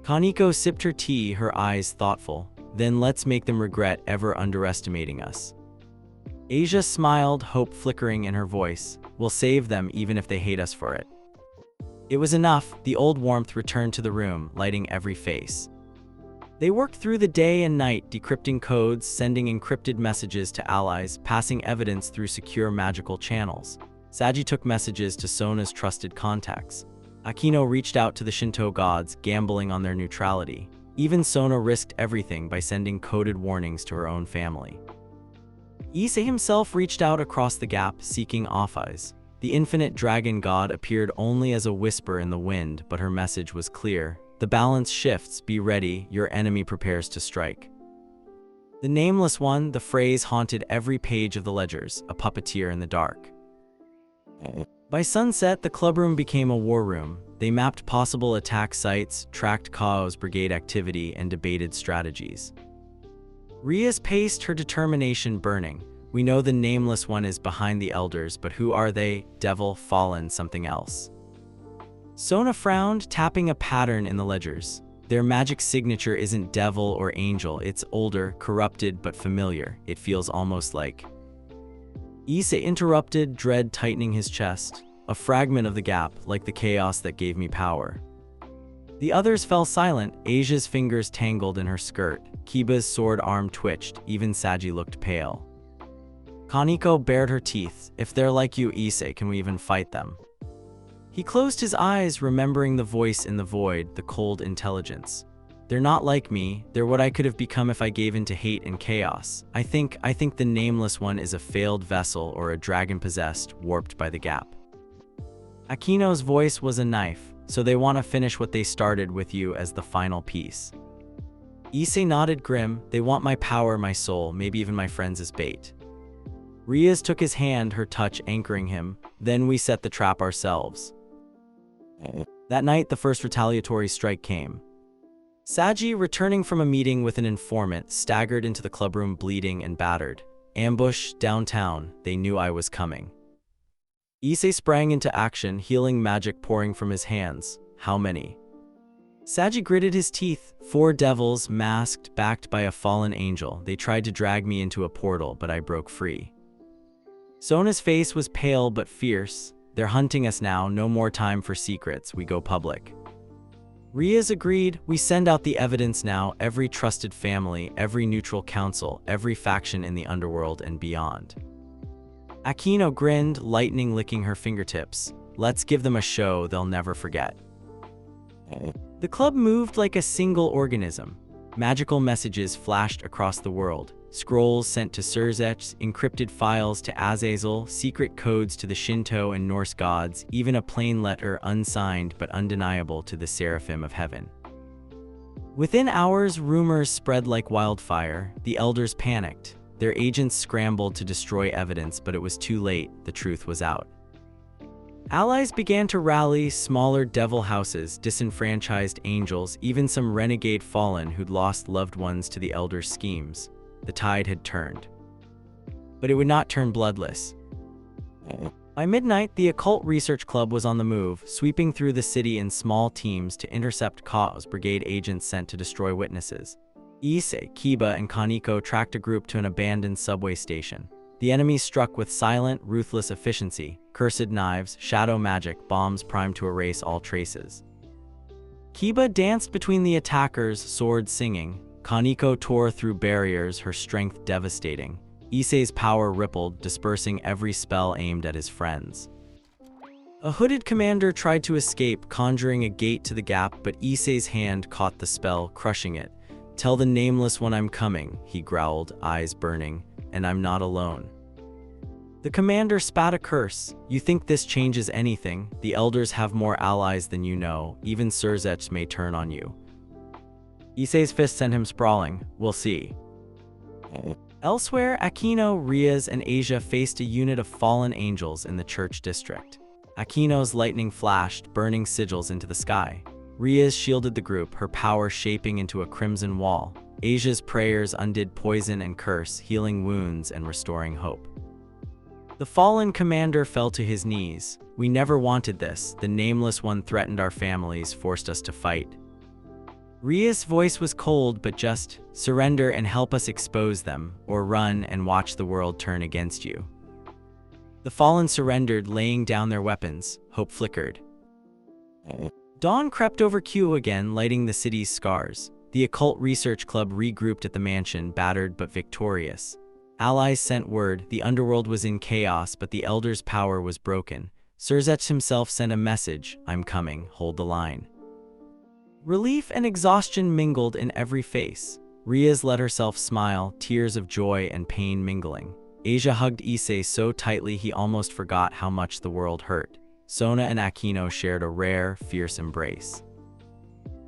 Kaneko sipped her tea, her eyes thoughtful. Then let's make them regret ever underestimating us. Asia smiled, hope flickering in her voice. We'll save them even if they hate us for it. It was enough. The old warmth returned to the room, lighting every face. They worked through the day and night, decrypting codes, sending encrypted messages to allies, passing evidence through secure magical channels. Saji took messages to Sona's trusted contacts. Aquino reached out to the Shinto gods, gambling on their neutrality. Even Sona risked everything by sending coded warnings to her own family. Issei himself reached out across the gap, seeking Offeyes. The infinite dragon god appeared only as a whisper in the wind, but her message was clear. The balance shifts, be ready, your enemy prepares to strike. The nameless one, the phrase haunted every page of the ledgers, a puppeteer in the dark. By sunset, the clubroom became a war room. They mapped possible attack sites, tracked Kuoh's brigade activity, and debated strategies. Rias paced, her determination burning. We know the nameless one is behind the elders, but who are they? Devil, fallen, something else. Sona frowned, tapping a pattern in the ledgers. Their magic signature isn't devil or angel, it's older, corrupted, but familiar. It feels almost like... Issei interrupted, dread tightening his chest. A fragment of the gap, like the chaos that gave me power. The others fell silent, Asia's fingers tangled in her skirt. Kiba's sword arm twitched, even Saji looked pale. Kaneko bared her teeth. If they're like you, Issei, can we even fight them? He closed his eyes, remembering the voice in the void, the cold intelligence. They're not like me, they're what I could have become if I gave in to hate and chaos. I think the nameless one is a failed vessel or a dragon possessed, warped by the gap. Akino's voice was a knife, so they want to finish what they started with you as the final piece. Issei nodded grim, they want my power, my soul, maybe even my friends as bait. Rias took his hand, her touch anchoring him. Then we set the trap ourselves. That night, the first retaliatory strike came. Saji, returning from a meeting with an informant, staggered into the clubroom bleeding and battered. Ambush, downtown, they knew I was coming. Issei sprang into action, healing magic pouring from his hands. How many? Saji gritted his teeth. 4 devils, masked, backed by a fallen angel. They tried to drag me into a portal, but I broke free. Sona's face was pale but fierce. They're hunting us now, no more time for secrets, we go public. Rias agreed, we send out the evidence now, every trusted family, every neutral council, every faction in the underworld and beyond. Akino grinned, lightning licking her fingertips. Let's give them a show they'll never forget. The club moved like a single organism. Magical messages flashed across the world. Scrolls sent to Surzech, encrypted files to Azazel, secret codes to the Shinto and Norse gods, even a plain letter unsigned but undeniable to the Seraphim of Heaven. Within hours, rumors spread like wildfire. The elders panicked. Their agents scrambled to destroy evidence, but it was too late. The truth was out. Allies began to rally, smaller devil houses, disenfranchised angels, even some renegade fallen who'd lost loved ones to the elders' schemes. The tide had turned. But it would not turn bloodless. By midnight, the Occult Research Club was on the move, sweeping through the city in small teams to intercept Kuoh's brigade agents sent to destroy witnesses. Issei, Kiba, and Kaneko tracked a group to an abandoned subway station. The enemy struck with silent, ruthless efficiency. Cursed knives, shadow magic, bombs primed to erase all traces. Kiba danced between the attackers, sword singing. Kaneko tore through barriers, her strength devastating. Issei's power rippled, dispersing every spell aimed at his friends. A hooded commander tried to escape, conjuring a gate to the gap, but Issei's hand caught the spell, crushing it. Tell the nameless when I'm coming, he growled, eyes burning, and I'm not alone. The commander spat a curse. You think this changes anything? The elders have more allies than you know. Even Surzech may turn on you. Issei's fist sent him sprawling. We'll see. Elsewhere, Akino, Rias, and Asia faced a unit of fallen angels in the church district. Akino's lightning flashed, burning sigils into the sky. Rias shielded the group, her power shaping into a crimson wall. Asia's prayers undid poison and curse, healing wounds and restoring hope. The fallen commander fell to his knees. We never wanted this. The nameless one threatened our families, forced us to fight. Rias' voice was cold, but just, surrender and help us expose them, or run and watch the world turn against you. The fallen surrendered, laying down their weapons. Hope flickered. Dawn crept over Kuoh again, lighting the city's scars. The Occult Research Club regrouped at the mansion, battered but victorious. Allies sent word, the underworld was in chaos, but the Elder's power was broken. Surzech himself sent a message, I'm coming, hold the line. Relief and exhaustion mingled in every face. Rias let herself smile, tears of joy and pain mingling. Asia hugged Issei so tightly he almost forgot how much the world hurt. Sona and Akino shared a rare, fierce embrace.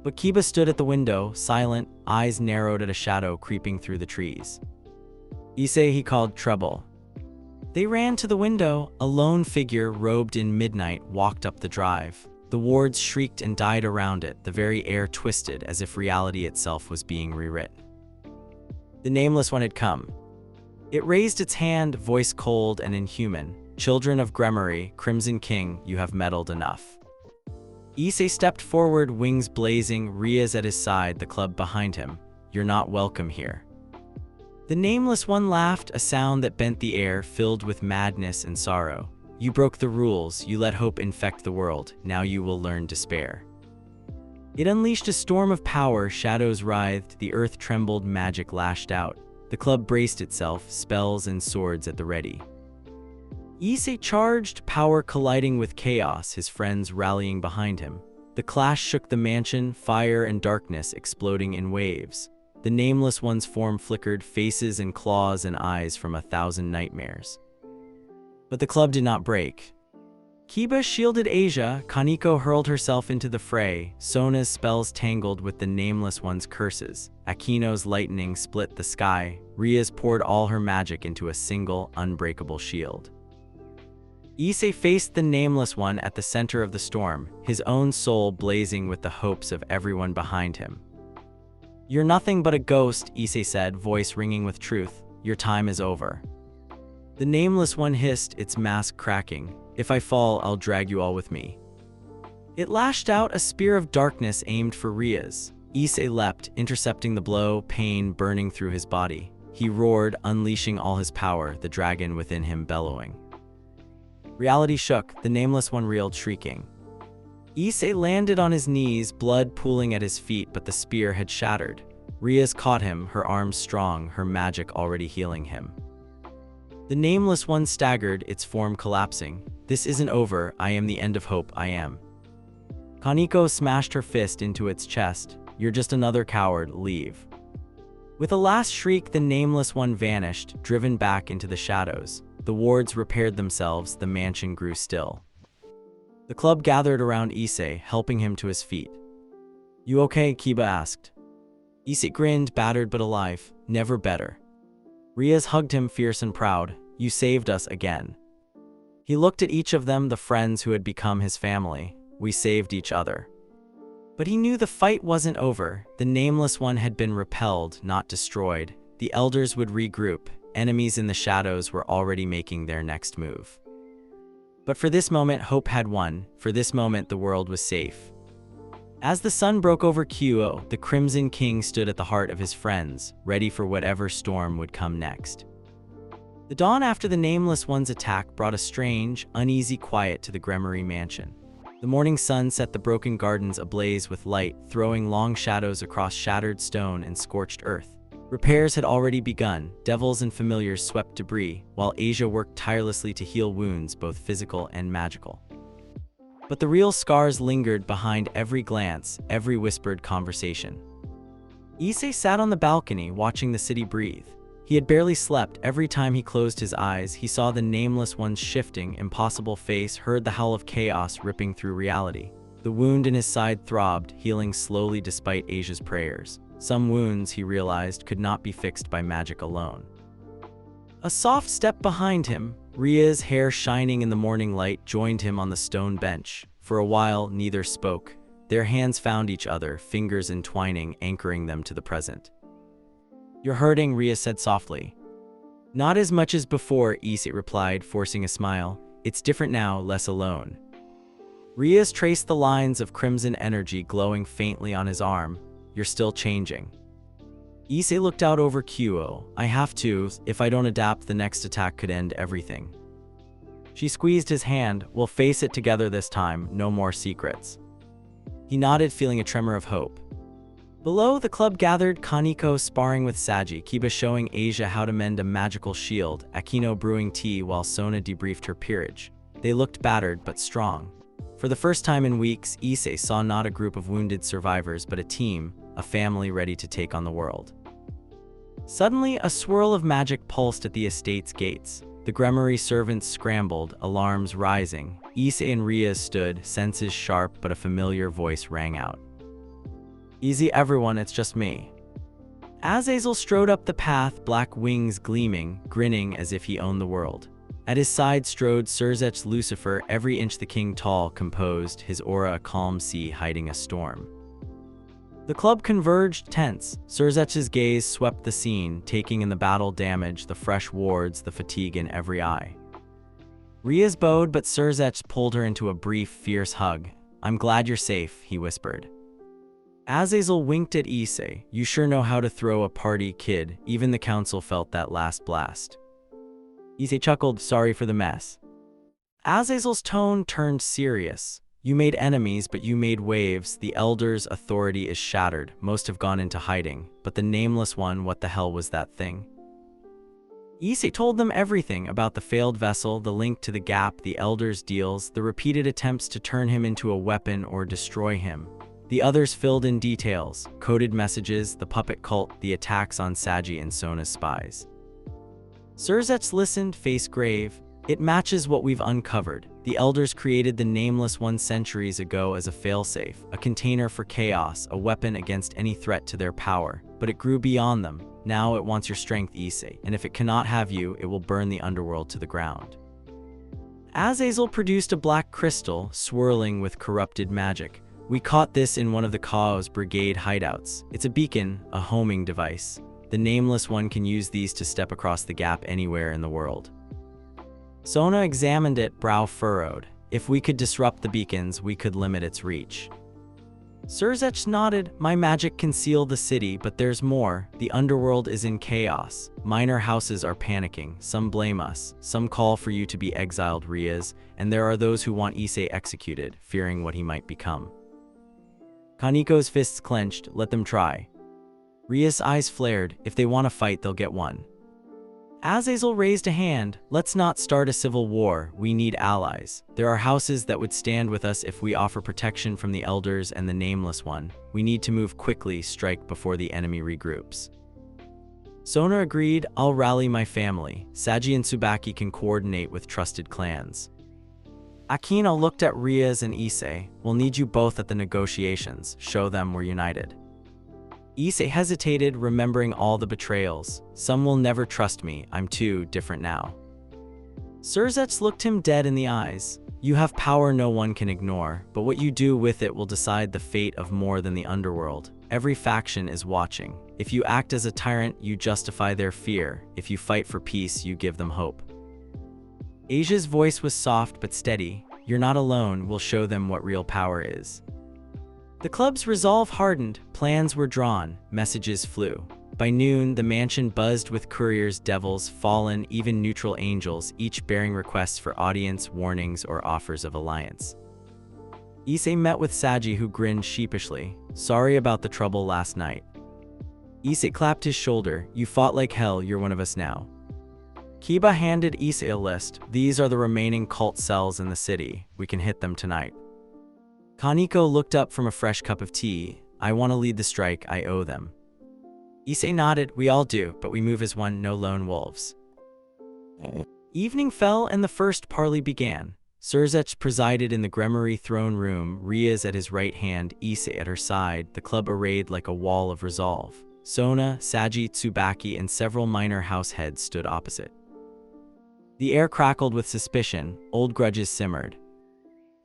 But Kiba stood at the window, silent, eyes narrowed at a shadow creeping through the trees. Issei, he called, trouble. They ran to the window. A lone figure robed in midnight walked up the drive. The wards shrieked and died around it, the very air twisted as if reality itself was being rewritten. The Nameless One had come. It raised its hand, voice cold and inhuman. Children of Gregori, Crimson King, you have meddled enough. Issei stepped forward, wings blazing, Rias at his side, the club behind him. You're not welcome here. The Nameless One laughed, a sound that bent the air, filled with madness and sorrow. You broke the rules, you let hope infect the world, now you will learn despair. It unleashed a storm of power, shadows writhed, the earth trembled, magic lashed out. The club braced itself, spells and swords at the ready. Issei charged, power colliding with chaos, his friends rallying behind him. The clash shook the mansion, fire and darkness exploding in waves. The Nameless One's form flickered, faces and claws and eyes from 1,000 nightmares. But the club did not break. Kiba shielded Asia, Kaneko hurled herself into the fray, Sona's spells tangled with the Nameless One's curses, Akino's lightning split the sky, Rias poured all her magic into a single, unbreakable shield. Issei faced the Nameless One at the center of the storm, his own soul blazing with the hopes of everyone behind him. You're nothing but a ghost, Issei said, voice ringing with truth. Your time is over. The Nameless One hissed, its mask cracking. If I fall, I'll drag you all with me. It lashed out, a spear of darkness aimed for Rias. Issei leapt, intercepting the blow, pain burning through his body. He roared, unleashing all his power, the dragon within him bellowing. Reality shook, the Nameless One reeled, shrieking. Issei landed on his knees, blood pooling at his feet, but the spear had shattered. Rias caught him, her arms strong, her magic already healing him. The Nameless One staggered, its form collapsing. This isn't over, I am the end of hope, I am. Kaneko smashed her fist into its chest. You're just another coward, leave. With a last shriek, the Nameless One vanished, driven back into the shadows. The wards repaired themselves, the mansion grew still. The club gathered around Issei, helping him to his feet. You okay? Kiba asked. Issei grinned, battered but alive, never better. Rias hugged him, fierce and proud. You saved us again. He looked at each of them, the friends who had become his family. We saved each other. But he knew the fight wasn't over. The Nameless One had been repelled, not destroyed. The elders would regroup. Enemies in the shadows were already making their next move. But for this moment, hope had won. For this moment, the world was safe. As the sun broke over Kuoh, the Crimson King stood at the heart of his friends, ready for whatever storm would come next. The dawn after the Nameless One's attack brought a strange, uneasy quiet to the Gregori mansion. The morning sun set the broken gardens ablaze with light, throwing long shadows across shattered stone and scorched earth. Repairs had already begun. Devils and familiars swept debris, while Asia worked tirelessly to heal wounds, both physical and magical. But the real scars lingered behind every glance, every whispered conversation. Issei sat on the balcony, watching the city breathe. He had barely slept. Every time he closed his eyes, he saw the Nameless One's shifting, impossible face, heard the howl of chaos ripping through reality. The wound in his side throbbed, healing slowly despite Asia's prayers. Some wounds, he realized, could not be fixed by magic alone. A soft step behind him, Ria's hair shining in the morning light, joined him on the stone bench. For a while, neither spoke. Their hands found each other, fingers entwining, anchoring them to the present. You're hurting, Rias said softly. Not as much as before, Issei replied, forcing a smile. It's different now, less alone. Rias traced the lines of crimson energy glowing faintly on his arm. You're still changing. Issei looked out over Kuoh. I have to. If I don't adapt, the next attack could end everything. She squeezed his hand. We'll face it together this time, no more secrets. He nodded, feeling a tremor of hope. Below, the club gathered, Kaneko sparring with Saji, Kiba showing Asia how to mend a magical shield, Akino brewing tea while Sona debriefed her peerage. They looked battered but strong. For the first time in weeks, Issei saw not a group of wounded survivors but a team, a family ready to take on the world. Suddenly, a swirl of magic pulsed at the estate's gates. The Gregori servants scrambled, alarms rising. Issei and Rias stood, senses sharp, but a familiar voice rang out. "Easy everyone, it's just me." Azazel strode up the path, black wings gleaming, grinning as if he owned the world. At his side strode Surzech's Lucifer, every inch the king tall, composed, his aura a calm sea hiding a storm. The club converged, tense. Surzech's gaze swept the scene, taking in the battle damage, the fresh wards, the fatigue in every eye. Rias bowed, but Surzech pulled her into a brief, fierce hug. "I'm glad you're safe," he whispered. Azazel winked at Issei. "You sure know how to throw a party, kid." Even the council felt that last blast. Issei chuckled, "Sorry for the mess." Azazel's tone turned serious. "You made enemies, but you made waves. The Elder's authority is shattered. Most have gone into hiding. But the Nameless One, what the hell was that thing?" Issei told them everything about the failed vessel, the link to the gap, the Elder's deals, the repeated attempts to turn him into a weapon or destroy him. The others filled in details, coded messages, the puppet cult, the attacks on Saji and Sona's spies. Surzech listened, face grave. "It matches what we've uncovered. The Elders created the Nameless One centuries ago as a failsafe, a container for chaos, a weapon against any threat to their power. But it grew beyond them. Now it wants your strength, Issei, and if it cannot have you, it will burn the underworld to the ground." Azazel produced a black crystal, swirling with corrupted magic. "We caught this in one of the Kuoh's brigade hideouts. It's a beacon, a homing device. The Nameless One can use these to step across the gap anywhere in the world." Sona examined it, brow furrowed. "If we could disrupt the beacons, we could limit its reach." Surzech nodded. "My magic can seal the city, but there's more. The underworld is in chaos. Minor houses are panicking. Some blame us. Some call for you to be exiled, Rias, and there are those who want Issei executed, fearing what he might become." Kaniko's fists clenched. "Let them try." Rias' eyes flared. "If they want to fight, they'll get one." Azazel raised a hand. "Let's not start a civil war. We need allies. There are houses that would stand with us if we offer protection from the Elders and the Nameless One. We need to move quickly, strike before the enemy regroups." Sona agreed. "I'll rally my family. Saji and Tsubaki can coordinate with trusted clans." Akino looked at Rias and Issei. "We'll need you both at the negotiations. Show them we're united." Issei hesitated, remembering all the betrayals. "Some will never trust me. I'm too different now." Surzech looked him dead in the eyes. "You have power no one can ignore, but what you do with it will decide the fate of more than the underworld. Every faction is watching. If you act as a tyrant, you justify their fear. If you fight for peace, you give them hope." Asia's voice was soft but steady. "You're not alone. We'll show them what real power is." The club's resolve hardened, plans were drawn, messages flew. By noon, the mansion buzzed with couriers, devils, fallen, even neutral angels, each bearing requests for audience, warnings, or offers of alliance. Issei met with Saji, who grinned sheepishly. "Sorry about the trouble last night." Issei clapped his shoulder. "You fought like hell, you're one of us now." Kiba handed Issei a list. "These are the remaining cult cells in the city. We can hit them tonight." Kaniko looked up from a fresh cup of tea. "I want to lead the strike. I owe them." Issei nodded. "We all do, but we move as one, no lone wolves." Evening fell and the first parley began. Surzech presided in the Gregori throne room, Rias at his right hand, Issei at her side, the club arrayed like a wall of resolve. Sona, Saji, Tsubaki, and several minor house heads stood opposite. The air crackled with suspicion, old grudges simmered.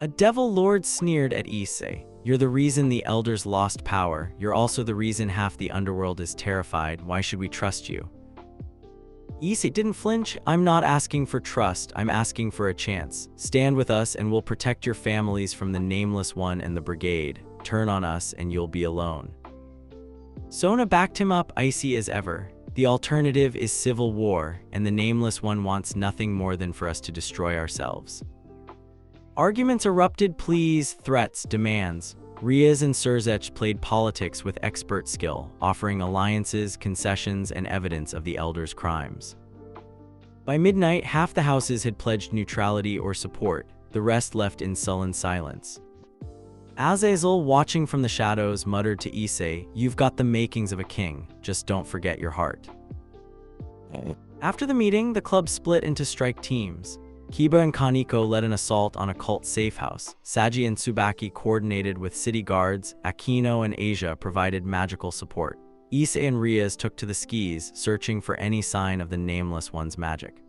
A devil lord sneered at Issei. "You're the reason the Elders lost power. You're also the reason half the underworld is terrified. Why should we trust you?" Issei didn't flinch. "I'm not asking for trust. I'm asking for a chance. Stand with us and we'll protect your families from the Nameless One and the Brigade. Turn on us and you'll be alone." Sona backed him up, icy as ever. "The alternative is civil war, and the Nameless One wants nothing more than for us to destroy ourselves." Arguments erupted, pleas, threats, demands. Rias and Surzech played politics with expert skill, offering alliances, concessions, and evidence of the Elders' crimes. By midnight, half the houses had pledged neutrality or support, the rest left in sullen silence. Azazel, watching from the shadows, muttered to Issei, "You've got the makings of a king, just don't forget your heart." After the meeting, the club split into strike teams. Kiba and Kaneko led an assault on a cult safe house. Saji and Tsubaki coordinated with city guards. Akino and Asia provided magical support. Issei and Rias took to the skis, searching for any sign of the Nameless One's magic.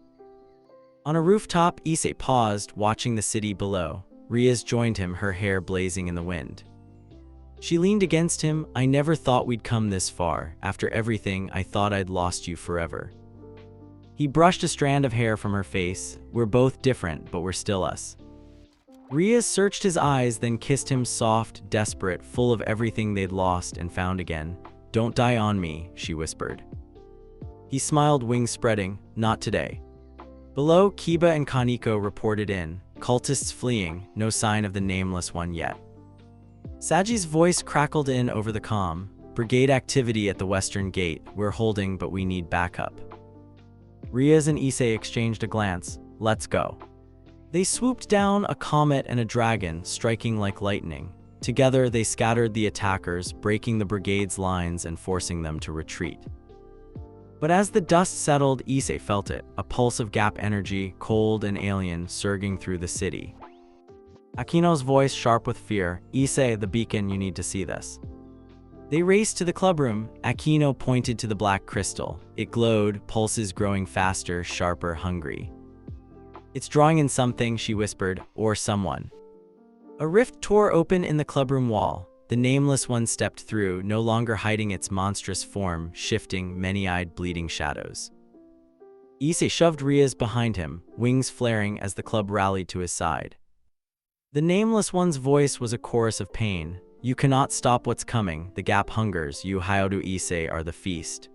On a rooftop, Issei paused, watching the city below. Rias joined him, her hair blazing in the wind. She leaned against him. "I never thought we'd come this far. After everything, I thought I'd lost you forever." He brushed a strand of hair from her face. "We're both different, but we're still us." Rias searched his eyes, then kissed him, soft, desperate, full of everything they'd lost and found again. "Don't die on me," she whispered. He smiled, wings spreading. "Not today." Below, Kiba and Kaneko reported in. Cultists fleeing, no sign of the Nameless One yet. Saji's voice crackled in over the comm. "Brigade activity at the western gate. We're holding, but we need backup." Rias and Issei exchanged a glance. "Let's go." They swooped down, a comet and a dragon, striking like lightning. Together, they scattered the attackers, breaking the brigade's lines and forcing them to retreat. But as the dust settled, Issei felt it, a pulse of gap energy, cold and alien, surging through the city. Akino's voice sharp with fear. "Issei, the beacon, you need to see this." They raced to the clubroom. Akino pointed to the black crystal. It glowed, pulses growing faster, sharper, hungry. "It's drawing in something," she whispered, "or someone." A rift tore open in the clubroom wall. The Nameless One stepped through, no longer hiding its monstrous form, shifting, many-eyed, bleeding shadows. Issei shoved Rias behind him, wings flaring as the club rallied to his side. The Nameless One's voice was a chorus of pain. "You cannot stop what's coming. The gap hungers. You Hyodo Issei are the feast."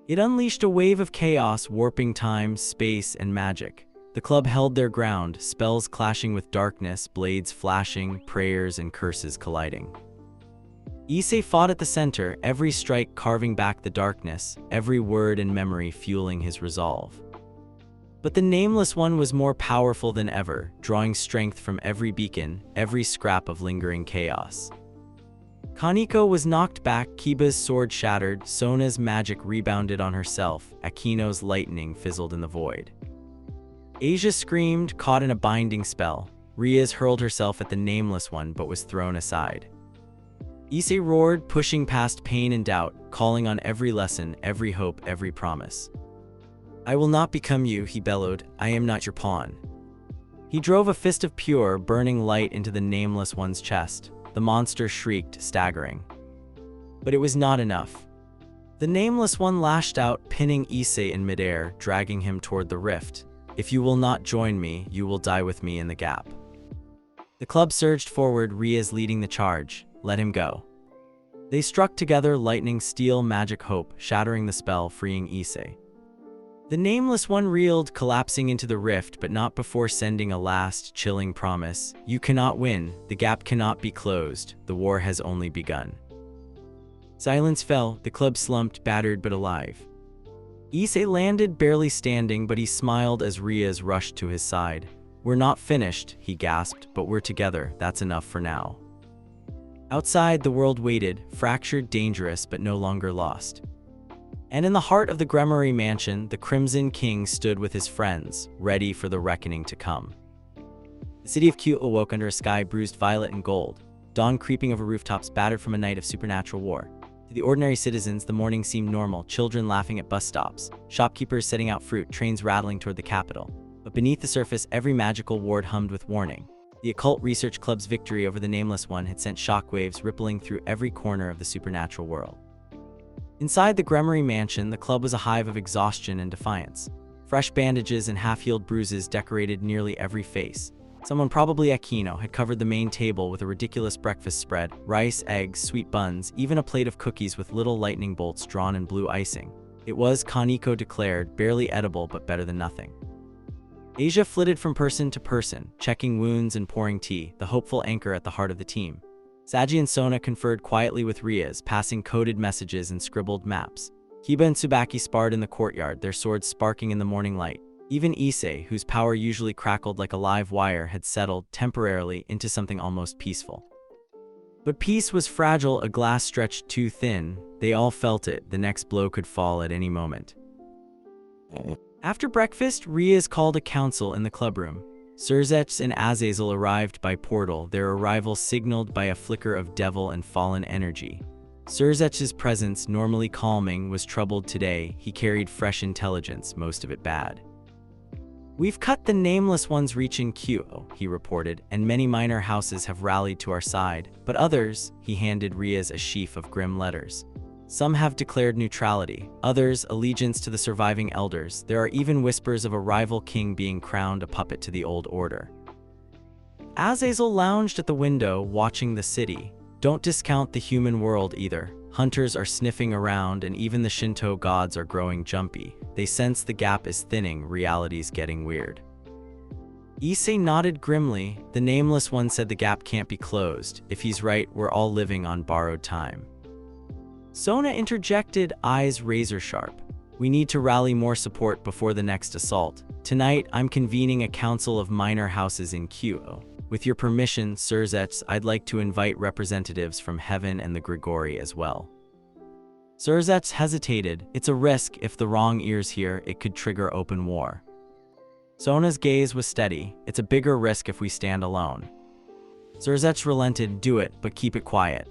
It unleashed a wave of chaos, warping time, space, and magic. The club held their ground, spells clashing with darkness, blades flashing, prayers and curses colliding. Issei fought at the center, every strike carving back the darkness, every word and memory fueling his resolve. But the Nameless One was more powerful than ever, drawing strength from every beacon, every scrap of lingering chaos. Kaneko was knocked back, Kiba's sword shattered, Sona's magic rebounded on herself, Akino's lightning fizzled in the void. Asia screamed, caught in a binding spell. Rias hurled herself at the Nameless One but was thrown aside. Issei roared, pushing past pain and doubt, calling on every lesson, every hope, every promise. "I will not become you," he bellowed. "I am not your pawn." He drove a fist of pure, burning light into the Nameless One's chest. The monster shrieked, staggering. But it was not enough. The Nameless One lashed out, pinning Issei in midair, dragging him toward the rift. "If you will not join me, you will die with me in the gap." The club surged forward, Rias leading the charge. "Let him go." They struck together, lightning, steel, magic, hope, shattering the spell, freeing Issei. The Nameless One reeled, collapsing into the rift, but not before sending a last, chilling promise. "You cannot win. The gap cannot be closed. The war has only begun." Silence fell. The club slumped, battered but alive. Issei landed, barely standing, but he smiled as Rias rushed to his side. "We're not finished," he gasped, "but we're together. That's enough for now." Outside, the world waited, fractured, dangerous, but no longer lost. And in the heart of the Gregori mansion, the Crimson King stood with his friends, ready for the reckoning to come. The city of Kuoh awoke under a sky bruised violet and gold, dawn creeping over rooftops battered from a night of supernatural war. To the ordinary citizens, the morning seemed normal, children laughing at bus stops, shopkeepers setting out fruit, trains rattling toward the capital. But beneath the surface, every magical ward hummed with warning. The Occult Research Club's victory over the Nameless One had sent shockwaves rippling through every corner of the supernatural world. Inside the Gregori mansion, the club was a hive of exhaustion and defiance. Fresh bandages and half-healed bruises decorated nearly every face. Someone, probably Akino, had covered the main table with a ridiculous breakfast spread, rice, eggs, sweet buns, even a plate of cookies with little lightning bolts drawn in blue icing. It was, Kaneko declared, barely edible but better than nothing. Asia flitted from person to person, checking wounds and pouring tea, the hopeful anchor at the heart of the team. Saji and Sona conferred quietly with Rias, passing coded messages and scribbled maps. Kiba and Tsubaki sparred in the courtyard, their swords sparking in the morning light. Even Issei, whose power usually crackled like a live wire, had settled, temporarily, into something almost peaceful. But peace was fragile, a glass stretched too thin. They all felt it, the next blow could fall at any moment. After breakfast, Rias called a council in the clubroom. Surzech and Azazel arrived by portal, their arrival signaled by a flicker of devil and fallen energy. Surzech's presence, normally calming, was troubled today. He carried fresh intelligence, most of it bad. "We've cut the nameless one's reach in Kuoh," he reported, "and many minor houses have rallied to our side. But others," he handed Rias a sheaf of grim letters. "Some have declared neutrality, others allegiance to the surviving elders. There are even whispers of a rival king being crowned a puppet to the old order." Azazel lounged at the window, watching the city. "Don't discount the human world either. Hunters are sniffing around, and even the Shinto gods are growing jumpy. They sense the gap is thinning, reality's getting weird." Issei nodded grimly. "The nameless one said the gap can't be closed. If he's right, we're all living on borrowed time." Sona interjected, eyes razor-sharp. "We need to rally more support before the next assault. Tonight, I'm convening a council of minor houses in Kuoh. With your permission, Surzech, I'd like to invite representatives from Heaven and the Gregori as well." Surzech hesitated. "It's a risk. If the wrong ears hear, it could trigger open war." Sona's gaze was steady. "It's a bigger risk if we stand alone." Surzech relented. "Do it, but keep it quiet."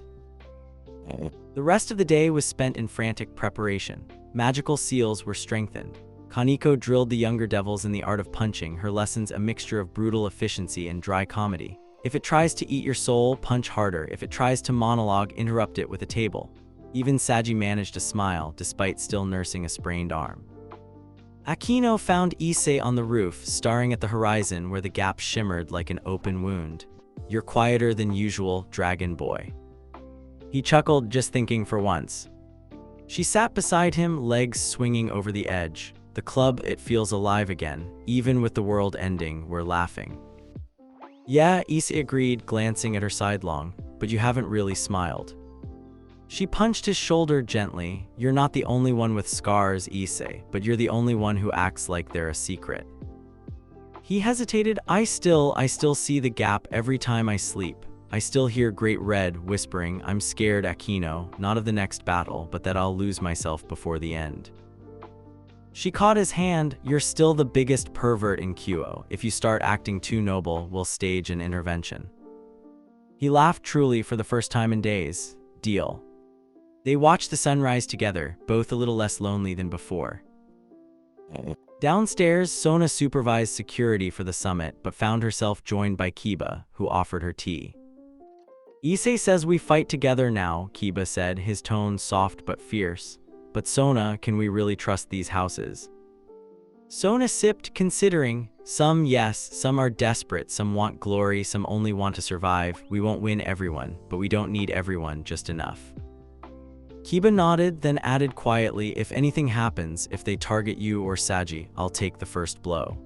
The rest of the day was spent in frantic preparation. Magical seals were strengthened. Kaneko drilled the younger devils in the art of punching, her lessons a mixture of brutal efficiency and dry comedy. If it tries to eat your soul, punch harder. If it tries to monologue, interrupt it with a table. Even Saji managed to smile, despite still nursing a sprained arm. Akino found Issei on the roof, staring at the horizon where the gap shimmered like an open wound. "You're quieter than usual, dragon boy." He chuckled, just thinking for once. She sat beside him, legs swinging over the edge. "The club, it feels alive again. Even with the world ending, we're laughing." "Yeah," Issei agreed, glancing at her sidelong, "but you haven't really smiled." She punched his shoulder gently. "You're not the only one with scars, Issei, but you're the only one who acts like they're a secret." He hesitated. I still see the gap every time I sleep. I still hear Great Red whispering, I'm scared, Akino, not of the next battle, but that I'll lose myself before the end." She caught his hand. "You're still the biggest pervert in Kuoh. If you start acting too noble, we'll stage an intervention." He laughed, truly for the first time in days. "Deal." They watched the sunrise together, both a little less lonely than before. Downstairs, Sona supervised security for the summit, but found herself joined by Kiba, who offered her tea. "Issei says we fight together now," Kiba said, his tone soft but fierce. "But Sona, can we really trust these houses?" Sona sipped, considering. "Some, yes, some are desperate, some want glory, some only want to survive. We won't win everyone, but we don't need everyone, just enough." Kiba nodded, then added quietly, "If anything happens, if they target you or Saji, I'll take the first blow."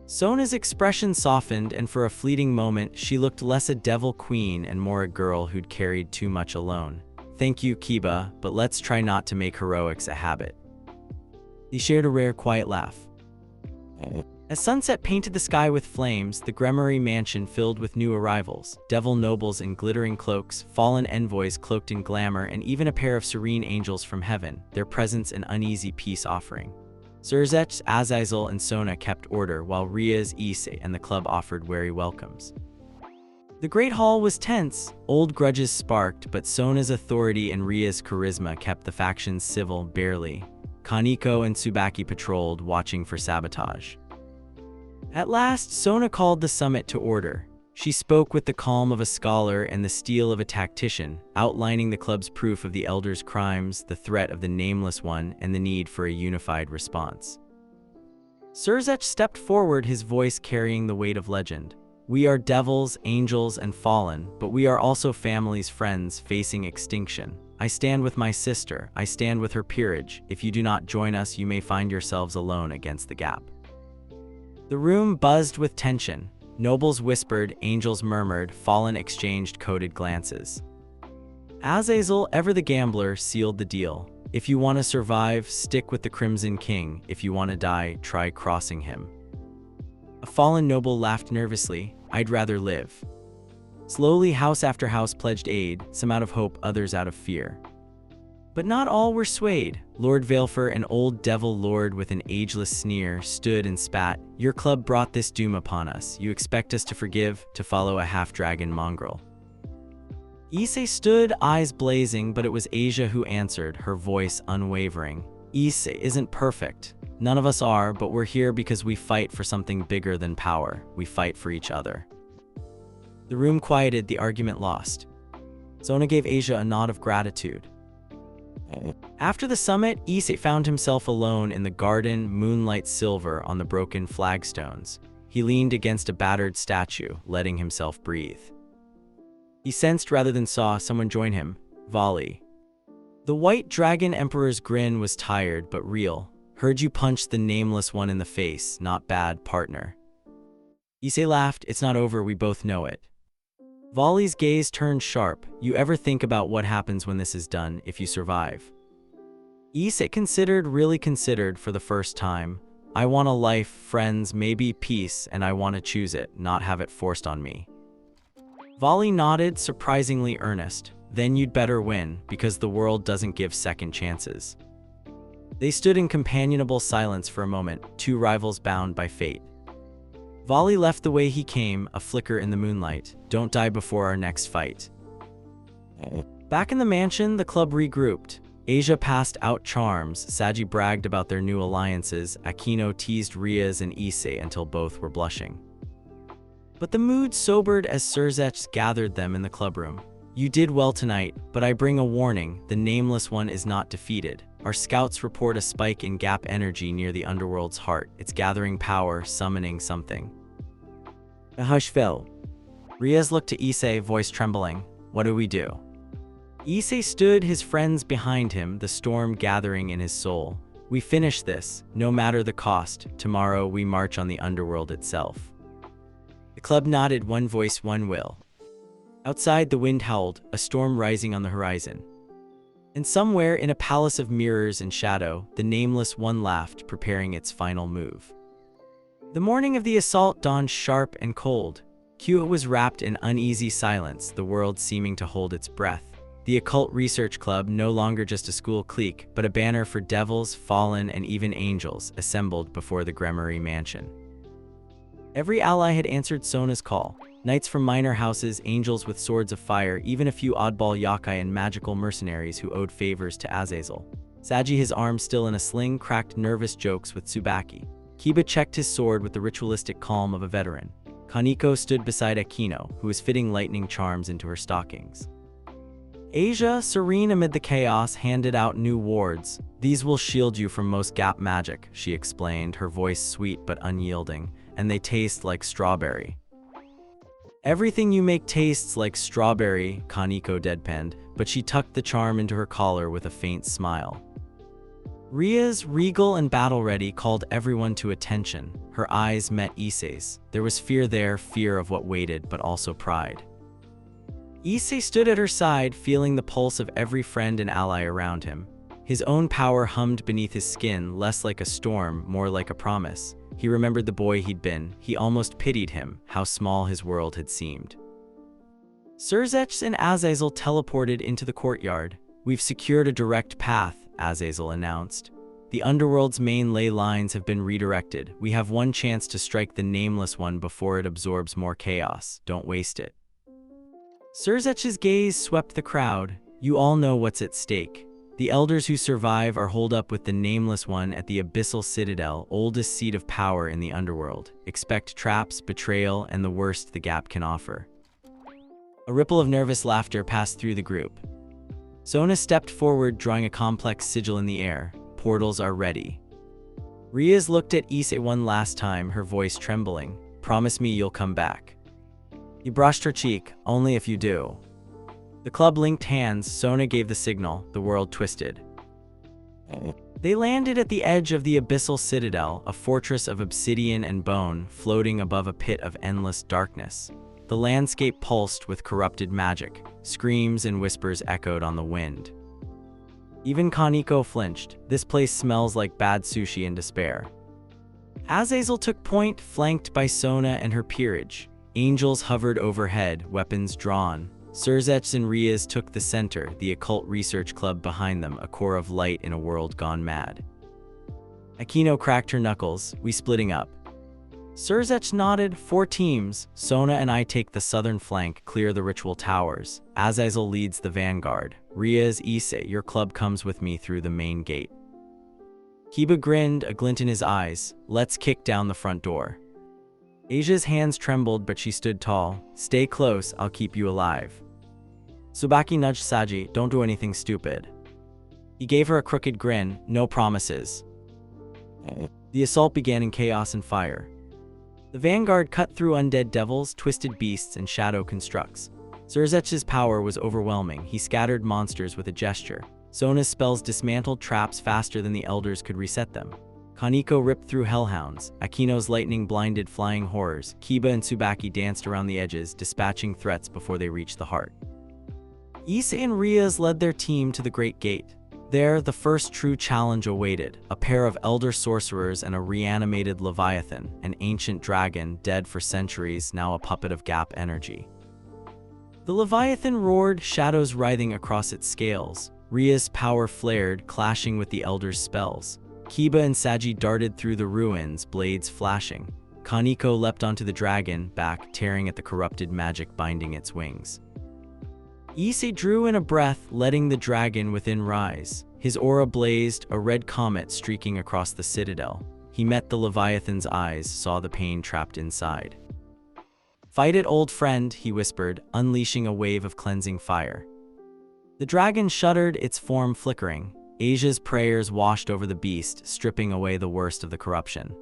Sona's expression softened, and for a fleeting moment, she looked less a devil queen and more a girl who'd carried too much alone. "Thank you, Kiba, but let's try not to make heroics a habit." They shared a rare, quiet laugh. As sunset painted the sky with flames, the Gregori mansion filled with new arrivals, devil nobles in glittering cloaks, fallen envoys cloaked in glamour, and even a pair of serene angels from heaven, their presence an uneasy peace offering. Surzech, Azazel, and Sona kept order, while Rias, Issei, and the club offered wary welcomes. The Great Hall was tense. Old grudges sparked, but Sona's authority and Rias' charisma kept the factions civil, barely. Kaneko and Tsubaki patrolled, watching for sabotage. At last, Sona called the summit to order. She spoke with the calm of a scholar and the steel of a tactician, outlining the club's proof of the elders' crimes, the threat of the nameless one, and the need for a unified response. Surzech stepped forward, his voice carrying the weight of legend. "We are devils, angels, and fallen, but we are also families, friends, facing extinction. I stand with my sister, I stand with her peerage. If you do not join us, you may find yourselves alone against the gap." The room buzzed with tension. Nobles whispered, angels murmured, fallen exchanged coded glances. Azazel, ever the gambler, sealed the deal. "If you want to survive, stick with the Crimson King. If you want to die, try crossing him." A fallen noble laughed nervously. "I'd rather live." Slowly, house after house pledged aid, some out of hope, others out of fear. But not all were swayed. Lord Valefor, an old devil lord with an ageless sneer, stood and spat. "Your club brought this doom upon us. You expect us to forgive, to follow a half-dragon mongrel?" Issei stood, eyes blazing, but it was Asia who answered, her voice unwavering. "Issei isn't perfect. None of us are, but we're here because we fight for something bigger than power. We fight for each other." The room quieted, the argument lost. Sona gave Asia a nod of gratitude. After the summit, Issei found himself alone in the garden, moonlight silver on the broken flagstones. He leaned against a battered statue, letting himself breathe. He sensed rather than saw someone join him, Vali. The white dragon emperor's grin was tired but real. "Heard you punch the nameless one in the face, not bad, partner." Issei laughed. "It's not over, we both know it." Vali's gaze turned sharp. "You ever think about what happens when this is done, if you survive?" Issei considered, really considered for the first time. "I want a life, friends, maybe peace, and I want to choose it, not have it forced on me." Vali nodded, surprisingly earnest. "Then you'd better win, because the world doesn't give second chances." They stood in companionable silence for a moment, two rivals bound by fate. Vali left the way he came, a flicker in the moonlight. "Don't die before our next fight." Back in the mansion, the club regrouped. Asia passed out charms, Saji bragged about their new alliances, Aquino teased Rias and Issei until both were blushing. But the mood sobered as Surzech gathered them in the clubroom. "You did well tonight, but I bring a warning, the Nameless One is not defeated. Our scouts report a spike in gap energy near the underworld's heart. It's gathering power, summoning something." A hush fell. Rias looked to Issei, voice trembling. "What do we do?" Issei stood, his friends behind him, the storm gathering in his soul. "We finish this, no matter the cost. Tomorrow we march on the underworld itself." The club nodded, one voice, one will. Outside, the wind howled, a storm rising on the horizon. And somewhere in a palace of mirrors and shadow, the Nameless One laughed, preparing its final move. The morning of the assault dawned sharp and cold. Kuoh was wrapped in uneasy silence, the world seeming to hold its breath. The Occult Research Club, no longer just a school clique, but a banner for devils, fallen, and even angels, assembled before the Gregori mansion. Every ally had answered Sona's call. Knights from minor houses, angels with swords of fire, even a few oddball yokai and magical mercenaries who owed favors to Azazel. Saji, his arm still in a sling, cracked nervous jokes with Tsubaki. Kiba checked his sword with the ritualistic calm of a veteran. Kaneko stood beside Aquino, who was fitting lightning charms into her stockings. Asia, serene amid the chaos, handed out new wards. "These will shield you from most gap magic," she explained, her voice sweet but unyielding, "and they taste like strawberry." "Everything you make tastes like strawberry," Kaneko deadpanned, but she tucked the charm into her collar with a faint smile. Rias, regal and battle-ready, called everyone to attention. Her eyes met Issei's. There was fear there, fear of what waited, but also pride. Issei stood at her side, feeling the pulse of every friend and ally around him. His own power hummed beneath his skin, less like a storm, more like a promise. He remembered the boy he'd been. He almost pitied him, how small his world had seemed. Surzech and Azazel teleported into the courtyard. "We've secured a direct path," Azazel announced. "The underworld's main ley lines have been redirected. We have one chance to strike the Nameless One before it absorbs more chaos. Don't waste it." Surzech's gaze swept the crowd. "You all know what's at stake. The elders who survive are holed up with the Nameless One at the Abyssal Citadel, oldest seat of power in the underworld. Expect traps, betrayal, and the worst the gap can offer." A ripple of nervous laughter passed through the group. Sona stepped forward, drawing a complex sigil in the air. "Portals are ready." Rias looked at Issei one last time, her voice trembling. "Promise me you'll come back." He brushed her cheek. "Only if you do." The club linked hands. Sona gave the signal. The world twisted. They landed at the edge of the Abyssal Citadel, a fortress of obsidian and bone, floating above a pit of endless darkness. The landscape pulsed with corrupted magic. Screams and whispers echoed on the wind. Even Kaneko flinched. "This place smells like bad sushi and despair." Azazel took point, flanked by Sona and her peerage. Angels hovered overhead, weapons drawn. Surzech and Rias took the center, the occult research club behind them, a core of light in a world gone mad. Akino cracked her knuckles. We splitting up. Surzech nodded. 4 teams. Sona and I take the southern flank, clear the ritual towers. Azazel leads the vanguard. Rias, Issei, your club comes with me through the main gate. Kiba grinned, a glint in his eyes. Let's kick down the front door. Asia's hands trembled, but she stood tall. Stay close, I'll keep you alive. Tsubaki nudged Saji, don't do anything stupid. He gave her a crooked grin, no promises. The assault began in chaos and fire. The vanguard cut through undead devils, twisted beasts, and shadow constructs. Surzech's power was overwhelming. He scattered monsters with a gesture. Sona's spells dismantled traps faster than the elders could reset them. Kaneko ripped through hellhounds. Akino's lightning blinded flying horrors. Kiba and Tsubaki danced around the edges, dispatching threats before they reached the heart. Issei and Rias led their team to the Great Gate. There, the first true challenge awaited, a pair of elder sorcerers and a reanimated Leviathan, an ancient dragon dead for centuries, now a puppet of Gap energy. The Leviathan roared, shadows writhing across its scales. Rias' power flared, clashing with the elder's spells. Kiba and Saji darted through the ruins, blades flashing. Kaneko leapt onto the dragon, back, tearing at the corrupted magic binding its wings. Issei drew in a breath, letting the dragon within rise. His aura blazed, a red comet streaking across the citadel. He met the Leviathan's eyes, saw the pain trapped inside. Fight it, old friend, he whispered, unleashing a wave of cleansing fire. The dragon shuddered, its form flickering. Asia's prayers washed over the beast, stripping away the worst of the corruption.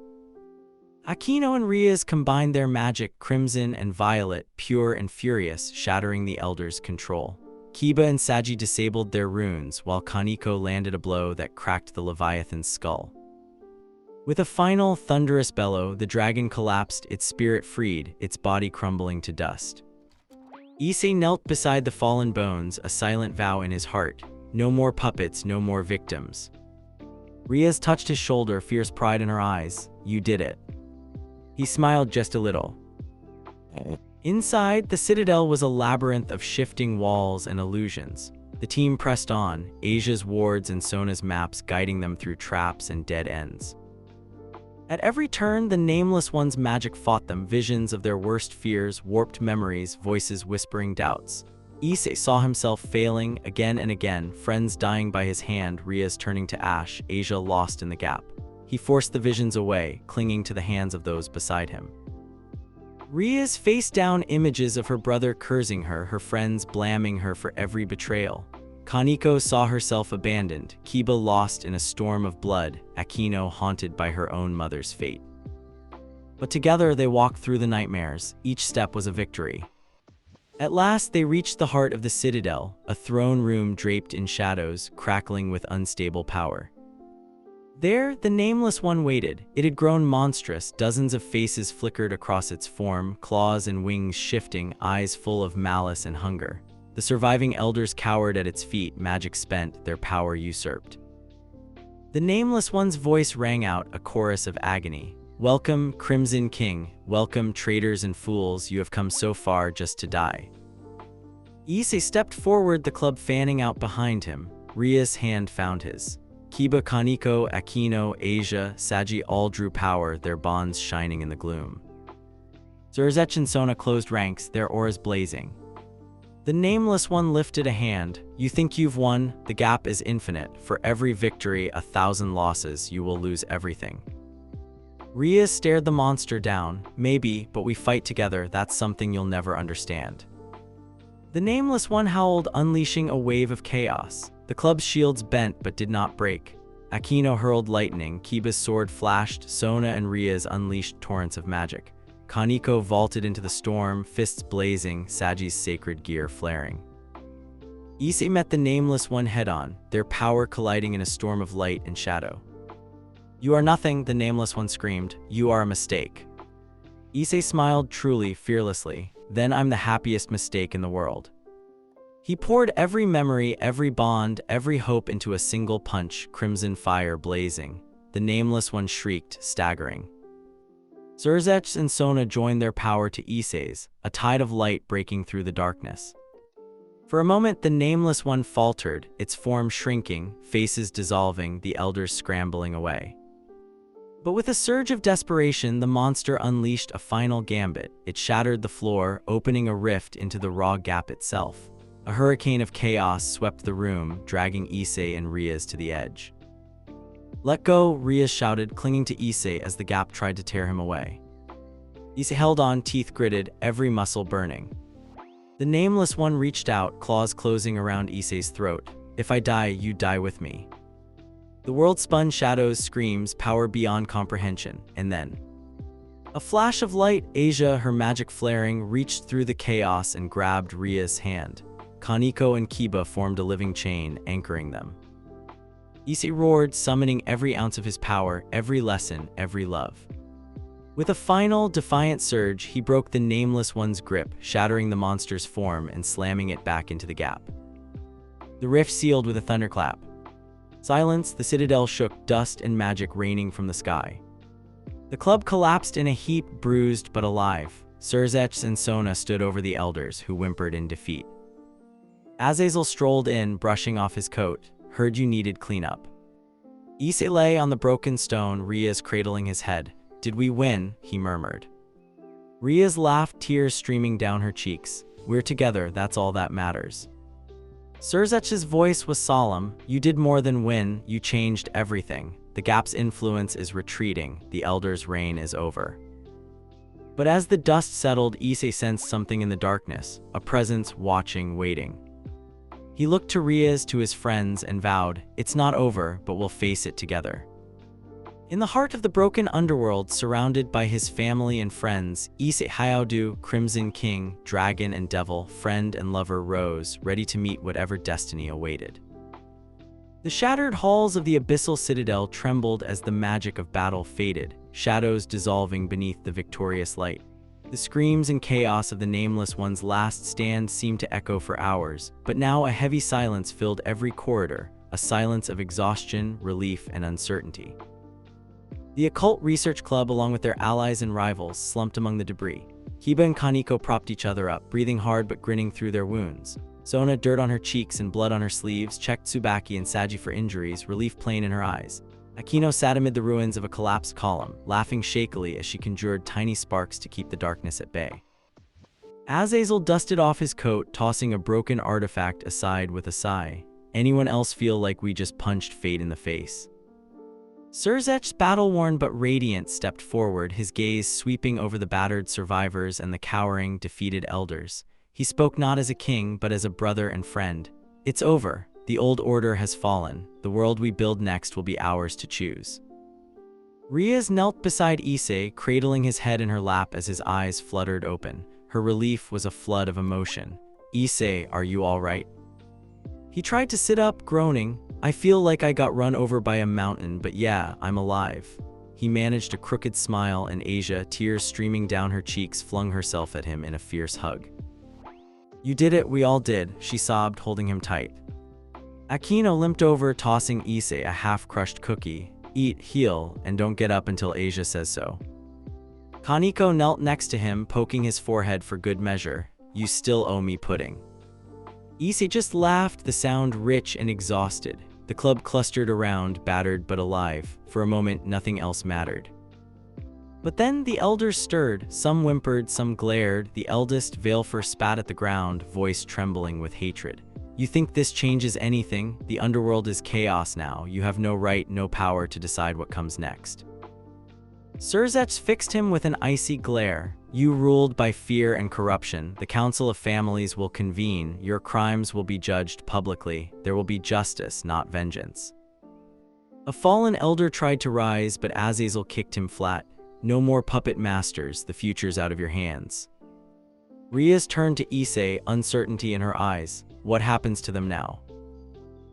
Akino and Rias combined their magic, crimson and violet, pure and furious, shattering the elder's control. Kiba and Saji disabled their runes, while Kaneko landed a blow that cracked the Leviathan's skull. With a final, thunderous bellow, the dragon collapsed, its spirit freed, its body crumbling to dust. Issei knelt beside the fallen bones, a silent vow in his heart. No more puppets, no more victims. Rias touched his shoulder, fierce pride in her eyes. You did it. He smiled just a little. Inside, the citadel was a labyrinth of shifting walls and illusions. The team pressed on, Asia's wards and Sona's maps guiding them through traps and dead ends. At every turn, the Nameless One's magic fought them, visions of their worst fears, warped memories, voices whispering doubts. Issei saw himself failing again and again, friends dying by his hand, Rias turning to ash, Asia lost in the gap. He forced the visions away, clinging to the hands of those beside him. Rias faced down images of her brother cursing her, her friends blaming her for every betrayal. Kaneko saw herself abandoned, Kiba lost in a storm of blood, Akino haunted by her own mother's fate. But together they walked through the nightmares, each step was a victory. At last they reached the heart of the citadel, a throne room draped in shadows, crackling with unstable power. There, the Nameless One waited. It had grown monstrous, dozens of faces flickered across its form, claws and wings shifting, eyes full of malice and hunger. The surviving elders cowered at its feet, magic spent, their power usurped. The Nameless One's voice rang out, a chorus of agony. Welcome, Crimson King. Welcome, traitors and fools. You have come so far just to die. Issei stepped forward, the club fanning out behind him. Rias' hand found his. Kiba, Kaneko, Akino, Asia, Saji all drew power, their bonds shining in the gloom. Surzech and Sona closed ranks, their auras blazing. The Nameless One lifted a hand. You think you've won? The gap is infinite. For every victory, 1,000 losses, you will lose everything. Rias stared the monster down. Maybe, but we fight together, that's something you'll never understand. The Nameless One howled, unleashing a wave of chaos. The club's shields bent but did not break. Akino hurled lightning, Kiba's sword flashed, Sona and Rias unleashed torrents of magic. Kaneko vaulted into the storm, fists blazing, Saji's sacred gear flaring. Issei met the Nameless One head-on, their power colliding in a storm of light and shadow. You are nothing, the Nameless One screamed. You are a mistake. Issei smiled truly, fearlessly. Then I'm the happiest mistake in the world. He poured every memory, every bond, every hope into a single punch, crimson fire blazing. The Nameless One shrieked, staggering. Surzech and Sona joined their power to Issei's, a tide of light breaking through the darkness. For a moment, the nameless one faltered, its form shrinking, faces dissolving, the elders scrambling away. But with a surge of desperation, the monster unleashed a final gambit. It shattered the floor, opening a rift into the raw gap itself. A hurricane of chaos swept the room, dragging Issei and Rias to the edge. "Let go," Rias shouted, clinging to Issei as the gap tried to tear him away. Issei held on, teeth gritted, every muscle burning. The nameless one reached out, claws closing around Issei's throat. "If I die, you die with me." The world spun, shadows, screams, power beyond comprehension, and then a flash of light. Asia, her magic flaring, reached through the chaos and grabbed Ria's hand. Kaneko and Kiba formed a living chain, anchoring them. Issei roared, summoning every ounce of his power, every lesson, every love. With a final, defiant surge, he broke the nameless one's grip, shattering the monster's form and slamming it back into the gap. The rift sealed with a thunderclap. Silence, the citadel shook, dust and magic raining from the sky. The club collapsed in a heap, bruised but alive. Surzech and Sona stood over the elders, who whimpered in defeat. Azazel strolled in, brushing off his coat. "Heard you needed cleanup." Issei lay on the broken stone, Rias cradling his head. "Did we win?" he murmured. Rias laughed, tears streaming down her cheeks. "We're together, that's all that matters." Surzech's voice was solemn. "You did more than win, you changed everything. The gap's influence is retreating, the elder's reign is over." But as the dust settled, Issei sensed something in the darkness, a presence watching, waiting. He looked to Rias, to his friends, and vowed, "It's not over, but we'll face it together." In the heart of the broken underworld, surrounded by his family and friends, Issei Hyaudu, Crimson King, Dragon and Devil, friend and lover rose, ready to meet whatever destiny awaited. The shattered halls of the abyssal citadel trembled as the magic of battle faded, shadows dissolving beneath the victorious light. The screams and chaos of the nameless one's last stand seemed to echo for hours, but now a heavy silence filled every corridor, a silence of exhaustion, relief, and uncertainty. The Occult Research Club, along with their allies and rivals, slumped among the debris. Kiba and Kaneko propped each other up, breathing hard but grinning through their wounds. Sona, dirt on her cheeks and blood on her sleeves, checked Tsubaki and Saji for injuries, relief plain in her eyes. Akino sat amid the ruins of a collapsed column, laughing shakily as she conjured tiny sparks to keep the darkness at bay. Azazel dusted off his coat, tossing a broken artifact aside with a sigh. "Anyone else feel like we just punched fate in the face?" Surzech, battle-worn but radiant, stepped forward, his gaze sweeping over the battered survivors and the cowering, defeated elders. He spoke not as a king, but as a brother and friend. "It's over. The old order has fallen. The world we build next will be ours to choose." Rias knelt beside Issei, cradling his head in her lap as his eyes fluttered open. Her relief was a flood of emotion. "Issei, are you all right?" He tried to sit up, groaning. "I feel like I got run over by a mountain, but yeah, I'm alive." He managed a crooked smile, and Asia, tears streaming down her cheeks, flung herself at him in a fierce hug. "You did it, we all did," she sobbed, holding him tight. Akino limped over, tossing Issei a half-crushed cookie. "Eat, heal, and don't get up until Asia says so." Kaneko knelt next to him, poking his forehead for good measure. "You still owe me pudding." Issei just laughed, the sound rich and exhausted. The club clustered around, battered but alive. For a moment, nothing else mattered. But then the elders stirred. Some whimpered, some glared. The eldest, Veilfer, spat at the ground, voice trembling with hatred. "You think this changes anything? The underworld is chaos now. You have no right, no power to decide what comes next." Surzech fixed him with an icy glare. "You ruled by fear and corruption. The Council of Families will convene. Your crimes will be judged publicly. There will be justice, not vengeance." A fallen elder tried to rise, but Azazel kicked him flat. "No more puppet masters. The future's out of your hands." Rias turned to Issei, uncertainty in her eyes. "What happens to them now?"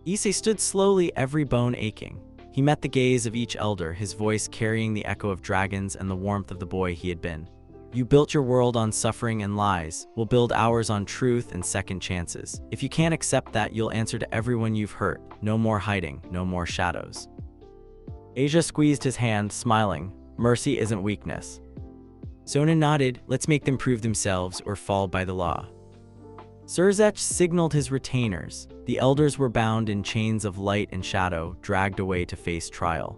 Issei stood slowly, every bone aching. He met the gaze of each elder, his voice carrying the echo of dragons and the warmth of the boy he had been. "You built your world on suffering and lies. We'll build ours on truth and second chances. If you can't accept that, you'll answer to everyone you've hurt. No more hiding, no more shadows." Asia squeezed his hand, smiling. "Mercy isn't weakness." Sona nodded. "Let's make them prove themselves or fall by the law." Surzech signaled his retainers. The elders were bound in chains of light and shadow, dragged away to face trial.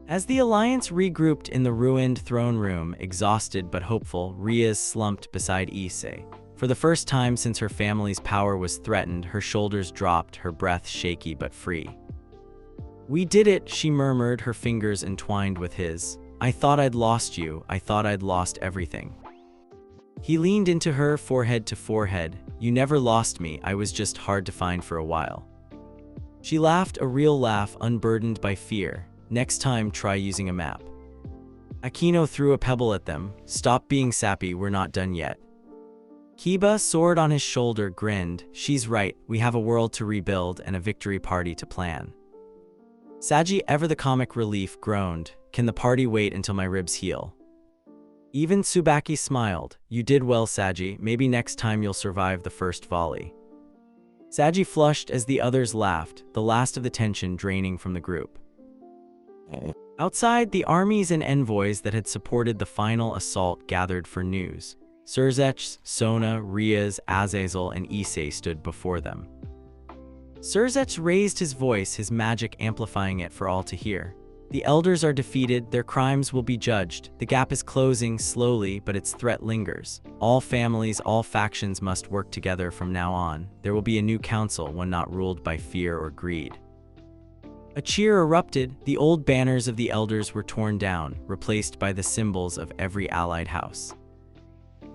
As the alliance regrouped in the ruined throne room, exhausted but hopeful, Rias slumped beside Issei. For the first time since her family's power was threatened, her shoulders dropped, her breath shaky but free. "We did it," she murmured, her fingers entwined with his. "I thought I'd lost you. I thought I'd lost everything." He leaned into her, forehead to forehead. "You never lost me. I was just hard to find for a while." She laughed, a real laugh, unburdened by fear. "Next time, try using a map." Aquino threw a pebble at them. "Stop being sappy, we're not done yet." Kiba, sword on his shoulder, grinned. "She's right, we have a world to rebuild and a victory party to plan." Saji, ever the comic relief, groaned. "Can the party wait until my ribs heal?" Even Tsubaki smiled. "You did well, Saji. Maybe next time you'll survive the first volley." Saji flushed as the others laughed, the last of the tension draining from the group. Outside, the armies and envoys that had supported the final assault gathered for news. Surzech, Sona, Rias, Azazel, and Issei stood before them. Surzech raised his voice, his magic amplifying it for all to hear. "The elders are defeated, their crimes will be judged. The gap is closing, slowly, but its threat lingers. All families, all factions must work together from now on. There will be a new council, one not ruled by fear or greed." A cheer erupted. The old banners of the elders were torn down, replaced by the symbols of every allied house.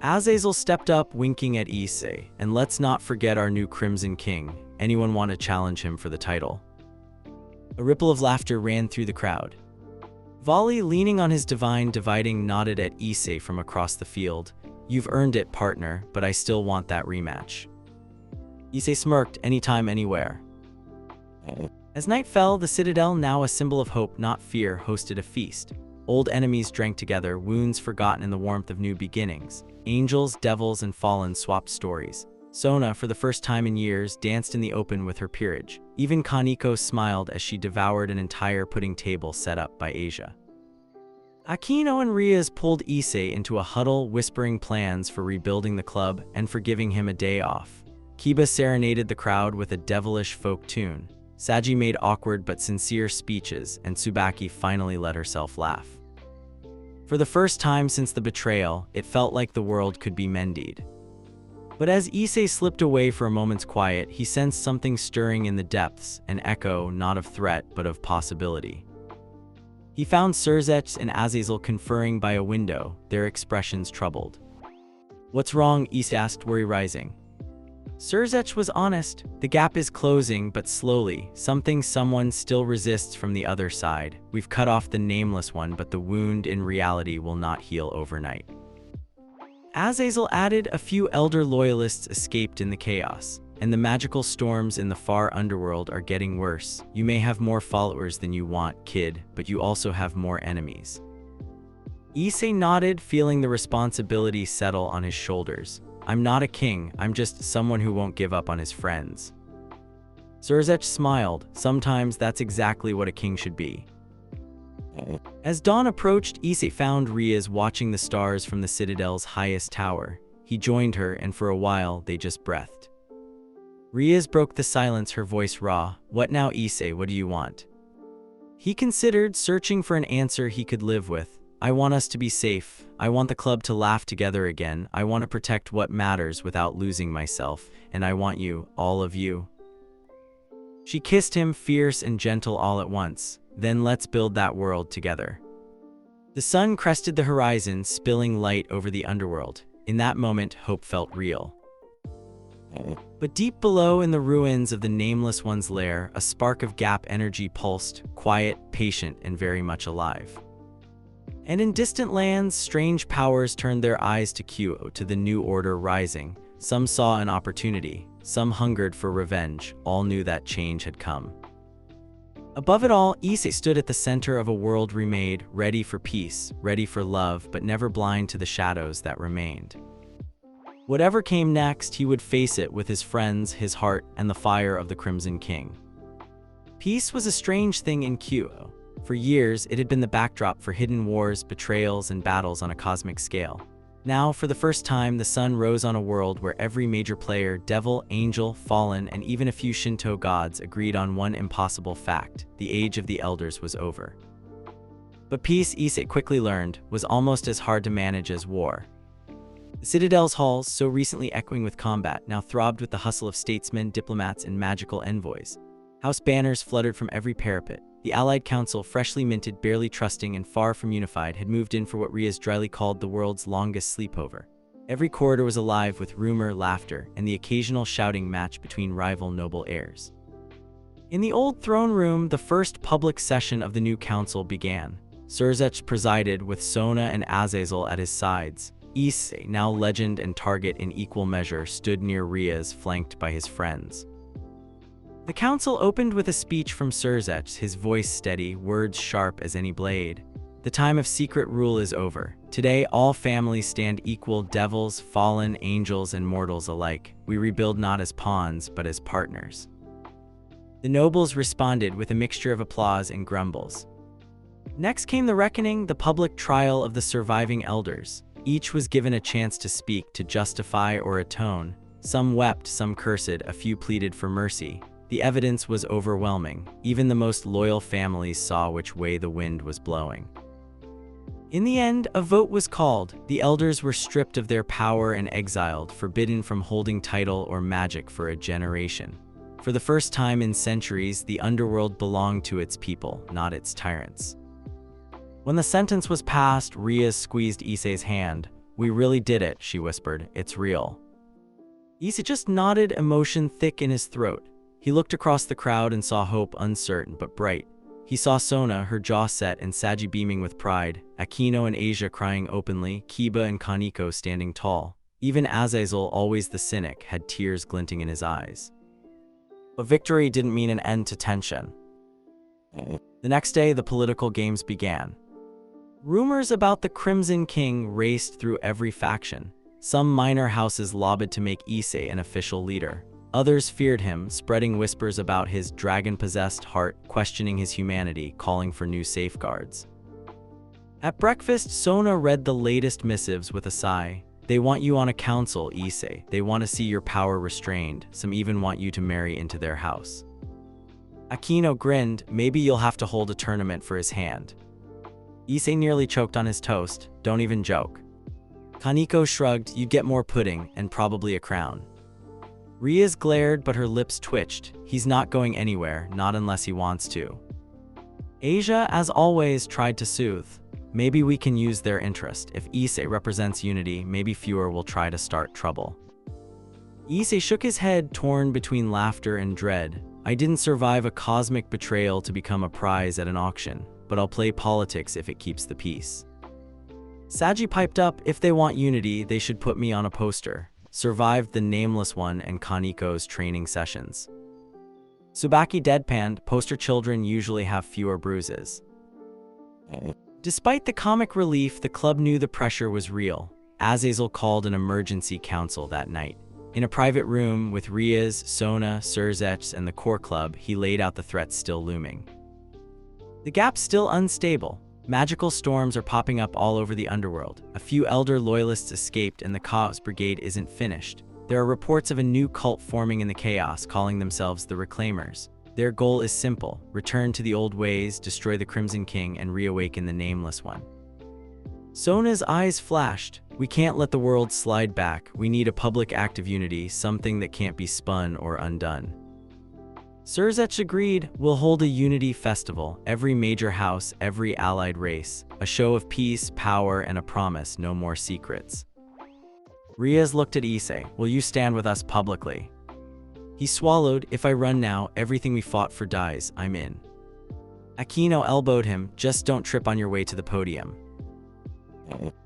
Azazel stepped up, winking at Issei. "And let's not forget our new Crimson King. Anyone want to challenge him for the title?" A ripple of laughter ran through the crowd. Vali, leaning on his divine dividing, nodded at Issei from across the field. "You've earned it, partner, but I still want that rematch." Issei smirked. "Anytime, anywhere." As night fell, the citadel, now a symbol of hope, not fear, hosted a feast. Old enemies drank together, wounds forgotten in the warmth of new beginnings. Angels, devils, and fallen swapped stories. Sona, for the first time in years, danced in the open with her peerage. Even Kaneko smiled as she devoured an entire pudding table set up by Asia. Aquino and Rias pulled Issei into a huddle, whispering plans for rebuilding the club and for giving him a day off. Kiba serenaded the crowd with a devilish folk tune. Saji made awkward but sincere speeches, and Tsubaki finally let herself laugh. For the first time since the betrayal, it felt like the world could be mended. But as Issei slipped away for a moment's quiet, he sensed something stirring in the depths, an echo not of threat but of possibility. He found Surzech and Azazel conferring by a window, their expressions troubled. "What's wrong?" Issei asked, worry rising. Surzech was honest. "The gap is closing, but slowly. Someone still resists from the other side. We've cut off the nameless one, but the wound in reality will not heal overnight." Azazel added, "A few elder loyalists escaped in the chaos, and the magical storms in the far underworld are getting worse. You may have more followers than you want, kid, but you also have more enemies." Issei nodded, feeling the responsibility settle on his shoulders. "I'm not a king, I'm just someone who won't give up on his friends." Surzech smiled. "Sometimes that's exactly what a king should be." As dawn approached, Issei found Rias watching the stars from the citadel's highest tower. He joined her, and for a while, they just breathed. Rias broke the silence, her voice raw. "What now, Issei? What do you want?" He considered, searching for an answer he could live with. "I want us to be safe. I want the club to laugh together again. I want to protect what matters without losing myself. And I want you, all of you." She kissed him, fierce and gentle all at once. "Then let's build that world together." The sun crested the horizon, spilling light over the underworld. In that moment, hope felt real. But deep below, in the ruins of the Nameless One's lair, a spark of gap energy pulsed, quiet, patient, and very much alive. And in distant lands, strange powers turned their eyes to Kuoh, to the new order rising. Some saw an opportunity, some hungered for revenge, all knew that change had come. Above it all, Issei stood at the center of a world remade, ready for peace, ready for love, but never blind to the shadows that remained. Whatever came next, he would face it with his friends, his heart, and the fire of the Crimson King. Peace was a strange thing in Kuoh. For years, it had been the backdrop for hidden wars, betrayals, and battles on a cosmic scale. Now, for the first time, the sun rose on a world where every major player, devil, angel, fallen, and even a few Shinto gods agreed on one impossible fact: the age of the elders was over. But peace, Issei quickly learned, was almost as hard to manage as war. The citadel's halls, so recently echoing with combat, now throbbed with the hustle of statesmen, diplomats, and magical envoys. House banners fluttered from every parapet. The Allied Council, freshly minted, barely trusting, and far from unified, had moved in for what Rias dryly called the world's longest sleepover. Every corridor was alive with rumor, laughter, and the occasional shouting match between rival noble heirs. In the old throne room, the first public session of the new council began. Surzech presided, with Sona and Azazel at his sides. Issei, now legend and target in equal measure, stood near Rias, flanked by his friends. The council opened with a speech from Surzech, his voice steady, words sharp as any blade. The time of secret rule is over. Today, all families stand equal, devils, fallen, angels, and mortals alike. We rebuild not as pawns, but as partners. The nobles responded with a mixture of applause and grumbles. Next came the reckoning, the public trial of the surviving elders. Each was given a chance to speak, to justify or atone. Some wept, some cursed, a few pleaded for mercy. The evidence was overwhelming. Even the most loyal families saw which way the wind was blowing. In the end, a vote was called. The elders were stripped of their power and exiled, forbidden from holding title or magic for a generation. For the first time in centuries, the underworld belonged to its people, not its tyrants. When the sentence was passed, Rias squeezed Issei's hand. "We really did it," she whispered. "It's real." Issei just nodded, emotion thick in his throat. He looked across the crowd and saw hope, uncertain but bright. He saw Sona, her jaw set, and Saji beaming with pride, Akino and Asia crying openly, Kiba and Kaneko standing tall. Even Azazel, always the cynic, had tears glinting in his eyes. But victory didn't mean an end to tension. The next day, the political games began. Rumors about the Crimson King raced through every faction. Some minor houses lobbied to make Issei an official leader. Others feared him, spreading whispers about his dragon-possessed heart, questioning his humanity, calling for new safeguards. At breakfast, Sona read the latest missives with a sigh. "They want you on a council, Issei. They want to see your power restrained. Some even want you to marry into their house." Akino grinned. "Maybe you'll have to hold a tournament for his hand." Issei nearly choked on his toast. "Don't even joke." Kaneko shrugged. "You'd get more pudding, and probably a crown." Rias glared, but her lips twitched. "He's not going anywhere, not unless he wants to." Asia, as always, tried to soothe. "Maybe we can use their interest. If Issei represents unity, maybe fewer will try to start trouble." Issei shook his head, torn between laughter and dread. "I didn't survive a cosmic betrayal to become a prize at an auction, but I'll play politics if it keeps the peace." Saji piped up. "If they want unity, they should put me on a poster." Survived the nameless one and Kaneko's training sessions. Tsubaki deadpanned. "Poster children usually have fewer bruises." Despite the comic relief, the club knew the pressure was real. Azazel called an emergency council that night. In a private room with Rias, Sona, Surzech, and the core club, he laid out the threats still looming. The gap's still unstable. Magical storms are popping up all over the underworld. A few elder loyalists escaped and the Kuoh's brigade isn't finished. There are reports of a new cult forming in the chaos, calling themselves the Reclaimers. Their goal is simple: return to the old ways, destroy the Crimson King, and reawaken the Nameless One. Sona's eyes flashed. "We can't let the world slide back. We need a public act of unity, something that can't be spun or undone." Surzech agreed. "We'll hold a unity festival, every major house, every allied race. A show of peace, power, and a promise, no more secrets." Rias looked at Issei. "Will you stand with us publicly?" He swallowed. "If I run now, everything we fought for dies. I'm in." Akino elbowed him. "Just don't trip on your way to the podium."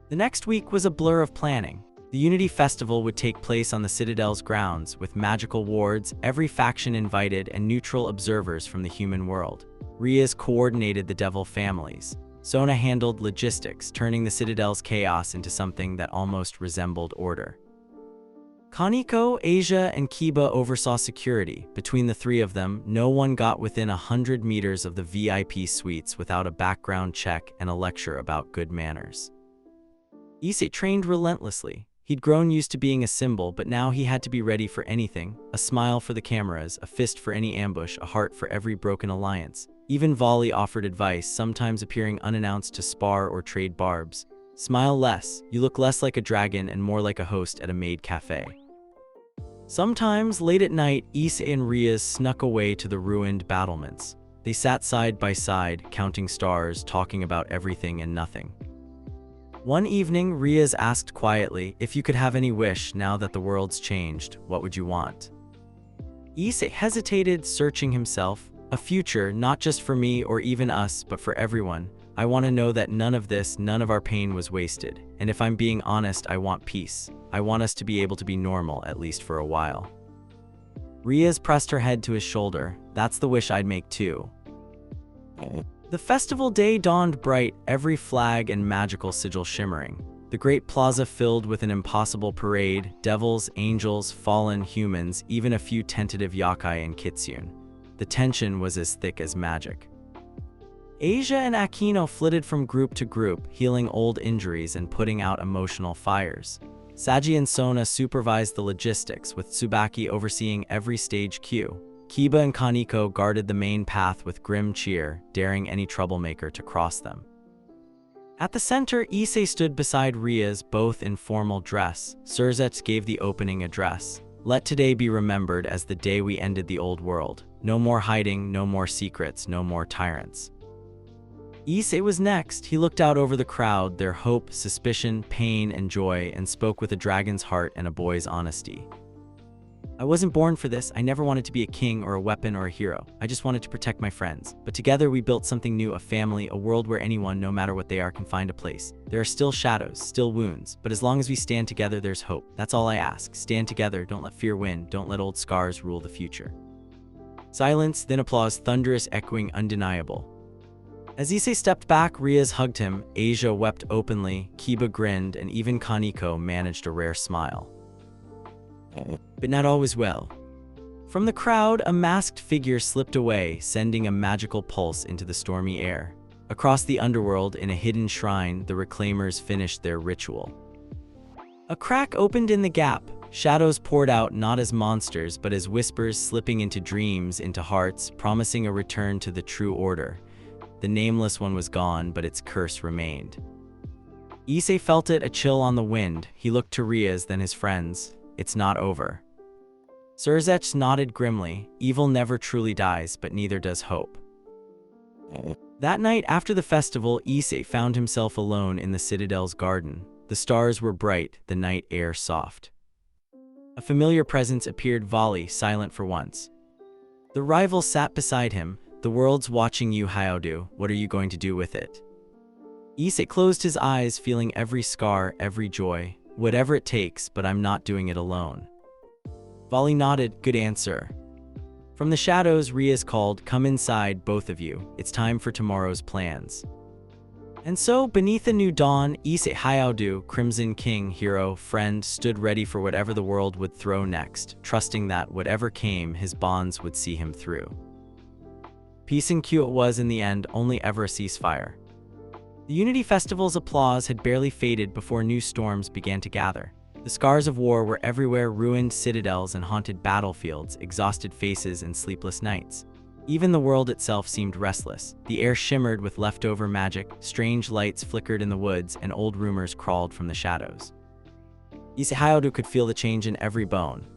The next week was a blur of planning. The Unity Festival would take place on the Citadel's grounds, with magical wards, every faction invited, and neutral observers from the human world. Rias coordinated the devil families. Sona handled logistics, turning the Citadel's chaos into something that almost resembled order. Kaneko, Asia, and Kiba oversaw security. Between the three of them, no one got within 100 meters of the VIP suites without a background check and a lecture about good manners. Issei trained relentlessly. He'd grown used to being a symbol, but now he had to be ready for anything. A smile for the cameras, a fist for any ambush, a heart for every broken alliance. Even Vali offered advice, sometimes appearing unannounced to spar or trade barbs. Smile less, you look less like a dragon and more like a host at a maid cafe. Sometimes, late at night, Issei and Rias snuck away to the ruined battlements. They sat side by side, counting stars, talking about everything and nothing. One evening, Rias asked quietly, if you could have any wish now that the world's changed, what would you want? Issei hesitated, searching himself. A future, not just for me or even us, but for everyone. I want to know that none of our pain was wasted. And if I'm being honest, I want peace. I want us to be able to be normal, at least for a while. Rias pressed her head to his shoulder. That's the wish I'd make too. The festival day dawned bright, every flag and magical sigil shimmering. The great plaza filled with an impossible parade, devils, angels, fallen humans, even a few tentative yokai and kitsune. The tension was as thick as magic. Asia and Akino flitted from group to group, healing old injuries and putting out emotional fires. Saji and Sona supervised the logistics, with Tsubaki overseeing every stage queue. Kiba and Kaneko guarded the main path with grim cheer, daring any troublemaker to cross them. At the center, Issei stood beside Rias, both in formal dress. Surzets gave the opening address. Let today be remembered as the day we ended the old world. No more hiding, no more secrets, no more tyrants. Issei was next. He looked out over the crowd, their hope, suspicion, pain, and joy, and spoke with a dragon's heart and a boy's honesty. I wasn't born for this. I never wanted to be a king or a weapon or a hero. I just wanted to protect my friends. But together we built something new, a family, a world where anyone, no matter what they are, can find a place. There are still shadows, still wounds, but as long as we stand together, there's hope. That's all I ask. Stand together, don't let fear win, don't let old scars rule the future. Silence, then applause, thunderous, echoing, undeniable. As Issei stepped back, Rias hugged him, Asia wept openly, Kiba grinned, and even Kaneko managed a rare smile. But not all was well. From the crowd, a masked figure slipped away, sending a magical pulse into the stormy air. Across the underworld, in a hidden shrine, the Reclaimers finished their ritual. A crack opened in the gap. Shadows poured out not as monsters, but as whispers slipping into dreams, into hearts, promising a return to the true order. The nameless one was gone, but its curse remained. Issei felt it, a chill on the wind. He looked to Rias, then his friends. It's not over. Surzets nodded grimly. Evil never truly dies, but neither does hope. That night after the festival, Issei found himself alone in the citadel's garden. The stars were bright, the night air soft. A familiar presence appeared, Vali, silent for once. The rival sat beside him. The world's watching you, Hyodu. What are you going to do with it? Issei closed his eyes, feeling every scar, every joy. Whatever it takes, but I'm not doing it alone. Vali nodded, good answer. From the shadows, Rias called, come inside, both of you. It's time for tomorrow's plans. And so, beneath a new dawn, Issei Hyodu, Crimson King, hero, friend, stood ready for whatever the world would throw next, trusting that, whatever came, his bonds would see him through. Peace in Kuoh was, in the end, only ever a ceasefire. The Unity Festival's applause had barely faded before new storms began to gather. The scars of war were everywhere, ruined citadels and haunted battlefields, exhausted faces and sleepless nights. Even the world itself seemed restless. The air shimmered with leftover magic, strange lights flickered in the woods, and old rumors crawled from the shadows. Issei Hyodu could feel the change in every bone.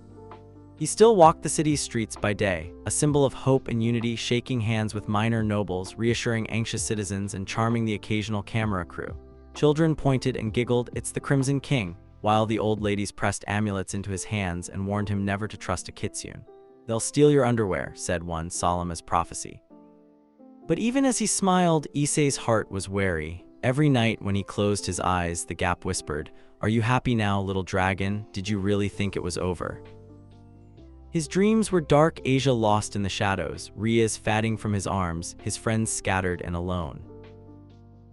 He still walked the city's streets by day, a symbol of hope and unity, shaking hands with minor nobles, reassuring anxious citizens, and charming the occasional camera crew. Children pointed and giggled, it's the Crimson King, while the old ladies pressed amulets into his hands and warned him never to trust a kitsune. They'll steal your underwear, said one, solemn as prophecy. But even as he smiled, Issei's heart was wary. Every night when he closed his eyes, the gap whispered, are you happy now, little dragon? Did you really think it was over? His dreams were dark, Asia lost in the shadows, Rias fatting from his arms, his friends scattered and alone.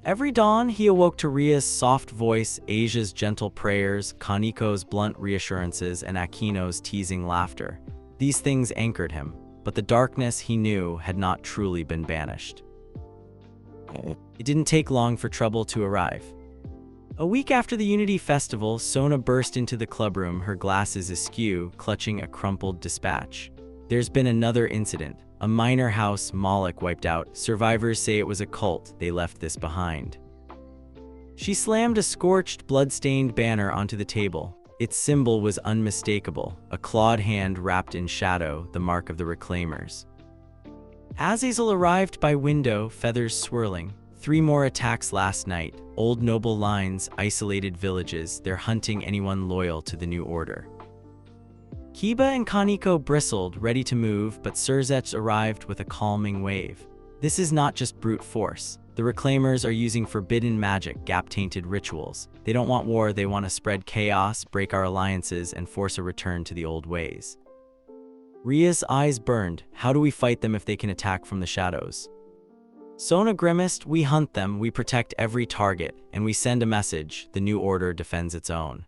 Every dawn, he awoke to Rias' soft voice, Asia's gentle prayers, Kaneko's blunt reassurances, and Akino's teasing laughter. These things anchored him, but the darkness, he knew, had not truly been banished. It didn't take long for trouble to arrive. A week after the Unity Festival, Sona burst into the clubroom, her glasses askew, clutching a crumpled dispatch. There's been another incident. A minor house, Moloch, wiped out. Survivors say it was a cult. They left this behind. She slammed a scorched, blood-stained banner onto the table. Its symbol was unmistakable, a clawed hand wrapped in shadow, the mark of the Reclaimers. Azazel arrived by window, feathers swirling. 3 more attacks last night. Old noble lines, isolated villages. They're hunting anyone loyal to the new order. Kiba and Kaneko bristled, ready to move, but Surzech arrived with a calming wave. This is not just brute force. The Reclaimers are using forbidden magic, gap-tainted rituals. They don't want war, they want to spread chaos, break our alliances, and force a return to the old ways. Rias' eyes burned. How do we fight them if they can attack from the shadows? Sona grimaced. We hunt them, we protect every target, and we send a message. The new order defends its own.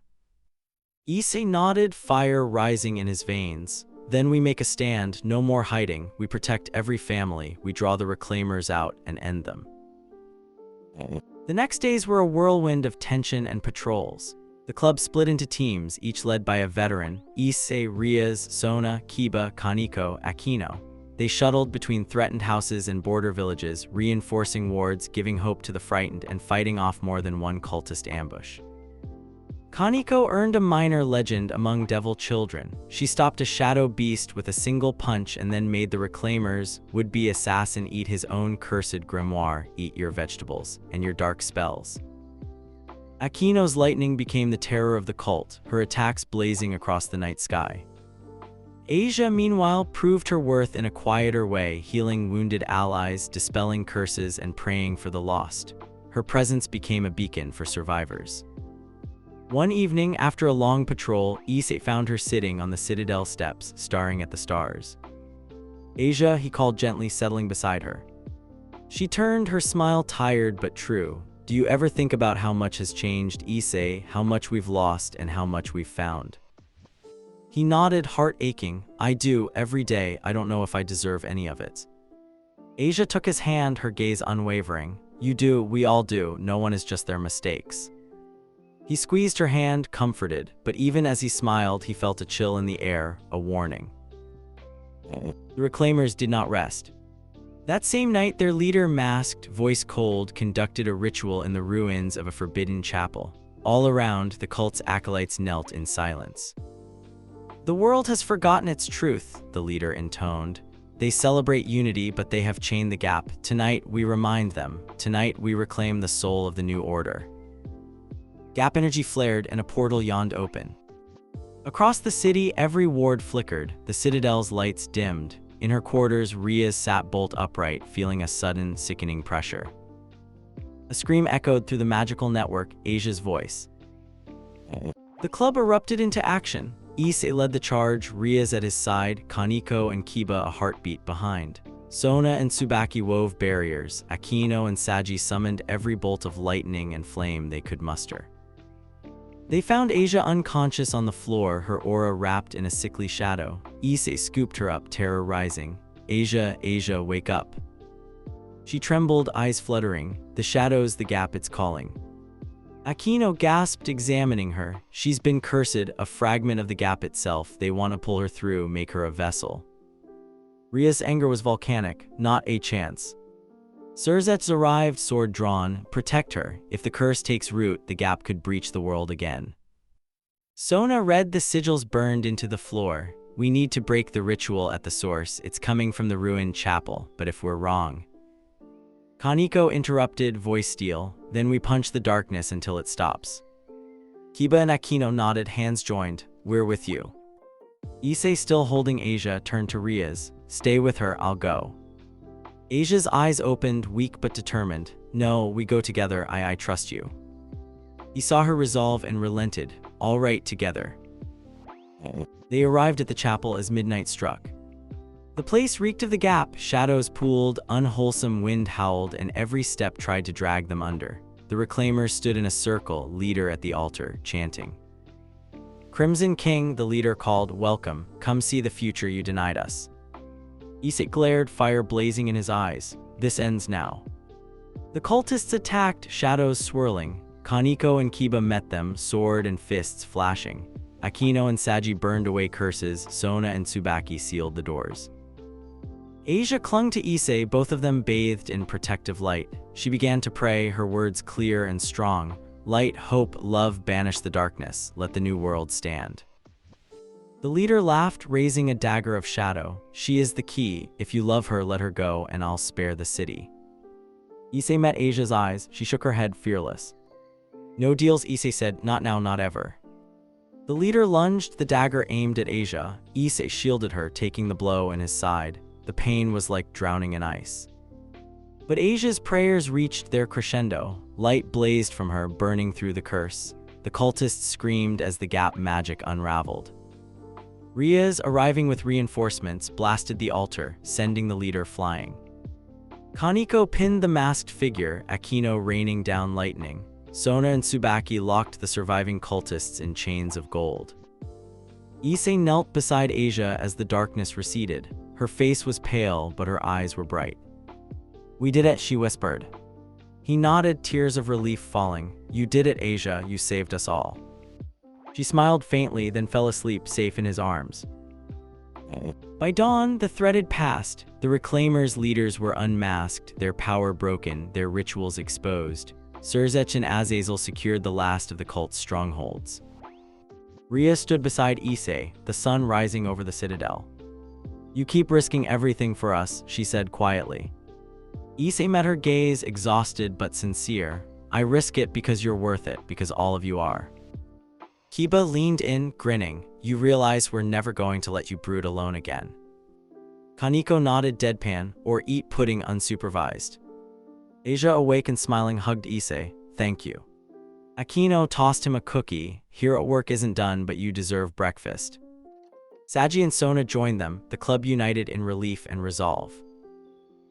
Issei nodded, fire rising in his veins. Then we make a stand, no more hiding. We protect every family, we draw the Reclaimers out and end them. The next days were a whirlwind of tension and patrols. The club split into teams, each led by a veteran: Issei, Rias, Sona, Kiba, Kaneko, Aquino. They shuttled between threatened houses and border villages, reinforcing wards, giving hope to the frightened, and fighting off more than one cultist ambush. Kaneko earned a minor legend among devil children. She stopped a shadow beast with a single punch and then made the Reclaimers' would-be assassin eat his own cursed grimoire. Eat your vegetables and your dark spells. Aquino's lightning became the terror of the cult, her attacks blazing across the night sky. Asia, meanwhile, proved her worth in a quieter way, healing wounded allies, dispelling curses, and praying for the lost. Her presence became a beacon for survivors. One evening, after a long patrol, Issei found her sitting on the citadel steps, staring at the stars. Asia, he called gently, settling beside her. She turned, her smile tired but true. Do you ever think about how much has changed, Issei, how much we've lost and how much we've found? He nodded, heart aching. I do, every day. I don't know if I deserve any of it. Asia took his hand, her gaze unwavering. You do, we all do, no one is just their mistakes. He squeezed her hand, comforted, but even as he smiled, he felt a chill in the air, a warning. The Reclaimers did not rest. That same night, their leader, masked, voice cold, conducted a ritual in the ruins of a forbidden chapel. All around, the cult's acolytes knelt in silence. The world has forgotten its truth, the leader intoned. They celebrate unity, but they have chained the gap. Tonight, we remind them. Tonight, we reclaim the soul of the new order. Gap energy flared and a portal yawned open. Across the city, every ward flickered, the citadel's lights dimmed. In her quarters, Rias sat bolt upright, feeling a sudden, sickening pressure. A scream echoed through the magical network, Asia's voice. The club erupted into action. Issei led the charge, Rias at his side, Kaneko and Kiba a heartbeat behind. Sona and Tsubaki wove barriers, Aquino and Saji summoned every bolt of lightning and flame they could muster. They found Asia unconscious on the floor, her aura wrapped in a sickly shadow. Issei scooped her up, terror rising. Asia, Asia, wake up. She trembled, eyes fluttering. The shadows, the gap, it's calling. Aquino gasped, examining her. She's been cursed, a fragment of the gap itself. They want to pull her through, make her a vessel. Ria's anger was volcanic, not a chance. Surzech arrived, sword drawn. Protect her. If the curse takes root, the gap could breach the world again. Sona read the sigils burned into the floor. We need to break the ritual at the source. It's coming from the ruined chapel, but if we're wrong. Kaneko interrupted, voice steel. Then we punch the darkness until it stops. Kiba and Aquino nodded, hands joined. We're with you. Issei, still holding Asia, turned to Rias. Stay with her, I'll go. Asia's eyes opened, weak but determined. No, we go together, I trust you. He saw her resolve and relented. All right, together. They arrived at the chapel as midnight struck. The place reeked of the gap, shadows pooled, unwholesome wind howled, and every step tried to drag them under. The Reclaimers stood in a circle, leader at the altar, chanting. Crimson King, the leader called, welcome, come see the future you denied us. Issei glared, fire blazing in his eyes. This ends now. The cultists attacked, shadows swirling. Kaneko and Kiba met them, sword and fists flashing. Akino and Saji burned away curses, Sona and Tsubaki sealed the doors. Asia clung to Issei, both of them bathed in protective light. She began to pray, her words clear and strong. Light, hope, love, banish the darkness, let the new world stand. The leader laughed, raising a dagger of shadow. She is the key. If you love her, let her go, and I'll spare the city. Issei met Asia's eyes. She shook her head, fearless. No deals, Issei said, not now, not ever. The leader lunged, the dagger aimed at Asia. Issei shielded her, taking the blow in his side. The pain was like drowning in ice. But Asia's prayers reached their crescendo. Light blazed from her, burning through the curse. The cultists screamed as the gap magic unraveled. Rias, arriving with reinforcements, blasted the altar, sending the leader flying. Kaneko pinned the masked figure, Akino raining down lightning. Sona and Tsubaki locked the surviving cultists in chains of gold. Issei knelt beside Asia as the darkness receded. Her face was pale, but her eyes were bright. We did it, she whispered. He nodded, tears of relief falling. You did it, Asia, you saved us all. She smiled faintly, then fell asleep, safe in his arms. By dawn, the threat had passed. The Reclaimers' leaders were unmasked, their power broken, their rituals exposed. Surzech and Azazel secured the last of the cult's strongholds. Rias stood beside Issei, the sun rising over the citadel. You keep risking everything for us, she said quietly. Issei met her gaze, exhausted but sincere. I risk it because you're worth it, because all of you are. Kiba leaned in, grinning. You realize we're never going to let you brood alone again. Kaneko nodded deadpan, or eat pudding unsupervised. Asia, awake and smiling, hugged Issei. Thank you. Akino tossed him a cookie. Here at work isn't done, but you deserve breakfast. Saji and Sona joined them, the club united in relief and resolve.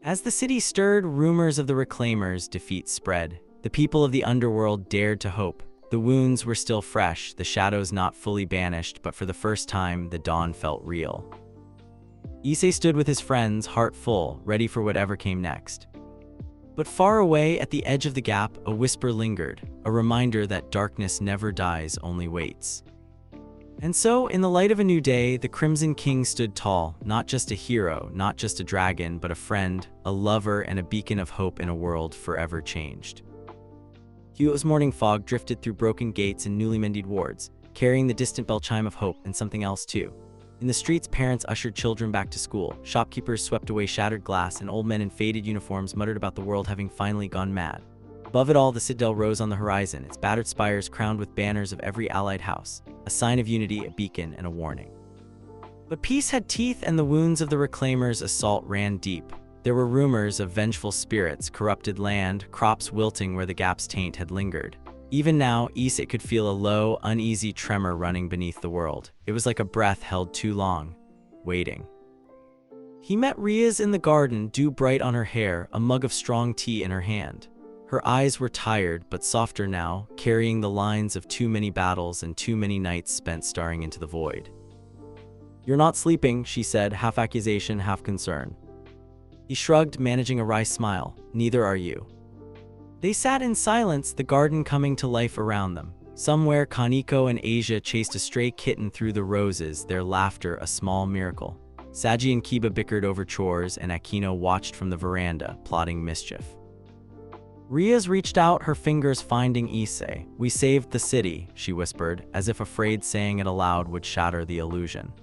As the city stirred, rumors of the Reclaimers' defeat spread. The people of the underworld dared to hope. The wounds were still fresh, the shadows not fully banished, but for the first time, the dawn felt real. Issei stood with his friends, heart full, ready for whatever came next. But far away, at the edge of the gap, a whisper lingered, a reminder that darkness never dies, only waits. And so, in the light of a new day, the Crimson King stood tall, not just a hero, not just a dragon, but a friend, a lover, and a beacon of hope in a world forever changed. Kuoh's morning fog drifted through broken gates and newly mended wards, carrying the distant bell chime of hope and something else too. In the streets, parents ushered children back to school, shopkeepers swept away shattered glass, and old men in faded uniforms muttered about the world having finally gone mad. Above it all, the citadel rose on the horizon, its battered spires crowned with banners of every allied house, a sign of unity, a beacon, and a warning. But peace had teeth, and the wounds of the Reclaimers' assault ran deep. There were rumors of vengeful spirits, corrupted land, crops wilting where the gap's taint had lingered. Even now, Issei could feel a low, uneasy tremor running beneath the world. It was like a breath held too long, waiting. He met Rias in the garden, dew bright on her hair, a mug of strong tea in her hand. Her eyes were tired, but softer now, carrying the lines of too many battles and too many nights spent staring into the void. You're not sleeping, she said, half accusation, half concern. He shrugged, managing a wry smile. Neither are you. They sat in silence, the garden coming to life around them. Somewhere, Kaneko and Asia chased a stray kitten through the roses, their laughter a small miracle. Saji and Kiba bickered over chores, and Akino watched from the veranda, plotting mischief. Rias reached out, her fingers finding Issei. We saved the city, she whispered, as if afraid saying it aloud would shatter the illusion.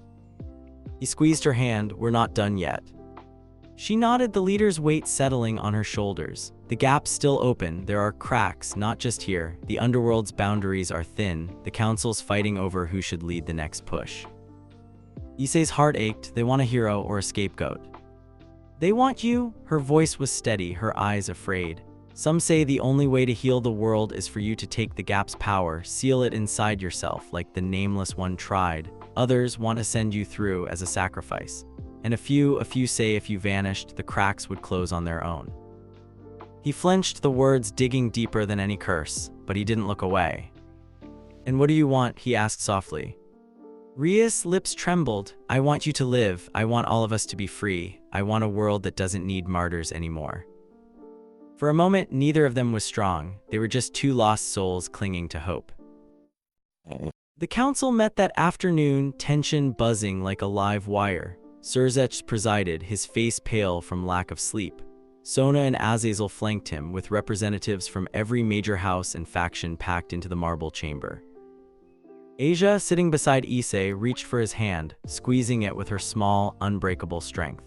He squeezed her hand. We're not done yet. She nodded, the leader's weight settling on her shoulders. The gap's still open, there are cracks, not just here. The underworld's boundaries are thin, the council's fighting over who should lead the next push. Issei's heart ached. They want a hero or a scapegoat. They want you? Her voice was steady, her eyes afraid. Some say the only way to heal the world is for you to take the gap's power, seal it inside yourself like the nameless one tried. Others want to send you through as a sacrifice. And a few say if you vanished, the cracks would close on their own. He flinched, the words digging deeper than any curse, but he didn't look away. And what do you want? He asked softly. Rias' lips trembled. I want you to live. I want all of us to be free. I want a world that doesn't need martyrs anymore. For a moment, neither of them was strong. They were just two lost souls clinging to hope. The council met that afternoon, tension buzzing like a live wire. Surzech presided, his face pale from lack of sleep. Sona and Azazel flanked him, with representatives from every major house and faction packed into the marble chamber. Asia, sitting beside Issei, reached for his hand, squeezing it with her small, unbreakable strength.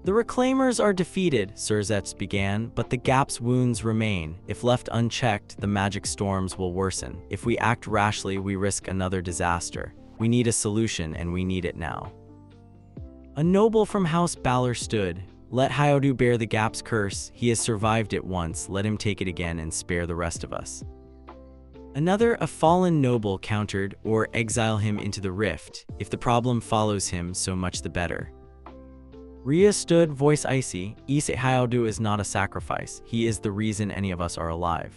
The Reclaimers are defeated, Surzech began, but the Gap's wounds remain. If left unchecked, the magic storms will worsen. If we act rashly, we risk another disaster. We need a solution, and we need it now. A noble from House Balor stood. Let Hyodu bear the Gap's curse. He has survived it once. Let him take it again and spare the rest of us. Another, a fallen noble, countered, or exile him into the rift. If the problem follows him, so much the better. Rias stood, voice icy. Issei Hyodu is not a sacrifice. He is the reason any of us are alive.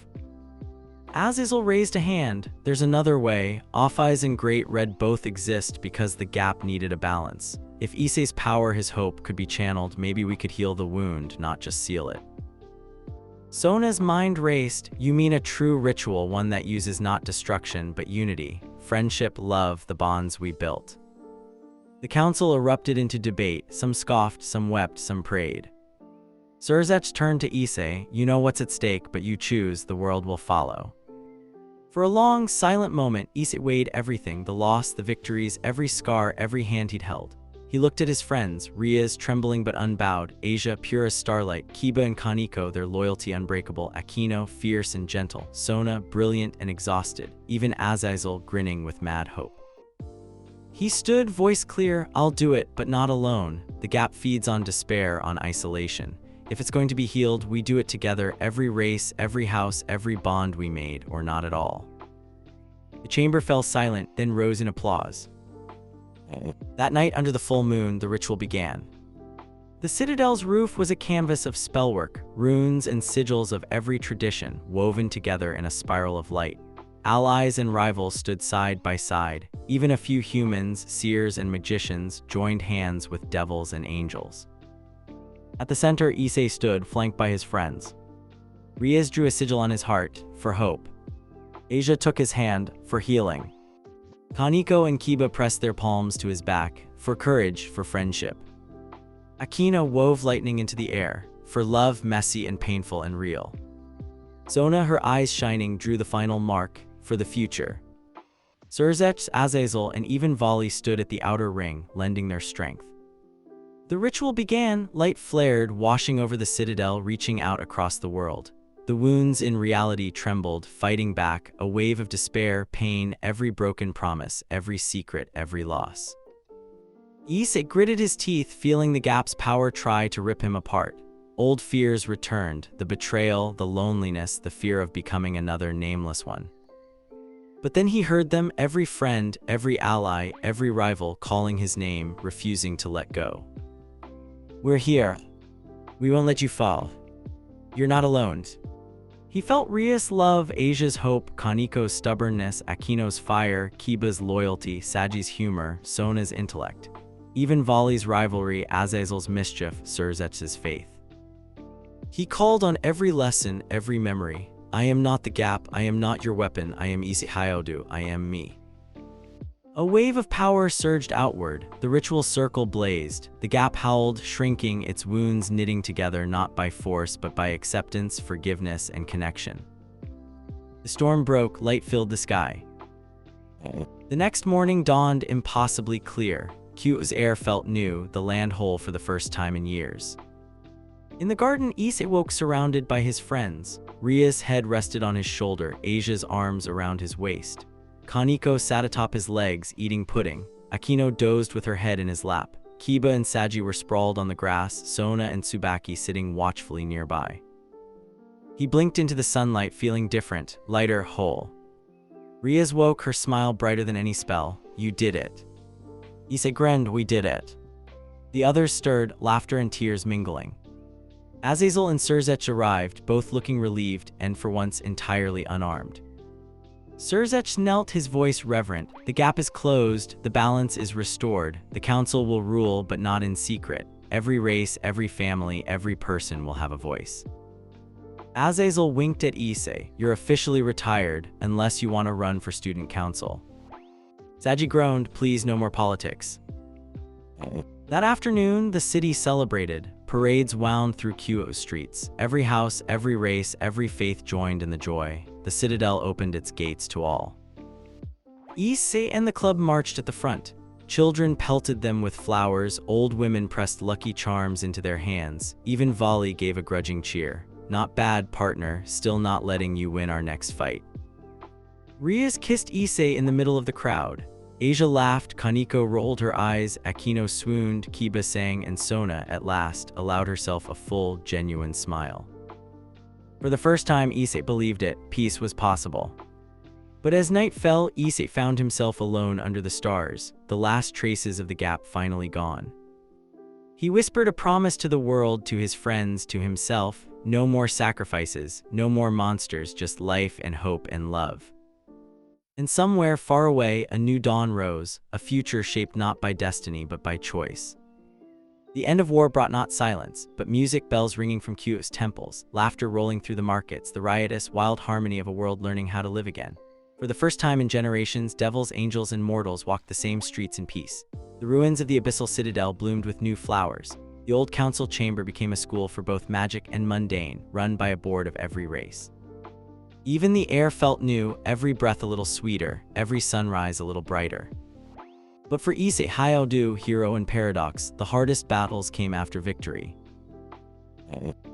Azazel raised a hand. There's another way. Off-Eyes and Great Red both exist because the Gap needed a balance. If Issei's power, his hope, could be channeled, maybe we could heal the wound, not just seal it. Sona's mind raced. You mean a true ritual, one that uses not destruction, but unity, friendship, love, the bonds we built. The council erupted into debate. Some scoffed, some wept, some prayed. Surzech turned to Issei. You know what's at stake, but you choose, the world will follow. For a long, silent moment, Issei weighed everything, the loss, the victories, every scar, every hand he'd held. He looked at his friends, Rias, trembling but unbowed, Asia, pure as starlight, Kiba and Kaneko, their loyalty unbreakable, Aquino, fierce and gentle, Sona, brilliant and exhausted, even Azazel, grinning with mad hope. He stood, voice clear, I'll do it, but not alone. The Gap feeds on despair, on isolation. If it's going to be healed, we do it together, every race, every house, every bond we made, or not at all. The chamber fell silent, then rose in applause. That night, under the full moon, the ritual began. The citadel's roof was a canvas of spellwork, runes and sigils of every tradition, woven together in a spiral of light. Allies and rivals stood side by side. Even a few humans, seers and magicians, joined hands with devils and angels. At the center, Issei stood, flanked by his friends. Rias drew a sigil on his heart, for hope. Asia took his hand, for healing. Kaneko and Kiba pressed their palms to his back, for courage, for friendship. Aquino wove lightning into the air, for love, messy and painful and real. Sona, her eyes shining, drew the final mark, for the future. Surzech, Azazel, and even Vali stood at the outer ring, lending their strength. The ritual began, light flared, washing over the citadel, reaching out across the world. The wounds in reality trembled, fighting back, a wave of despair, pain, every broken promise, every secret, every loss. Issei gritted his teeth, feeling the Gap's power try to rip him apart. Old fears returned, the betrayal, the loneliness, the fear of becoming another nameless one. But then he heard them, every friend, every ally, every rival calling his name, refusing to let go. We're here. We won't let you fall. You're not alone. He felt Rias' love, Asia's hope, Kaneko's stubbornness, Aquino's fire, Kiba's loyalty, Saji's humor, Sona's intellect. Even Vali's rivalry, Azazel's mischief, Surzech's faith. He called on every lesson, every memory. I am not the Gap, I am not your weapon, I am Issei Hyodu, I am me. A wave of power surged outward, the ritual circle blazed, the Gap howled, shrinking, its wounds knitting together not by force but by acceptance, forgiveness, and connection. The storm broke, light filled the sky. The next morning dawned impossibly clear. Kuoh's air felt new, the land whole for the first time in years. In the garden, Issei woke surrounded by his friends. Rias' head rested on his shoulder, Asia's arms around his waist. Kaneko sat atop his legs, eating pudding. Aquino dozed with her head in his lap. Kiba and Saji were sprawled on the grass, Sona and Tsubaki sitting watchfully nearby. He blinked into the sunlight, feeling different, lighter, whole. Rias woke, her smile brighter than any spell. You did it. Issei grinned, we did it. The others stirred, laughter and tears mingling. Azazel and Surzech arrived, both looking relieved and for once entirely unarmed. Surzech knelt, his voice reverent. The Gap is closed, the balance is restored. The council will rule, but not in secret. Every race, every family, every person will have a voice. Azazel winked at Issei. You're officially retired, unless you want to run for student council. Saji groaned, please no more politics. That afternoon, the city celebrated. Parades wound through Kuoh streets. Every house, every race, every faith joined in the joy. The citadel opened its gates to all. Issei and the club marched at the front. Children pelted them with flowers, old women pressed lucky charms into their hands. Even Vali gave a grudging cheer. Not bad, partner, still not letting you win our next fight. Rias kissed Issei in the middle of the crowd. Asia laughed, Kaneko rolled her eyes, Akino swooned, Kiba sang, and Sona, at last, allowed herself a full, genuine smile. For the first time, Issei believed it, peace was possible. But as night fell, Issei found himself alone under the stars, the last traces of the gap finally gone. He whispered a promise to the world, to his friends, to himself, no more sacrifices, no more monsters, just life and hope and love. And somewhere far away, a new dawn rose, a future shaped not by destiny but by choice. The end of war brought not silence, but music, bells ringing from Kuoh's temples, laughter rolling through the markets, the riotous, wild harmony of a world learning how to live again. For the first time in generations, devils, angels, and mortals walked the same streets in peace. The ruins of the abyssal citadel bloomed with new flowers. The old council chamber became a school for both magic and mundane, run by a board of every race. Even the air felt new, every breath a little sweeter, every sunrise a little brighter. But for Issei, Hyodu, hero and paradox, the hardest battles came after victory.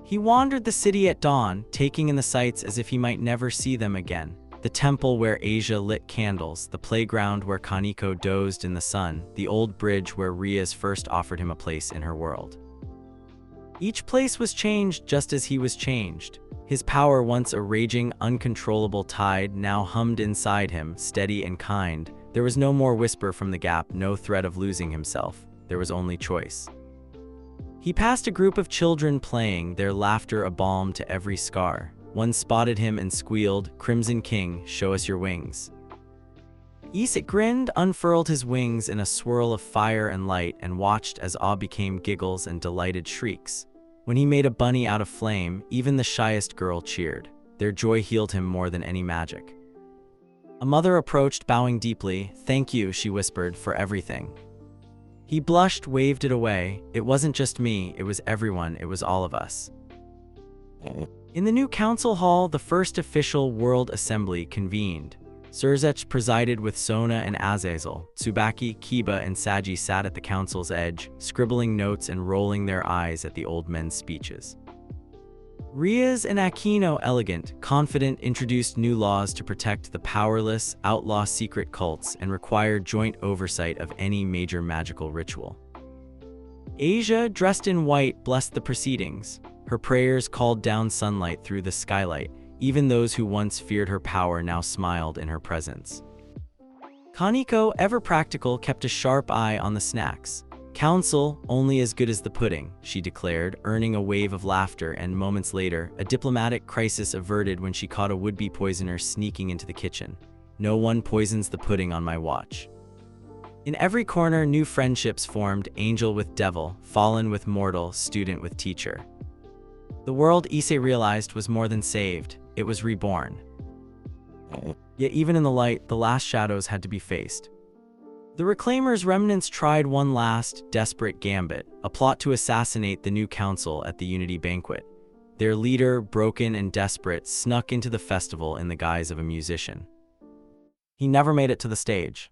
He wandered the city at dawn, taking in the sights as if he might never see them again. The temple where Asia lit candles, the playground where Kaneko dozed in the sun, the old bridge where Rias first offered him a place in her world. Each place was changed just as he was changed. His power, once a raging, uncontrollable tide, now hummed inside him, steady and kind. There was no more whisper from the gap, no threat of losing himself. There was only choice. He passed a group of children playing, their laughter a balm to every scar. One spotted him and squealed, Crimson King, show us your wings. Issei grinned, unfurled his wings in a swirl of fire and light, and watched as awe became giggles and delighted shrieks. When he made a bunny out of flame, even the shyest girl cheered. Their joy healed him more than any magic. A mother approached, bowing deeply. Thank you, she whispered, for everything. He blushed, waved it away. It wasn't just me, it was everyone, it was all of us. In the new council hall, the first official World Assembly convened. Surzech presided with Sona and Azazel. Tsubaki, Kiba, and Saji sat at the council's edge, scribbling notes and rolling their eyes at the old men's speeches. Rias and Akino, elegant, confident, introduced new laws to protect the powerless, outlaw secret cults, and required joint oversight of any major magical ritual. Asia, dressed in white, blessed the proceedings. Her prayers called down sunlight through the skylight. Even those who once feared her power now smiled in her presence. Kaneko, ever practical, kept a sharp eye on the snacks. Council, only as good as the pudding, she declared, earning a wave of laughter, and moments later, a diplomatic crisis averted when she caught a would-be poisoner sneaking into the kitchen. No one poisons the pudding on my watch. In every corner, new friendships formed, angel with devil, fallen with mortal, student with teacher. The world, Issei realized, was more than saved. It was reborn. Yet even in the light, the last shadows had to be faced. The Reclaimers' remnants tried one last, desperate gambit, a plot to assassinate the new council at the Unity Banquet. Their leader, broken and desperate, snuck into the festival in the guise of a musician. He never made it to the stage.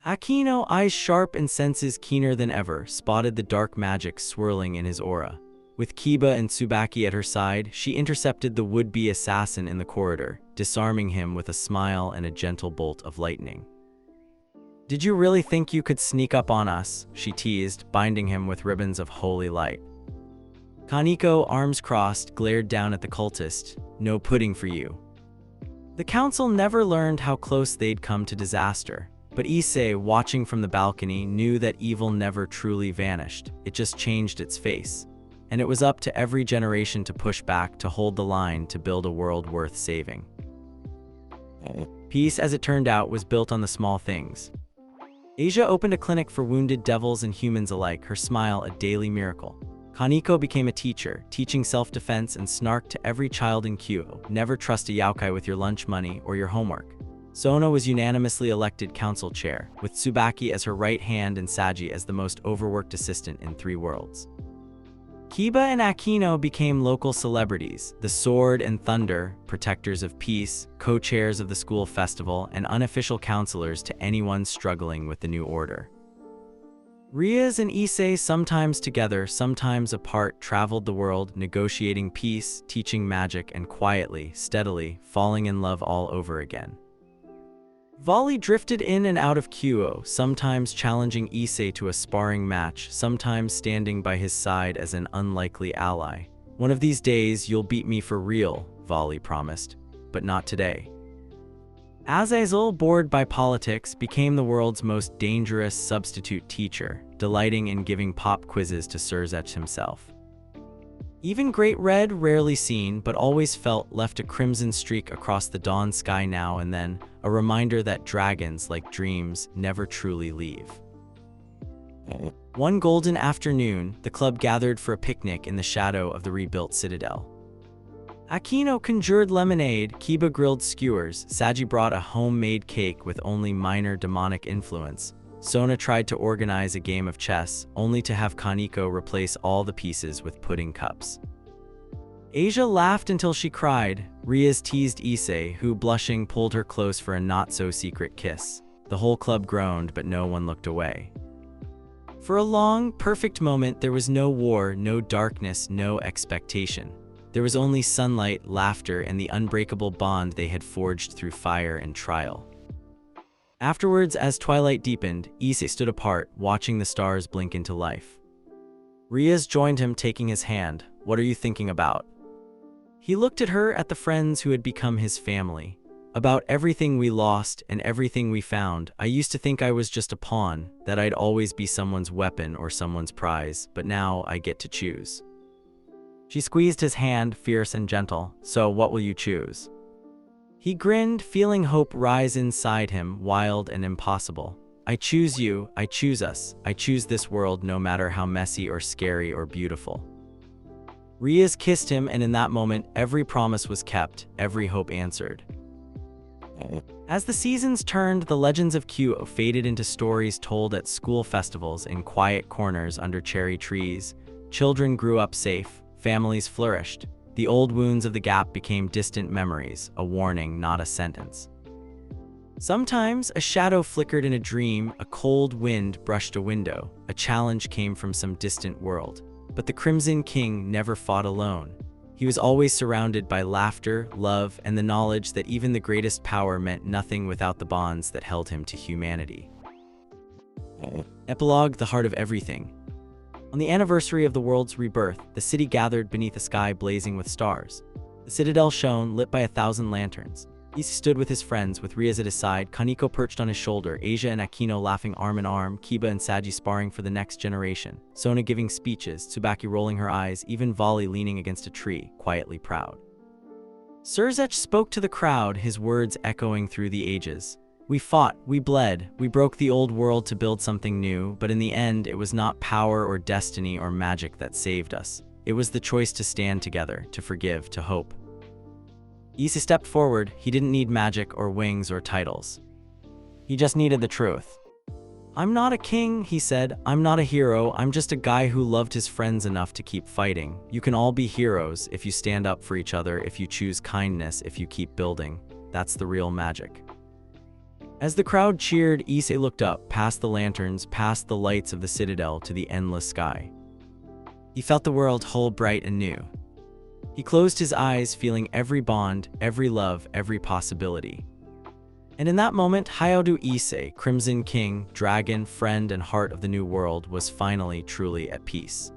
Akino, eyes sharp and senses keener than ever, spotted the dark magic swirling in his aura. With Kiba and Tsubaki at her side, she intercepted the would-be assassin in the corridor, disarming him with a smile and a gentle bolt of lightning. Did you really think you could sneak up on us? She teased, binding him with ribbons of holy light. Kaneko, arms crossed, glared down at the cultist. No pudding for you. The council never learned how close they'd come to disaster, but Issei, watching from the balcony, knew that evil never truly vanished. It just changed its face. And it was up to every generation to push back, to hold the line, to build a world worth saving. Peace, as it turned out, was built on the small things. Asia opened a clinic for wounded devils and humans alike, her smile a daily miracle. Kaneko became a teacher, teaching self-defense and snark to every child in Kuoh. Never trust a yaokai with your lunch money or your homework. Sona was unanimously elected council chair, with Tsubaki as her right hand and Saji as the most overworked assistant in 3 worlds. Kiba and Akino became local celebrities, the Sword and Thunder, protectors of peace, co-chairs of the school festival, and unofficial counselors to anyone struggling with the new order. Rias and Issei, sometimes together, sometimes apart, traveled the world, negotiating peace, teaching magic, and quietly, steadily, falling in love all over again. Vali drifted in and out of Kuoh, sometimes challenging Issei to a sparring match, sometimes standing by his side as an unlikely ally. "One of these days, you'll beat me for real," Vali promised, "but not today." Azazel, bored by politics, became the world's most dangerous substitute teacher, delighting in giving pop quizzes to Surzech himself. Even Great Red, rarely seen but always felt, left a crimson streak across the dawn sky now and then, a reminder that dragons, like dreams, never truly leave. One golden afternoon, the club gathered for a picnic in the shadow of the rebuilt citadel. Akino conjured lemonade, Kiba grilled skewers, Saji brought a homemade cake with only minor demonic influence. Sona tried to organize a game of chess, only to have Kaneko replace all the pieces with pudding cups. Asia laughed until she cried. Rias teased Issei, who, blushing, pulled her close for a not-so-secret kiss. The whole club groaned, but no one looked away. For a long, perfect moment, there was no war, no darkness, no expectation. There was only sunlight, laughter, and the unbreakable bond they had forged through fire and trial. Afterwards, as twilight deepened, Issei stood apart, watching the stars blink into life. Rias joined him, taking his hand. "What are you thinking about?" He looked at her, at the friends who had become his family. "About everything we lost and everything we found. I used to think I was just a pawn, that I'd always be someone's weapon or someone's prize, but now I get to choose." She squeezed his hand, fierce and gentle. "So what will you choose?" He grinned, feeling hope rise inside him, wild and impossible. "I choose you, I choose us, I choose this world, no matter how messy or scary or beautiful." Rias kissed him, and in that moment, every promise was kept, every hope answered. As the seasons turned, the legends of Kuoh faded into stories told at school festivals in quiet corners under cherry trees. Children grew up safe, families flourished. The old wounds of the gap became distant memories, a warning, not a sentence. Sometimes, a shadow flickered in a dream, a cold wind brushed a window, a challenge came from some distant world. But the Crimson King never fought alone. He was always surrounded by laughter, love, and the knowledge that even the greatest power meant nothing without the bonds that held him to humanity. Epilogue, the heart of everything. On the anniversary of the world's rebirth, the city gathered beneath a sky blazing with stars. The citadel shone, lit by 1,000 lanterns. Issei stood with his friends, with Rias at his side, Kaneko perched on his shoulder, Asia and Akino laughing arm in arm, Kiba and Saji sparring for the next generation, Sona giving speeches, Tsubaki rolling her eyes, even Vali leaning against a tree, quietly proud. Surzech spoke to the crowd, his words echoing through the ages. "We fought, we bled, we broke the old world to build something new, but in the end, it was not power or destiny or magic that saved us. It was the choice to stand together, to forgive, to hope." Issei stepped forward. He didn't need magic or wings or titles. He just needed the truth. "I'm not a king," he said. "I'm not a hero. I'm just a guy who loved his friends enough to keep fighting. You can all be heroes if you stand up for each other, if you choose kindness, if you keep building. That's the real magic." As the crowd cheered, Issei looked up, past the lanterns, past the lights of the citadel to the endless sky. He felt the world whole, bright and new. He closed his eyes, feeling every bond, every love, every possibility. And in that moment, Hyodu Issei, Crimson King, dragon, friend, and heart of the new world, was finally truly at peace.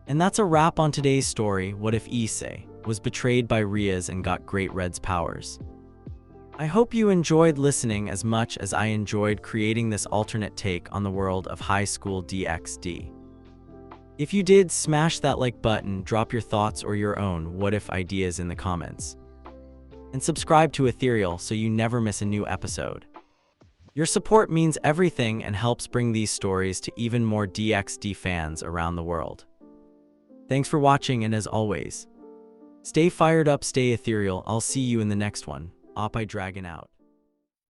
And that's a wrap on today's story. What if Issei was betrayed by Rias and got Great Red's powers? I hope you enjoyed listening as much as I enjoyed creating this alternate take on the world of high school DxD. If you did, smash that like button, drop your thoughts or your own what-if ideas in the comments. And subscribe to Ethereal so you never miss a new episode. Your support means everything and helps bring these stories to even more DxD fans around the world. Thanks for watching, and as always, stay fired up, stay ethereal. I'll see you in the next one. Oppai Dragon out.